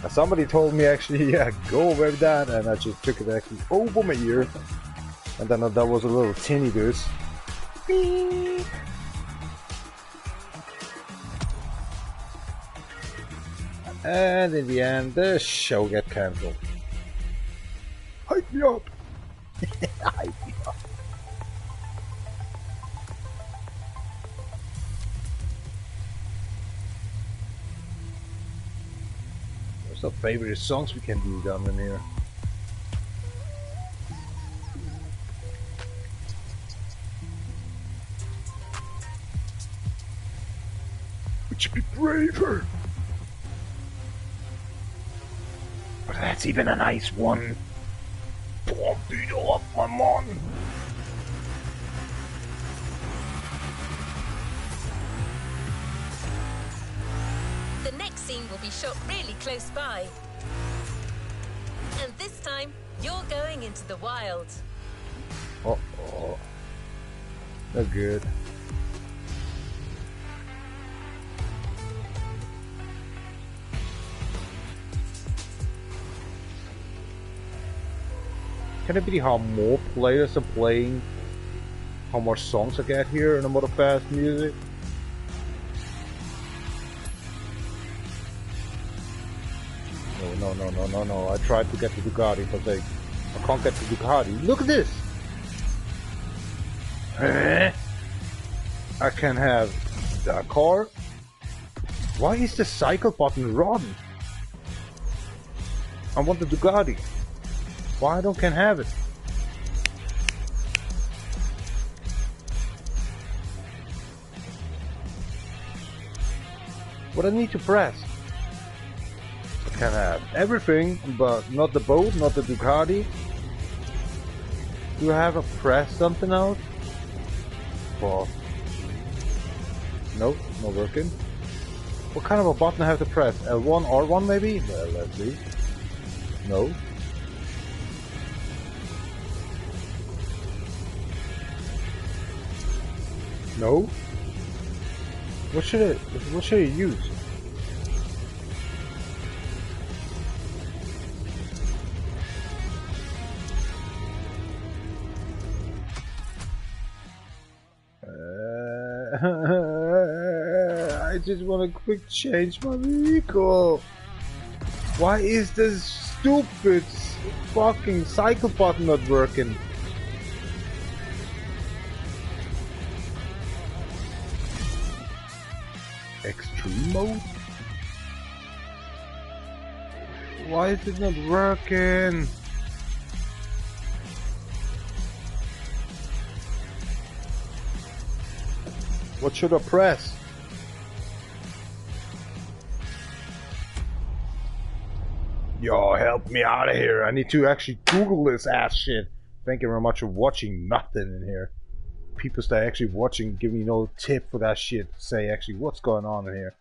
Somebody told me actually, yeah, go over that, and I just took it actually over my ear. And then that was a little tinny goose. Beep. And in the end, the show got cancelled. Hype me up! Hype me up. What's our favorite songs we can do down in here? Would you be braver? But that's even a nice one. Bomb beat up, my man. The next scene will be shot really close by. And this time, you're going into the wild. Uh-oh. They're good. Can it be how more players are playing, how more songs I get here in the Motorfest music? No. I tried to get the Ducati, but I can't get the Ducati. Look at this! I can have the car. Why is the cycle button rotten? I want the Ducati. Why I can have it? What I need to press? I can have everything, but not the boat, not the Ducati. Do I have to press something else? Well, nope, not working. What kind of a button I have to press? L1, R1 maybe? Well, let's see. No. No? What should I use? I just want to quick change my vehicle. Why is this stupid fucking cycle button not working? Extreme mode? Why is it not working? What should I press? Yo, help me out of here. I need to actually Google this ass shit. Thank you very much for watching. Nothing in here. People that are actually watching give me no tip for that shit. Say actually what's going on in here.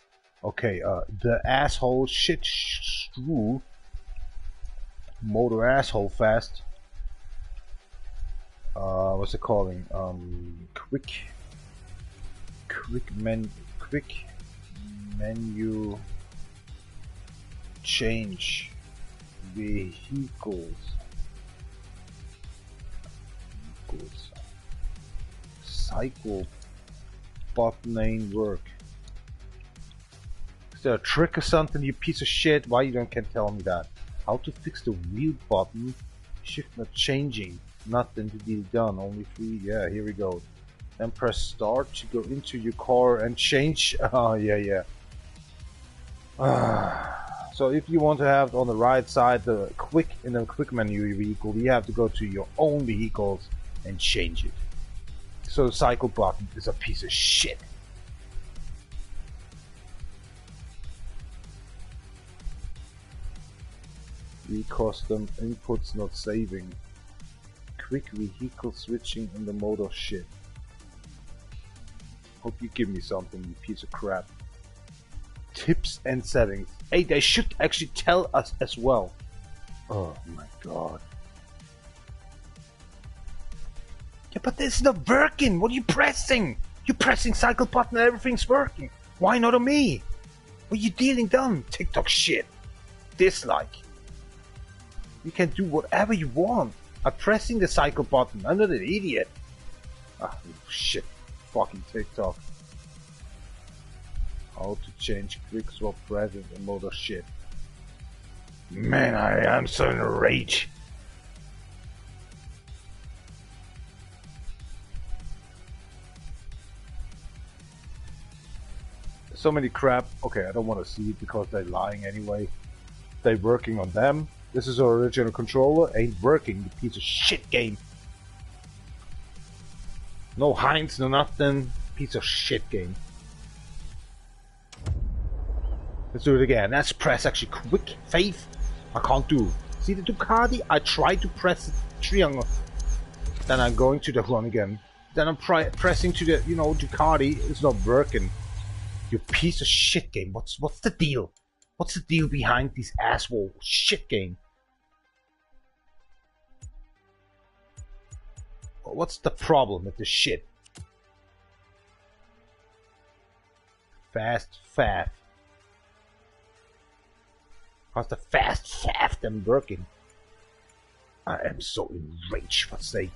Okay, the asshole shit screw motor asshole fast. What's it calling? Quick menu change vehicles. Cycle button ain't work. Is there a trick or something, you piece of shit? Why you can't tell me that? How to fix the wheel button? Shift not changing. Nothing to be done. Only 3. Yeah, here we go. Then press start to go into your car and change. Oh yeah. So if you want to have on the right side the quick menu vehicle, you have to go to your own vehicles and change it. So the cycle button is a piece of shit. Custom inputs not saving. Quick vehicle switching in the motor shit. Hope you give me something, you piece of crap. Tips and settings. Hey, they should actually tell us as well. Oh my god. Yeah, but this is not working. What are you pressing? You're pressing cycle button and everything's working. Why not on me? What are you dealing dumb? TikTok shit. Dislike. You can do whatever you want. I'm pressing the cycle button. I'm not an idiot. Ah, shit. Fucking TikTok. How to change quick swap present and motor shit. Man, I am so in a rage. so many crap. Okay, I don't want to see it because they're lying anyway. They're working on them. This is our original controller. Ain't working, the piece of shit game. No Heinz, no nothing. Piece of shit game. Let's do it again. Let's press actually quick faith. I can't do. See the Ducati? I try to press the triangle. Then I'm going to the one again. Then I'm pressing to the, you know, Ducati. It's not working. You piece of shit game. What's the deal? What's the deal behind this asshole shit game? What's the problem with this shit? Fast faff. How's the fast faff them working? I am so enraged for sake.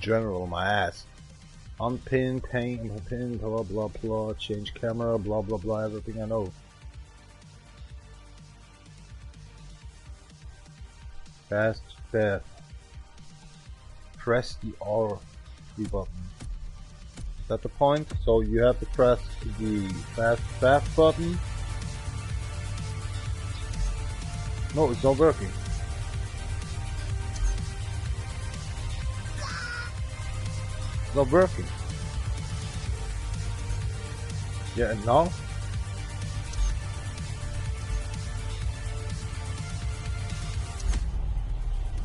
General, my ass. Unpin, paint, pin, blah blah blah, change camera, blah blah blah, everything I know. Fast faff. Press the R button. Is that the point? So you have to press the fast faff button. No, it's not working. It's not working. Yeah, and now?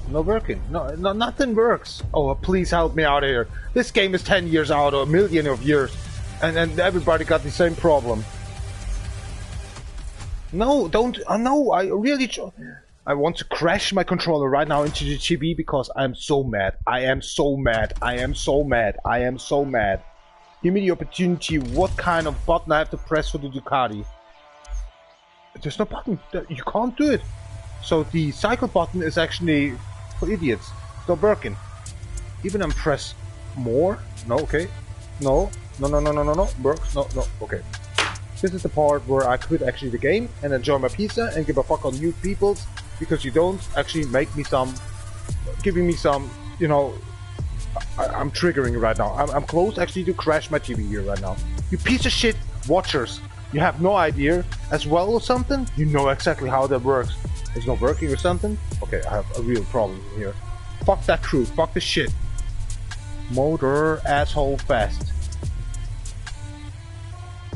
Not working. No, nothing works. Oh, please help me out here. This game is 10 years out, or a million of years. And everybody got the same problem. No, don't. No, I really... I want to crash my controller right now into the TV because I'm so mad. I am so mad. I am so mad. I am so mad. Give me the opportunity. What kind of button I have to press for the Ducati? There's no button. You can't do it. So the cycle button is actually for idiots. It's not working. Even I'm press more. No, okay. No. No, no, no, no, no, no. Works. No, no. Okay. This is the part where I quit actually the game and enjoy my pizza and give a fuck on you peoples. Because you don't actually make me some, giving me some, you know, I'm triggering right now. I'm close actually to crash my TV here right now. You piece of shit watchers. You have no idea as well or something? You know exactly how that works. It's not working or something? Okay, I have a real problem here. Fuck that crew. Fuck the shit. Motor asshole fast.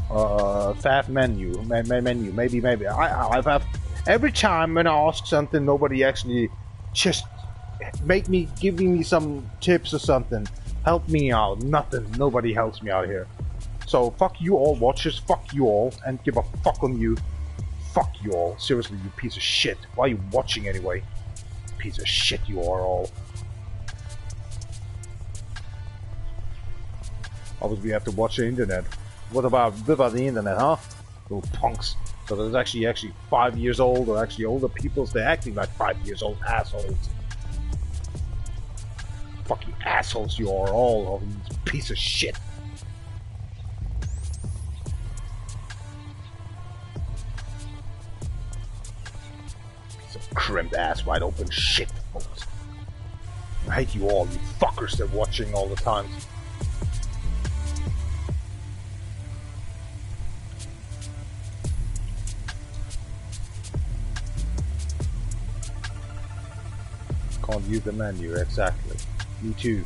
Faff menu. Menu. Maybe. I've had... Every time when I ask something, nobody actually just giving me some tips or something. Help me out. Nothing. Nobody helps me out here. So fuck you all watchers. Fuck you all. And give a fuck on you. Fuck you all. Seriously, you piece of shit. Why are you watching anyway? Piece of shit you are all. Obviously we have to watch the internet. What about the internet, huh? Little punks. So there's actually 5 years old, or actually older people. They're acting like 5 years old assholes. Fucking assholes you are all, of these piece of shit. Piece of crimped ass, wide open shit, folks. I hate you all, you fuckers that are watching all the time. Can't use the menu, exactly. Me too.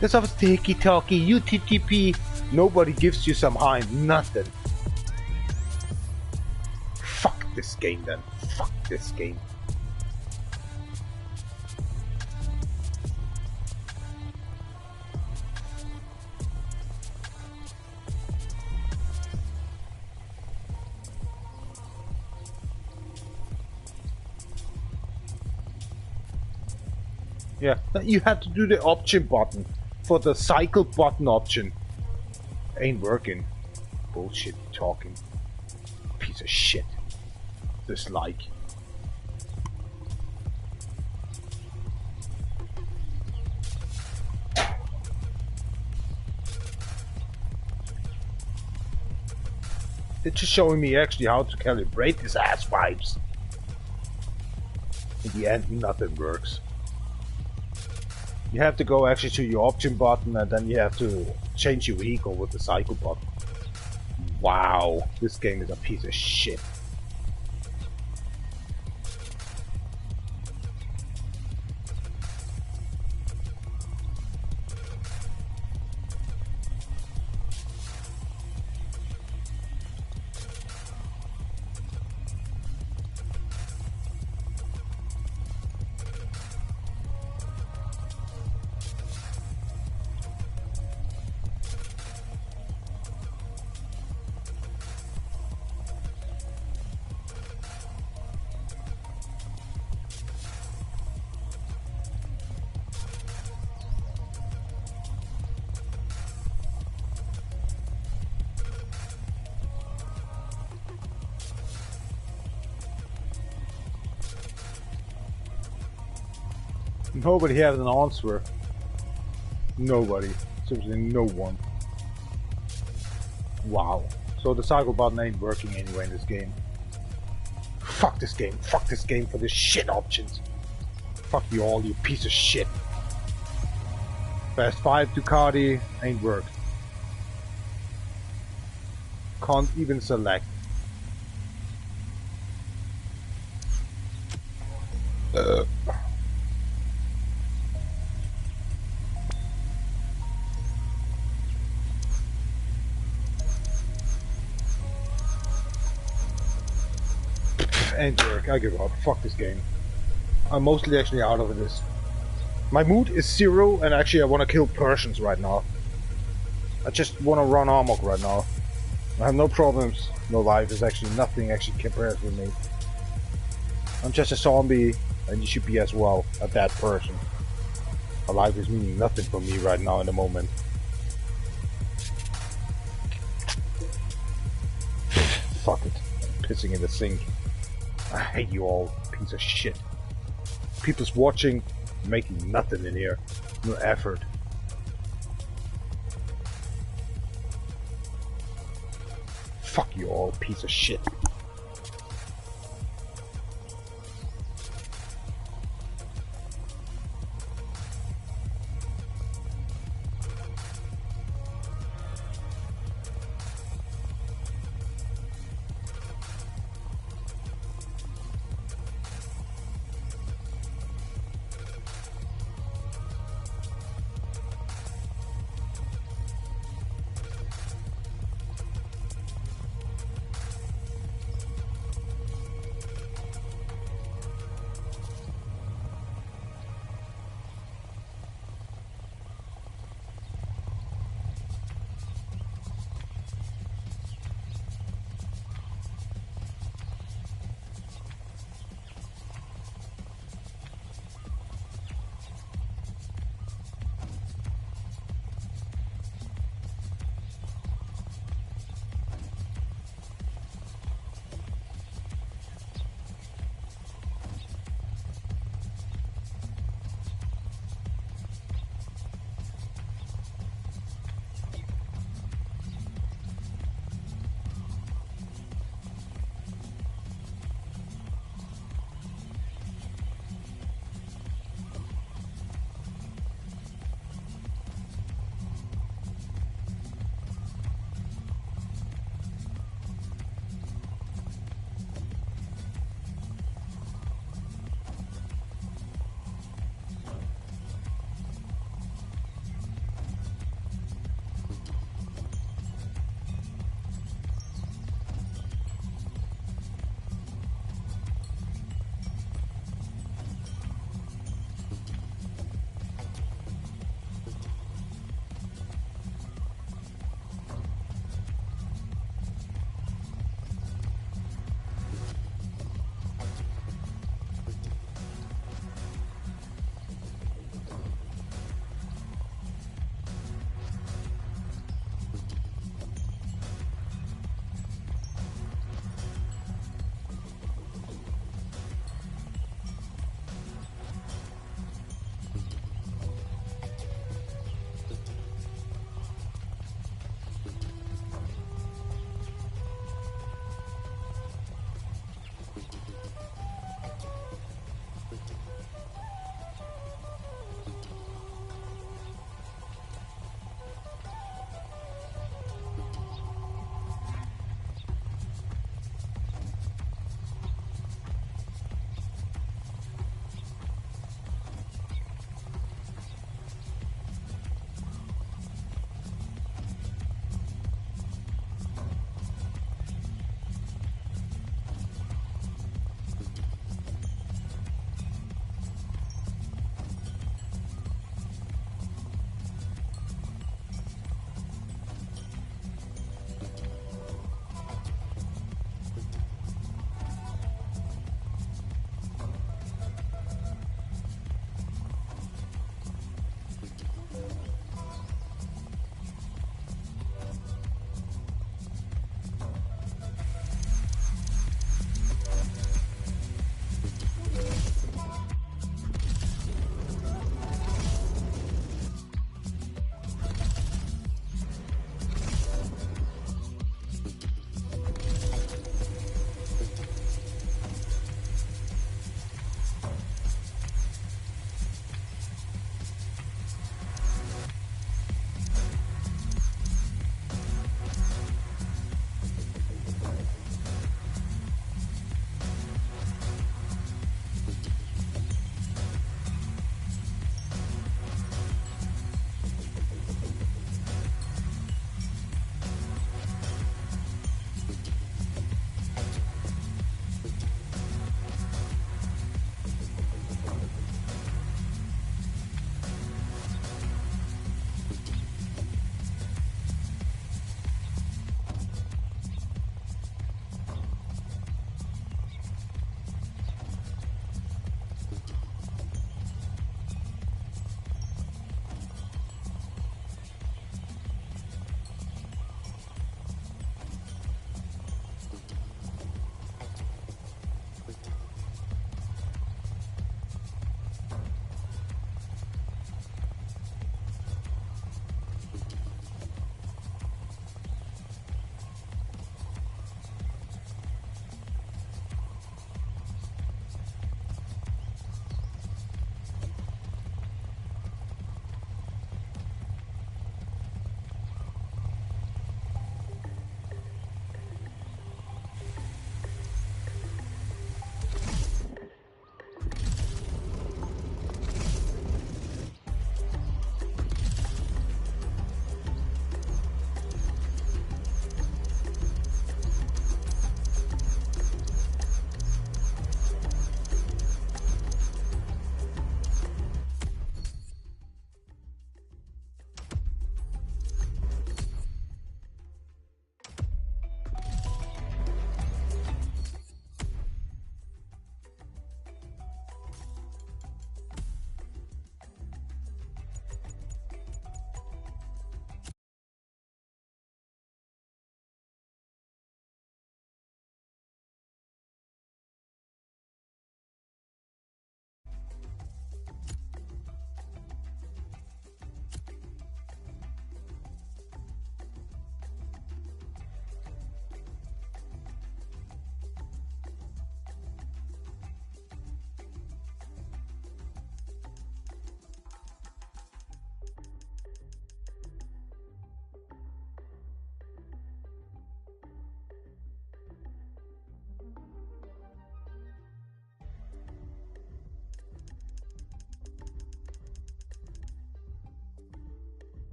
This stuff is tiki-talkie, UTTP. Nobody gives you some Heinz, nothing. Fuck this game then. Fuck this game. Yeah, you have to do the option button for the cycle button option. Ain't working. Bullshit talking. Piece of shit. Dislike. It's just showing me actually how to calibrate these ass vibes. In the end, nothing works. You have to go actually to your option button, and then you have to change your vehicle with the cycle button. Wow, this game is a piece of shit. Nobody has an answer. Nobody. Seriously, no one. Wow. So the cycle button ain't working anyway in this game. Fuck this game. Fuck this game for the shit options. Fuck you all, you piece of shit. Fast 5 Ducati ain't worked. Can't even select. Ain't work. I give up. Fuck this game. I'm mostly actually out of this. My mood is 0, and actually I want to kill Persians right now. I just want to run amok right now. I have no problems. No life is actually nothing actually compares with me. I'm just a zombie, and you should be as well, a bad person. My life is meaning nothing for me right now in the moment. Fuck it. I'm pissing in the sink. I hate you all, piece of shit. People's watching, making nothing in here. No effort. Fuck you all, piece of shit.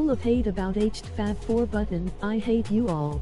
full of hate about HTFAV4 button. I hate you all.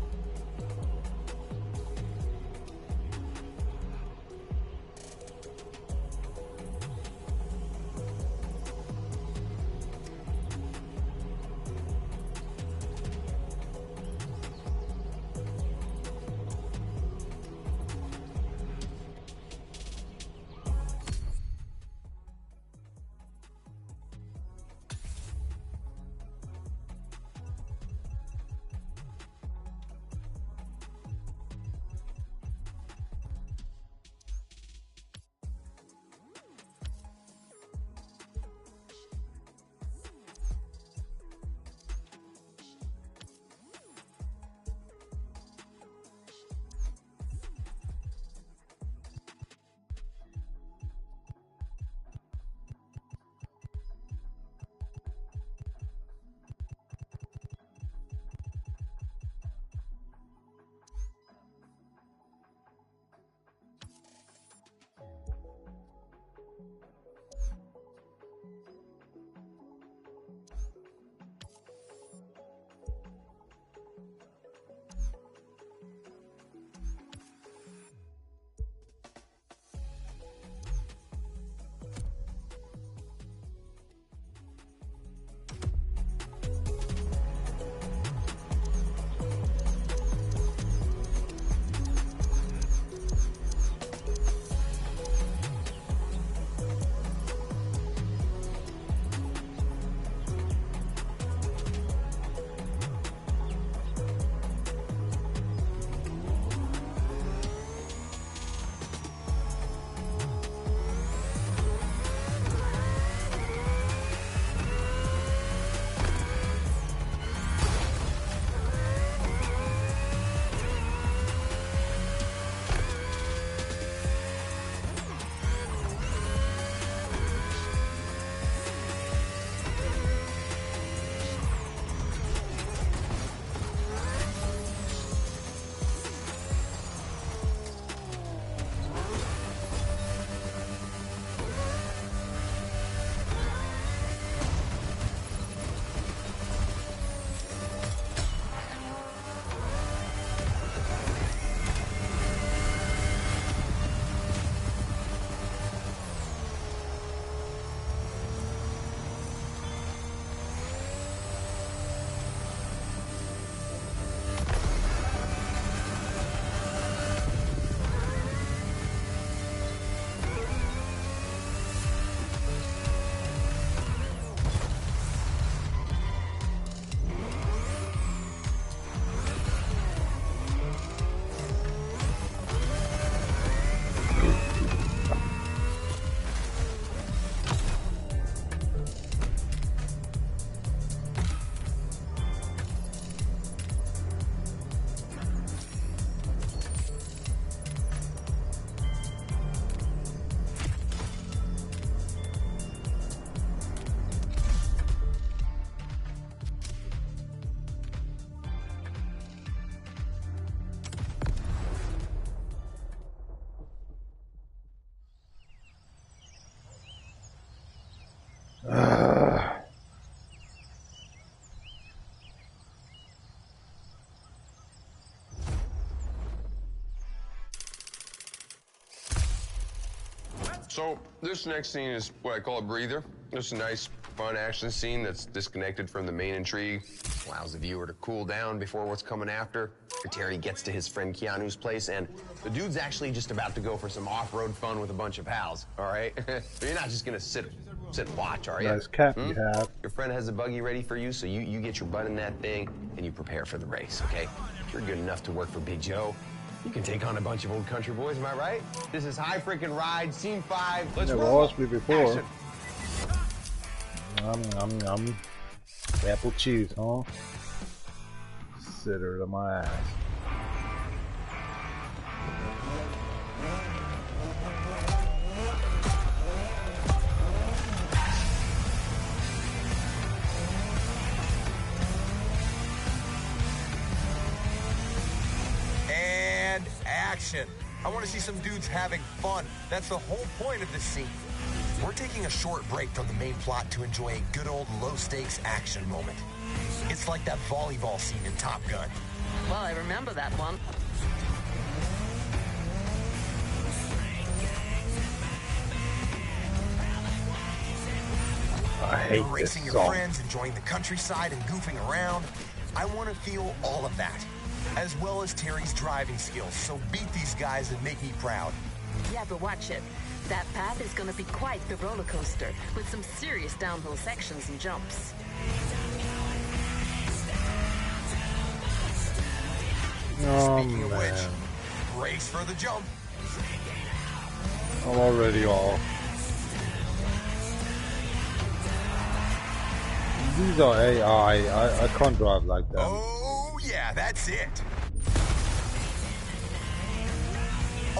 So this next scene is what I call a breather. Just a nice, fun action scene that's disconnected from the main intrigue. Allows the viewer to cool down before what's coming after. Terry gets to his friend Keanu's place, and the dude's actually just about to go for some off-road fun with a bunch of pals, all right? You're not just gonna sit and watch, are you? Nice cap you have. Your friend has a buggy ready for you, so you get your butt in that thing, and you prepare for the race, okay? If you're good enough to work for Big Joe, you can take on a bunch of old country boys, am I right? This is High Freaking Ride, Scene 5. Let's Never roll. asked me before. Action. Yum, yum, yum. Apple cheese, huh? Consider it on my ass. And action. I want to see some dudes having fun. That's the whole point of this scene. We're taking a short break from the main plot to enjoy a good old low-stakes action moment. It's like that volleyball scene in Top Gun. Well, I remember that one. I hate You're racing this your song. friends, enjoying the countryside and goofing around. I want to feel all of that, as well as Terry's driving skills. So beat these guys and make me proud. Yeah, but watch it. That path is going to be quite the roller coaster, with some serious downhill sections and jumps. Speaking of which, race for the jump. I'm already off. These are AI. I can't drive like that. Oh, yeah, that's it.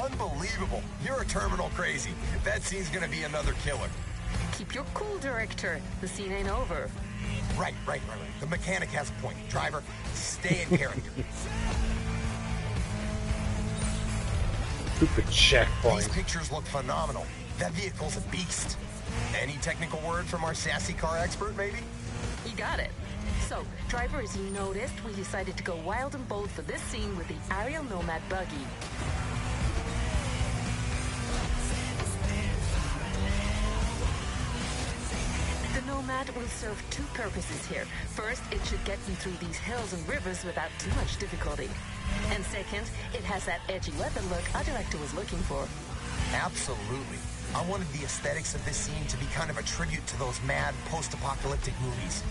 Unbelievable. You're a terminal crazy. That scene's gonna be another killer. Keep your cool, director. The scene ain't over. Right. The mechanic has a point. Driver, stay in character. Stupid checkpoint. These pictures look phenomenal. That vehicle's a beast. Any technical word from our sassy car expert, maybe? You got it. So, driver, as you noticed, we decided to go wild and bold for this scene with the Ariel Nomad buggy. The Nomad will serve two purposes here. First, it should get you through these hills and rivers without too much difficulty. And second, it has that edgy weather look our director was looking for. Absolutely. I wanted the aesthetics of this scene to be kind of a tribute to those mad post-apocalyptic movies.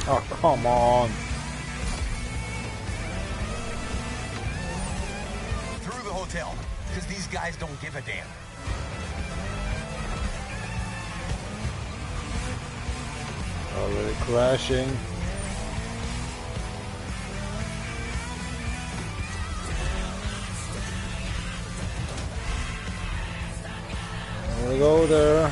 Oh, come on. Through the hotel, because these guys don't give a damn. Already crashing. We go there.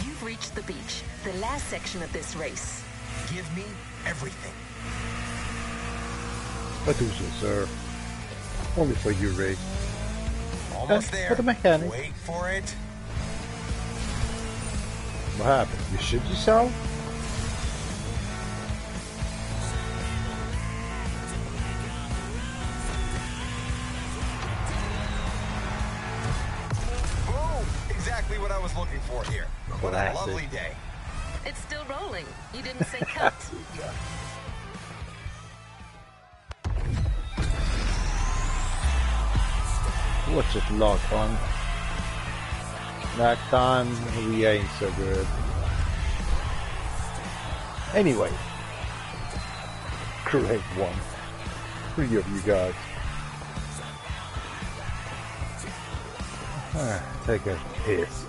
You've reached the beach, the last section of this race. Give me everything. What do you, sir? Only for you, Ray. Almost there. For the mechanic. Wait for it. What happened? You shit yourself? Boom! Exactly what I was looking for here. What a Classic. lovely day. It's still rolling. You didn't say cut. What's just a lot of fun. Next time we ain't so good. Anyway. Great one. 3 of you guys. Take a piss.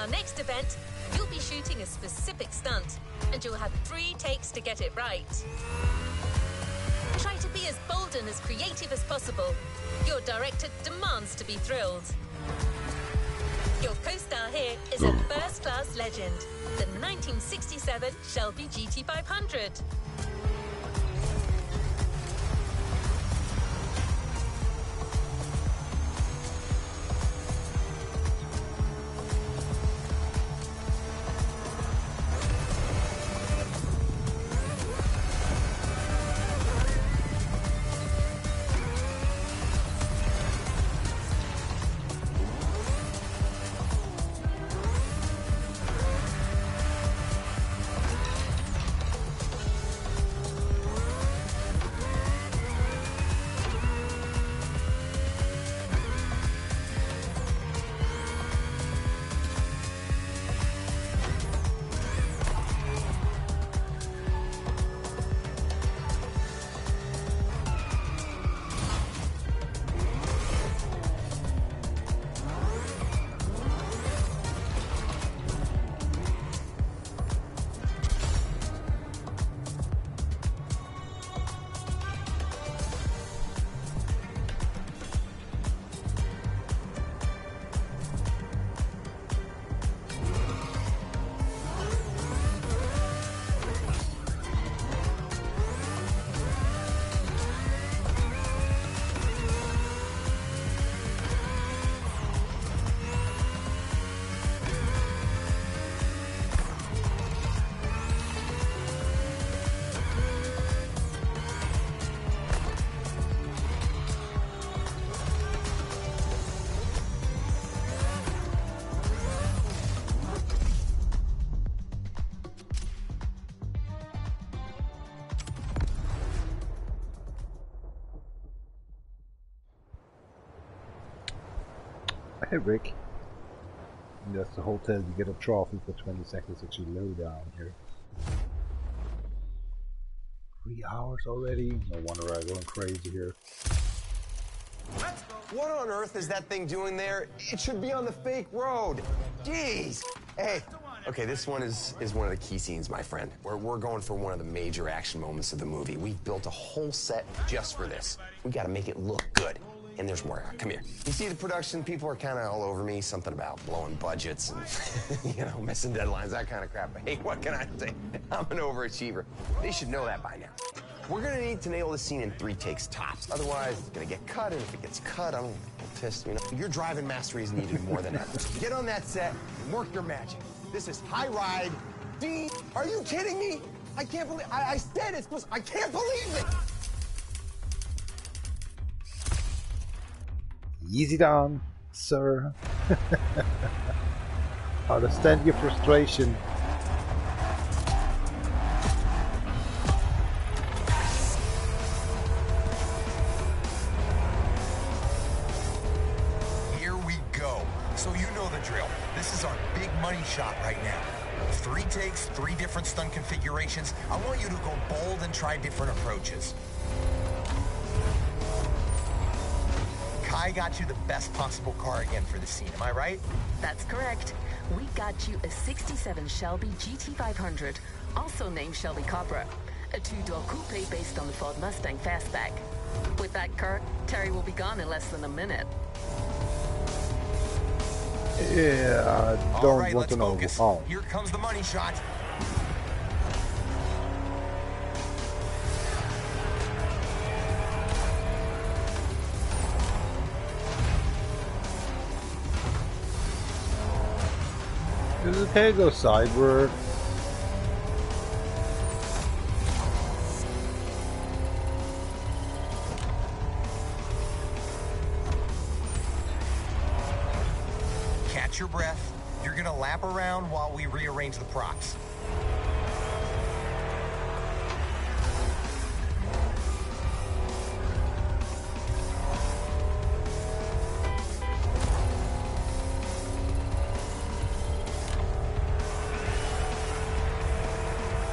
our next event, you'll be shooting a specific stunt, and you'll have 3 takes to get it right. Try to be as bold and as creative as possible. Your director demands to be thrilled. Your co-star here is a first-class legend, the 1967 Shelby GT500. Hey Rick. And that's the hotel. You get a trophy for 20 seconds that you low down here. 3 hours already? No wonder I'm going crazy here. What on earth is that thing doing there? It should be on the fake road. Jeez. Hey. Okay, this one is one of the key scenes, my friend. We're going for one of the major action moments of the movie. We've built a whole set just for this. We gotta make it look good. And there's more. Come here. You see the production, people are kind of all over me. Something about blowing budgets and, you know, missing deadlines, that kind of crap. But hey, what can I say? I'm an overachiever. They should know that by now. We're gonna need to nail this scene in 3 takes tops. Otherwise, it's gonna get cut, and if it gets cut, I'm pissed, you know. Your driving mastery is needed more than ever. Get on that set and work your magic. This is High Ride. Dean, are you kidding me? I can't believe, I said it's supposed, I can't believe it! Easy down, sir. I understand your frustration. Here we go. So you know the drill. This is our big money shot right now. 3 takes, 3 different stunt configurations. I want you to go bold and try different approaches. Kai got you the best possible car again for the scene, am I right? That's correct. We got you a 67 Shelby GT500, also named Shelby Cobra, a 2-door coupe based on the Ford Mustang Fastback. With that car, Terry will be gone in less than a minute. Yeah, I don't want to know. Oh. Here comes the money shot. Is it okay to go sideward? Catch your breath. You're gonna lap around while we rearrange the props.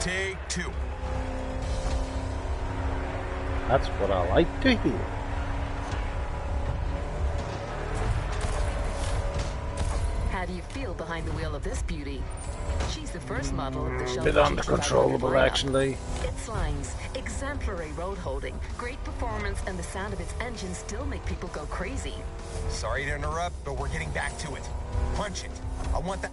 Take 2. That's what I like to hear. Had do you feel behind the wheel of this beauty? She's the first model of the show. Bit uncontrollable, actually. Its lines, exemplary road holding, great performance, and the sound of its engine still make people go crazy. Sorry to interrupt, but we're getting back to it. Punch it. I want that.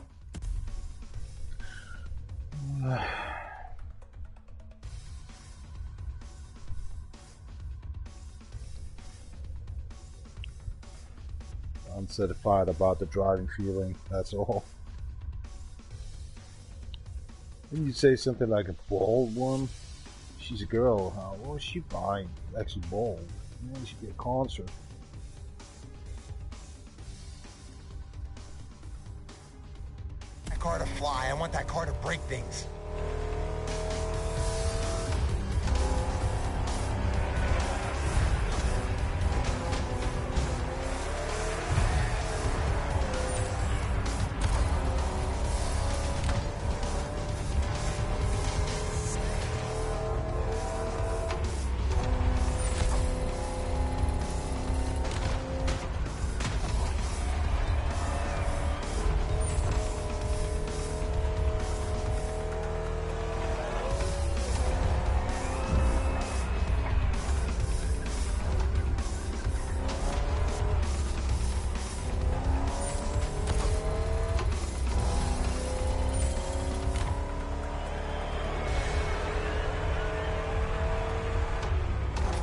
Unsatisfied about the driving feeling, that's all. Didn't you say something like a bald one? She's a girl, huh? What is she buying? Actually bald. Maybe she should be a concert. That car to fly. I want that car to break things.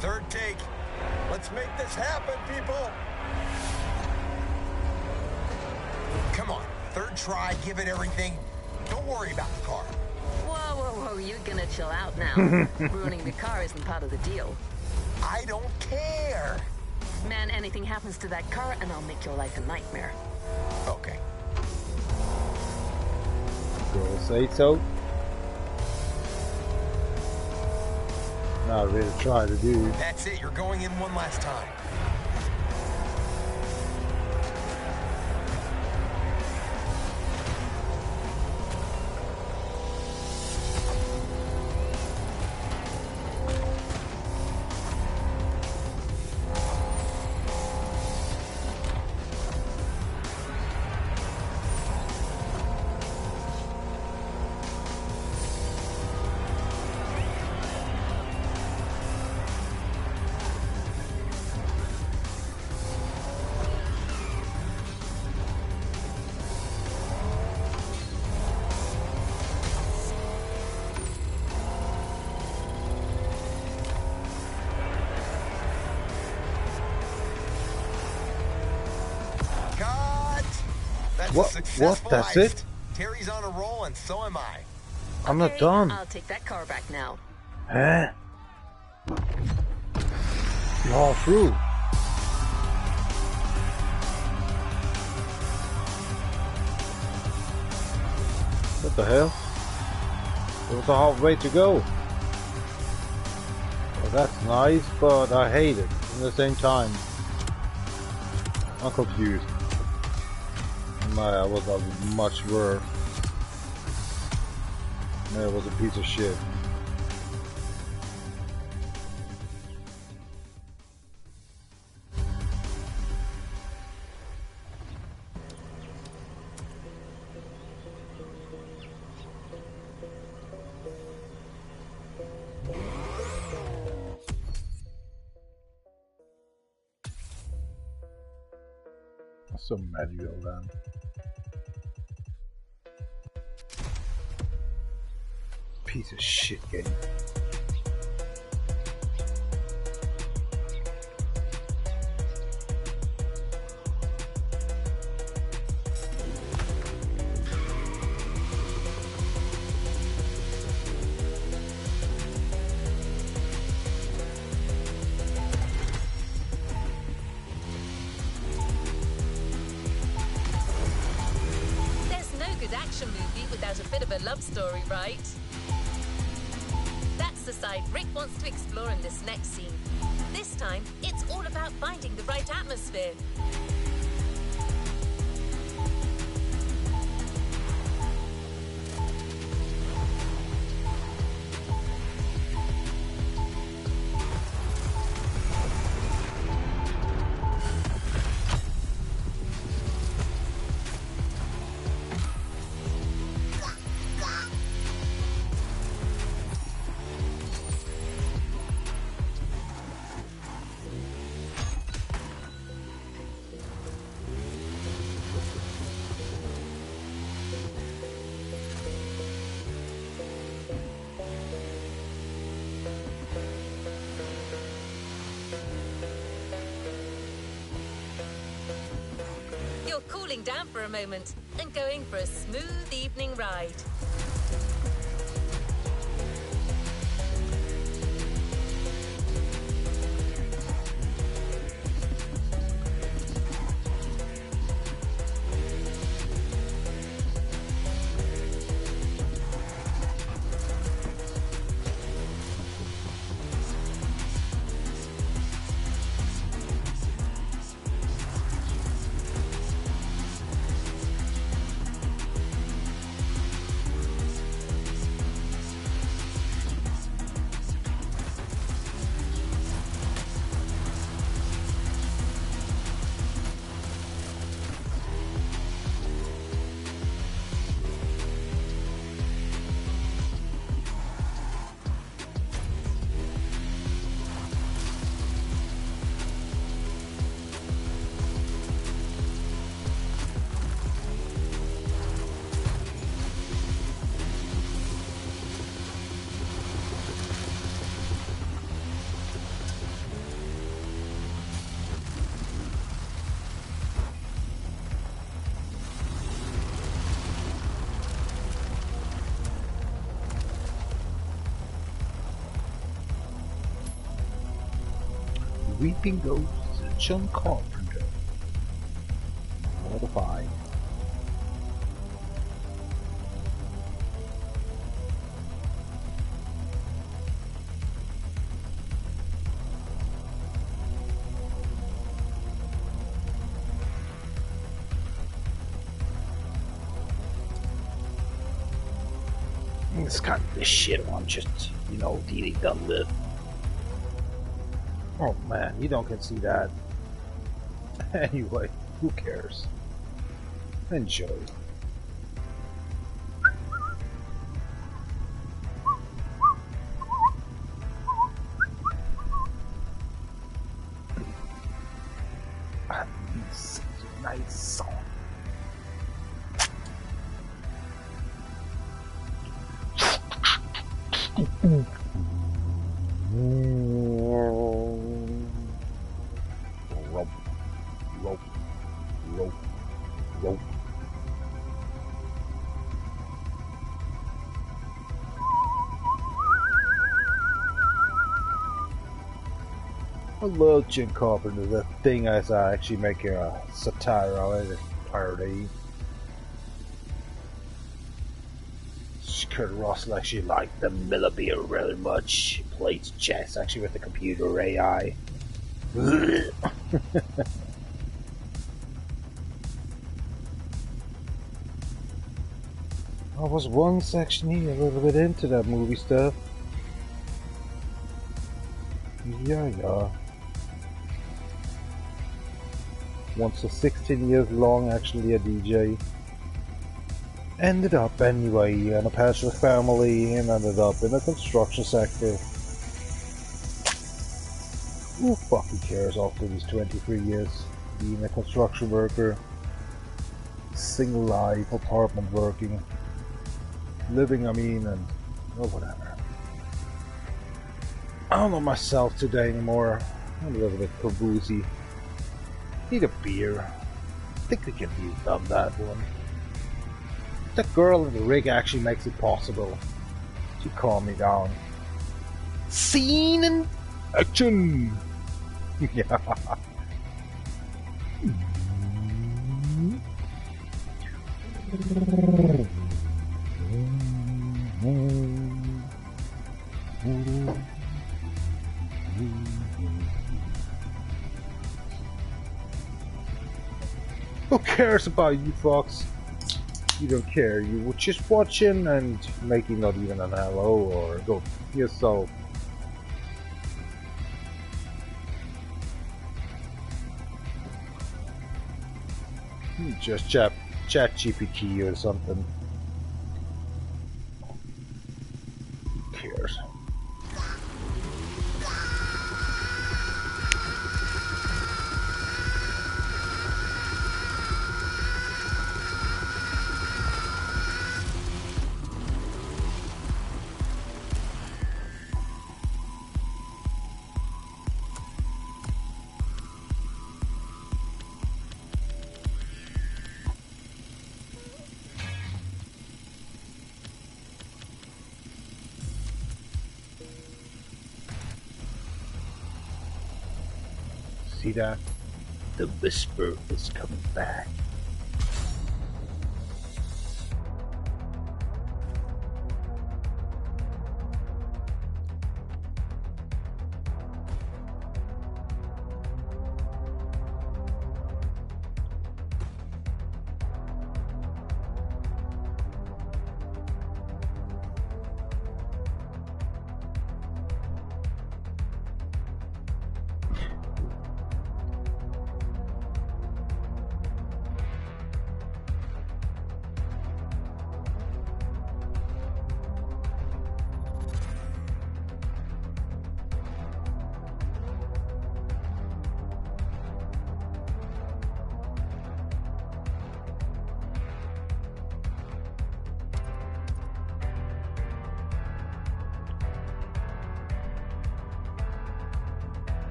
Third take. Let's make this happen, people. Come on. Third try. Give it everything. Don't worry about the car. Whoa, whoa, whoa. You're gonna chill out now. Ruining the car isn't part of the deal. I don't care. Man, anything happens to that car and I'll make your life a nightmare. Okay. Girl say so. Not really try to do. That's it. You're going in one last time. What? That's it? Terry's on a roll and so am I. I'm not done. I'll take that car back now. Huh? You're all through. What the hell? There was a half way to go. Well, that's nice, but I hate it at the same time. I'm confused. I was much worse. That was a piece of shit. So manual then. Piece of shit game. There's no good action movie without a bit of a love story, right? That's the side Rick wants to explore in this next scene. This time, it's all about finding the right atmosphere. you're cooling down for a moment and going for a smooth evening ride. Weeping Ghosts, John Carpenter. What a find. It's kind of the shit one, just, you know, dealing done with. Oh man, you don't can see that. Anyway, who cares? Enjoy. Such a nice song. Rope. I love Jim Carpenter. The thing is actually making a satire out of it, parody. Kurt Russell actually liked the Miller beer really much. He played chess actually with the computer AI. I was once actually a little bit into that movie stuff. Yeah. Once for 16 years long, actually a DJ. Ended up anyway in a pastor family and ended up in the construction sector. Who fucking cares after these 23 years being a construction worker? Single life, apartment working. Living, I mean, and whatever. I don't know myself today anymore. I'm a little bit boozy. Need a beer. I think we can use on that one. That girl in the rig actually makes it possible to calm me down. Scene and action! Yeah. Who cares about you, Fox? You don't care. You were just watching and making not even an hello or go yourself. Just chat GPT or something. Who cares? see that? The Whisper is coming back.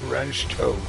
French toast.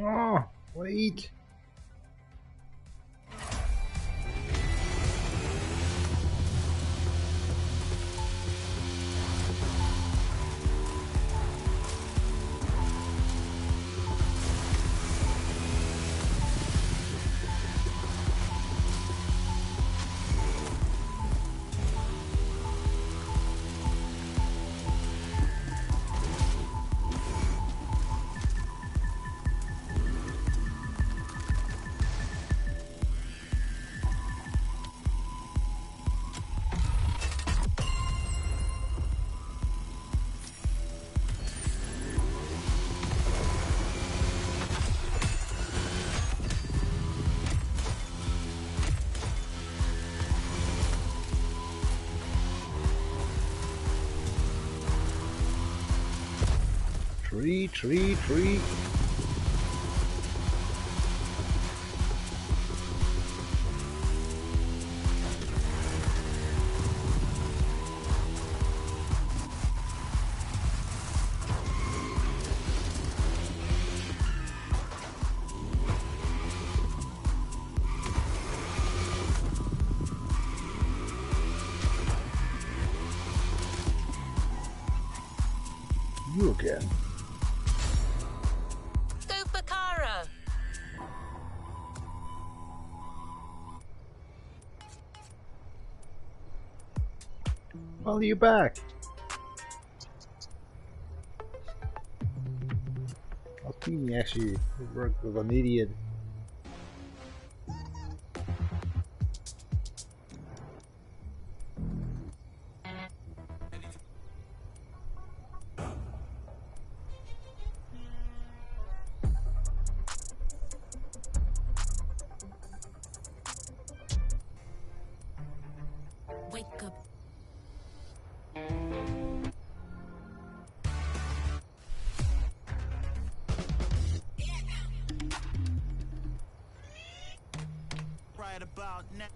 Oh, wait. Tree. You again. Well, you back. I'll see Lamborghini actually worked with an idiot. Wake up. Right about now.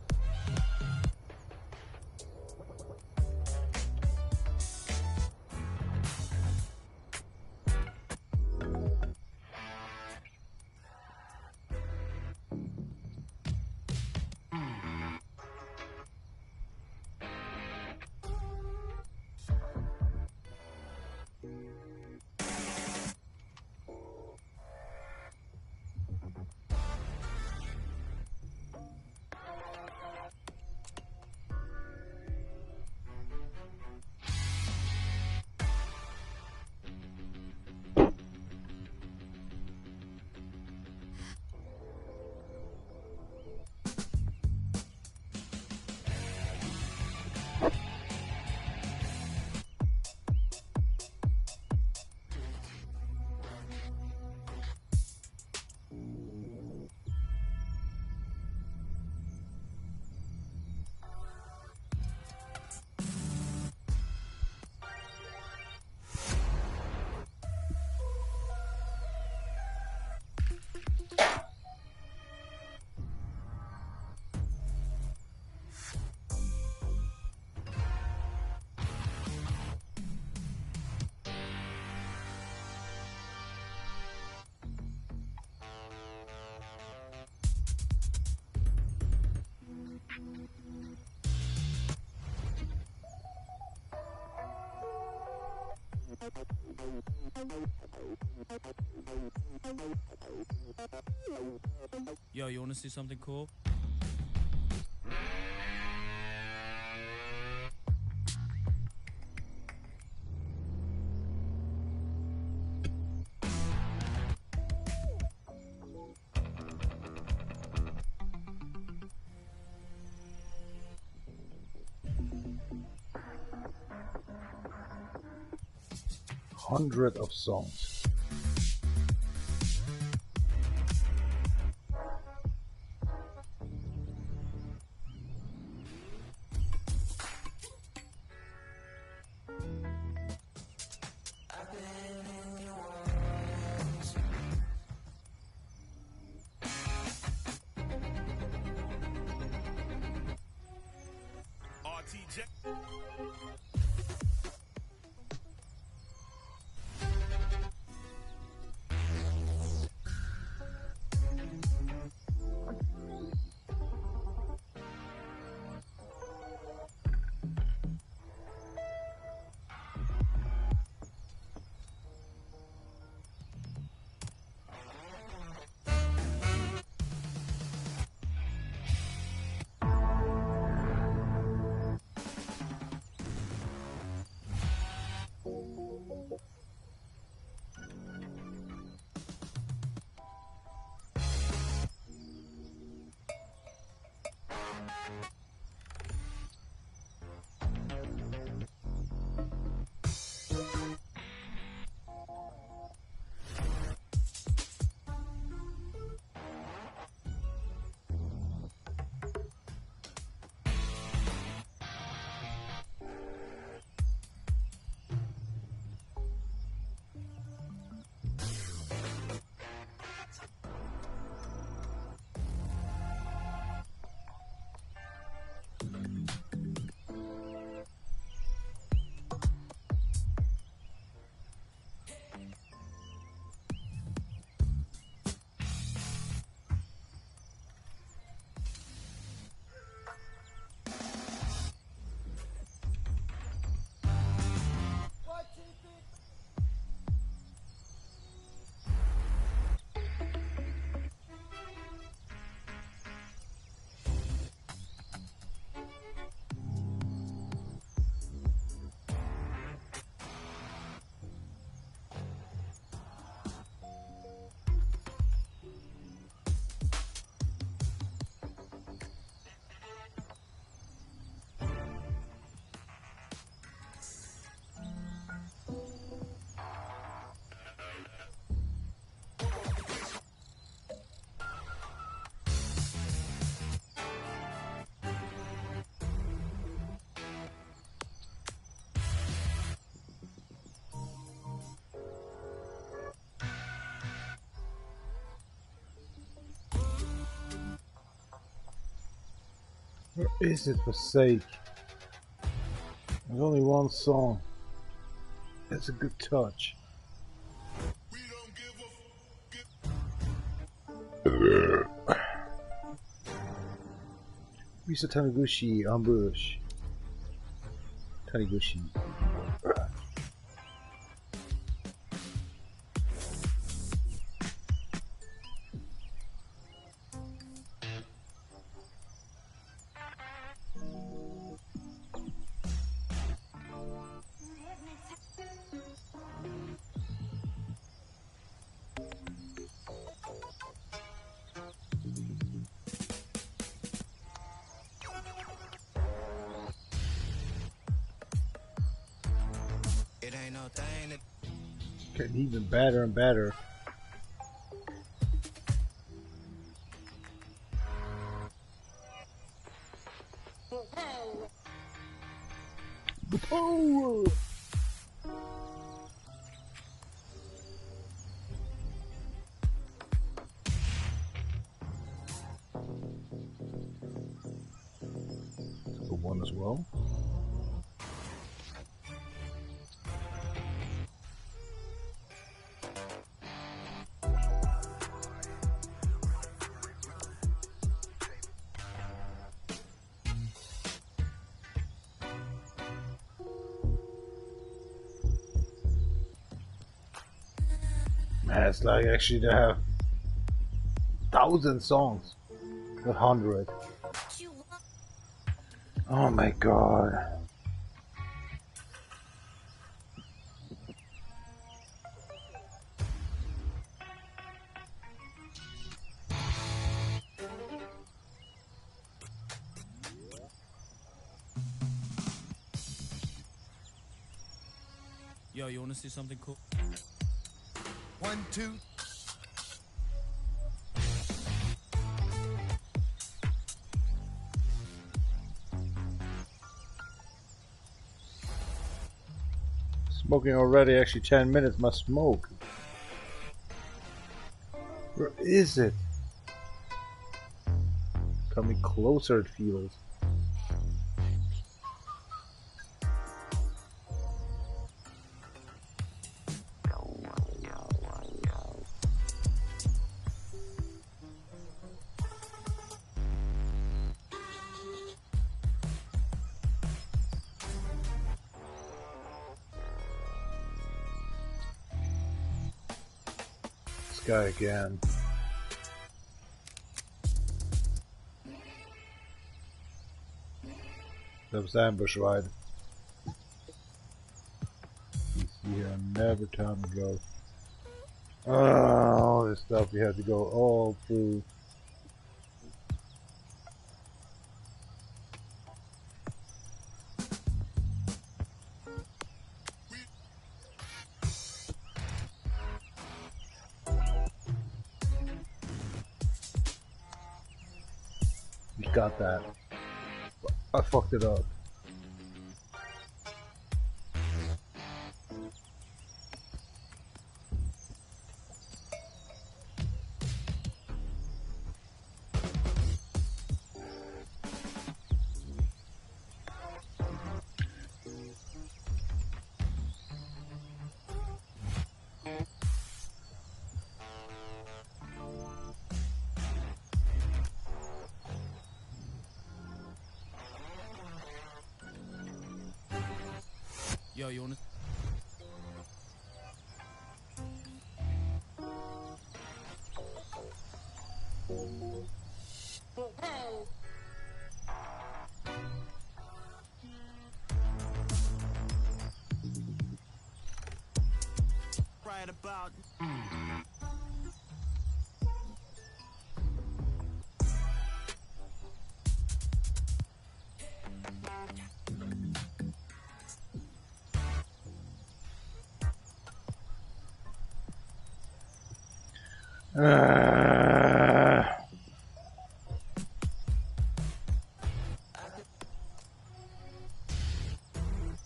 Yo, you wanna see something cool? Hundred of songs. RTJ. Where is it, for sake? There's only one song. That's a good touch. Misa Taniguchi, ambush. Taniguchi. Getting even better and better. The power! The one as well. It's like actually they have 1,000 songs, not 100. Oh my god. Yo, you wanna see something cool? 1, 2. Smoking already, actually 10 minutes must smoke. Where is it? Coming closer, it feels. Guy again. That was ambush, right? You see here, never time to go. All this stuff we have to go all through. Got that. I fucked it up. Yo, you wanna? Right about.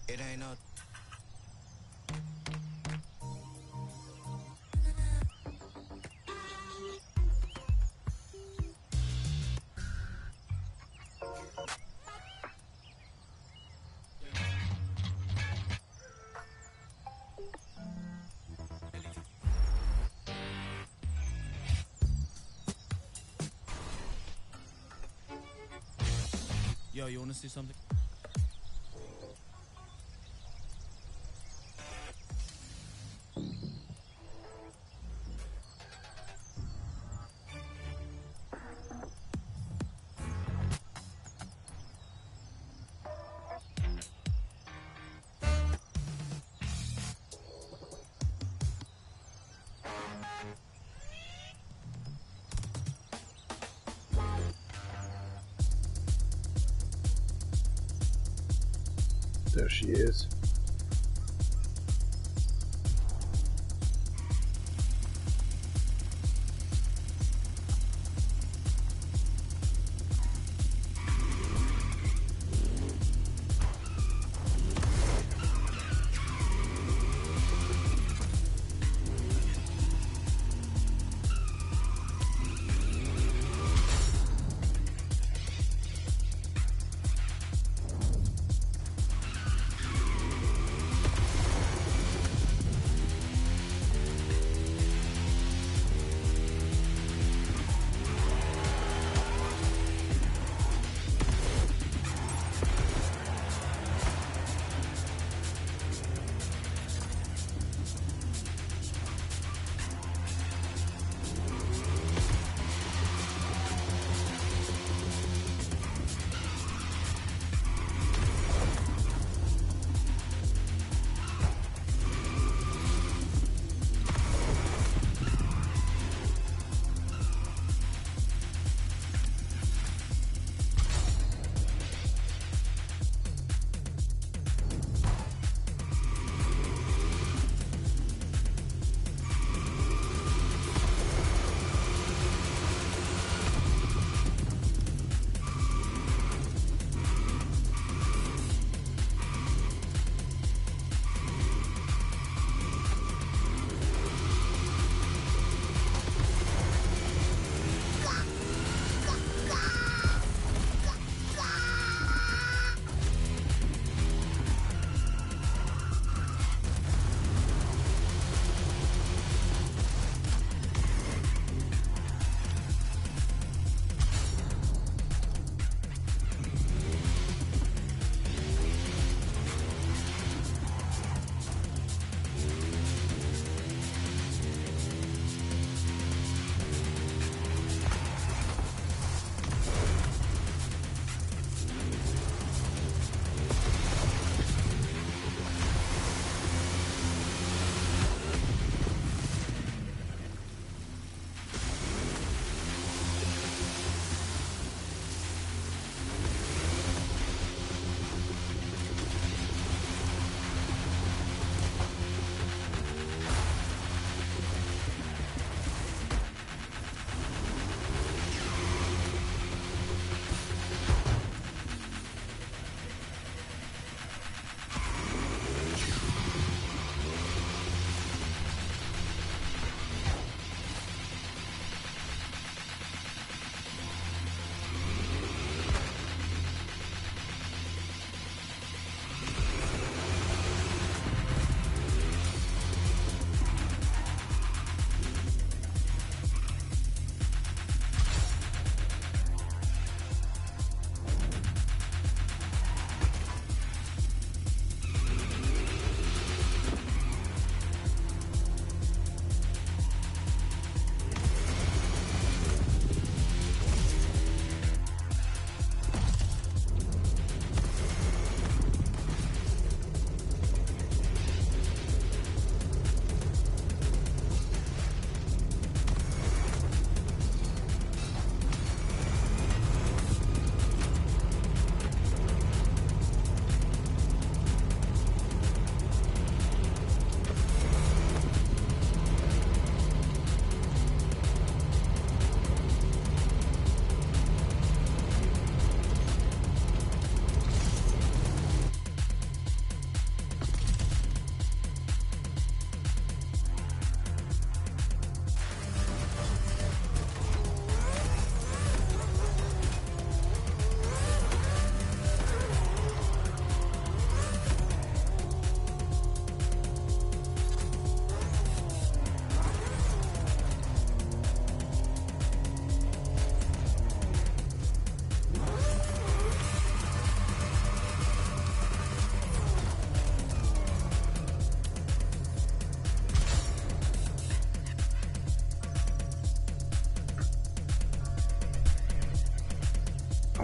It ain't no. Yo, you wanna see something? There she is.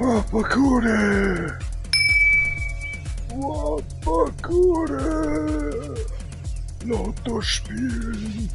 Wapakure! Wapakure! Lotto spielen!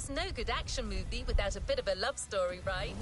There's no good action movie without a bit of a love story, right?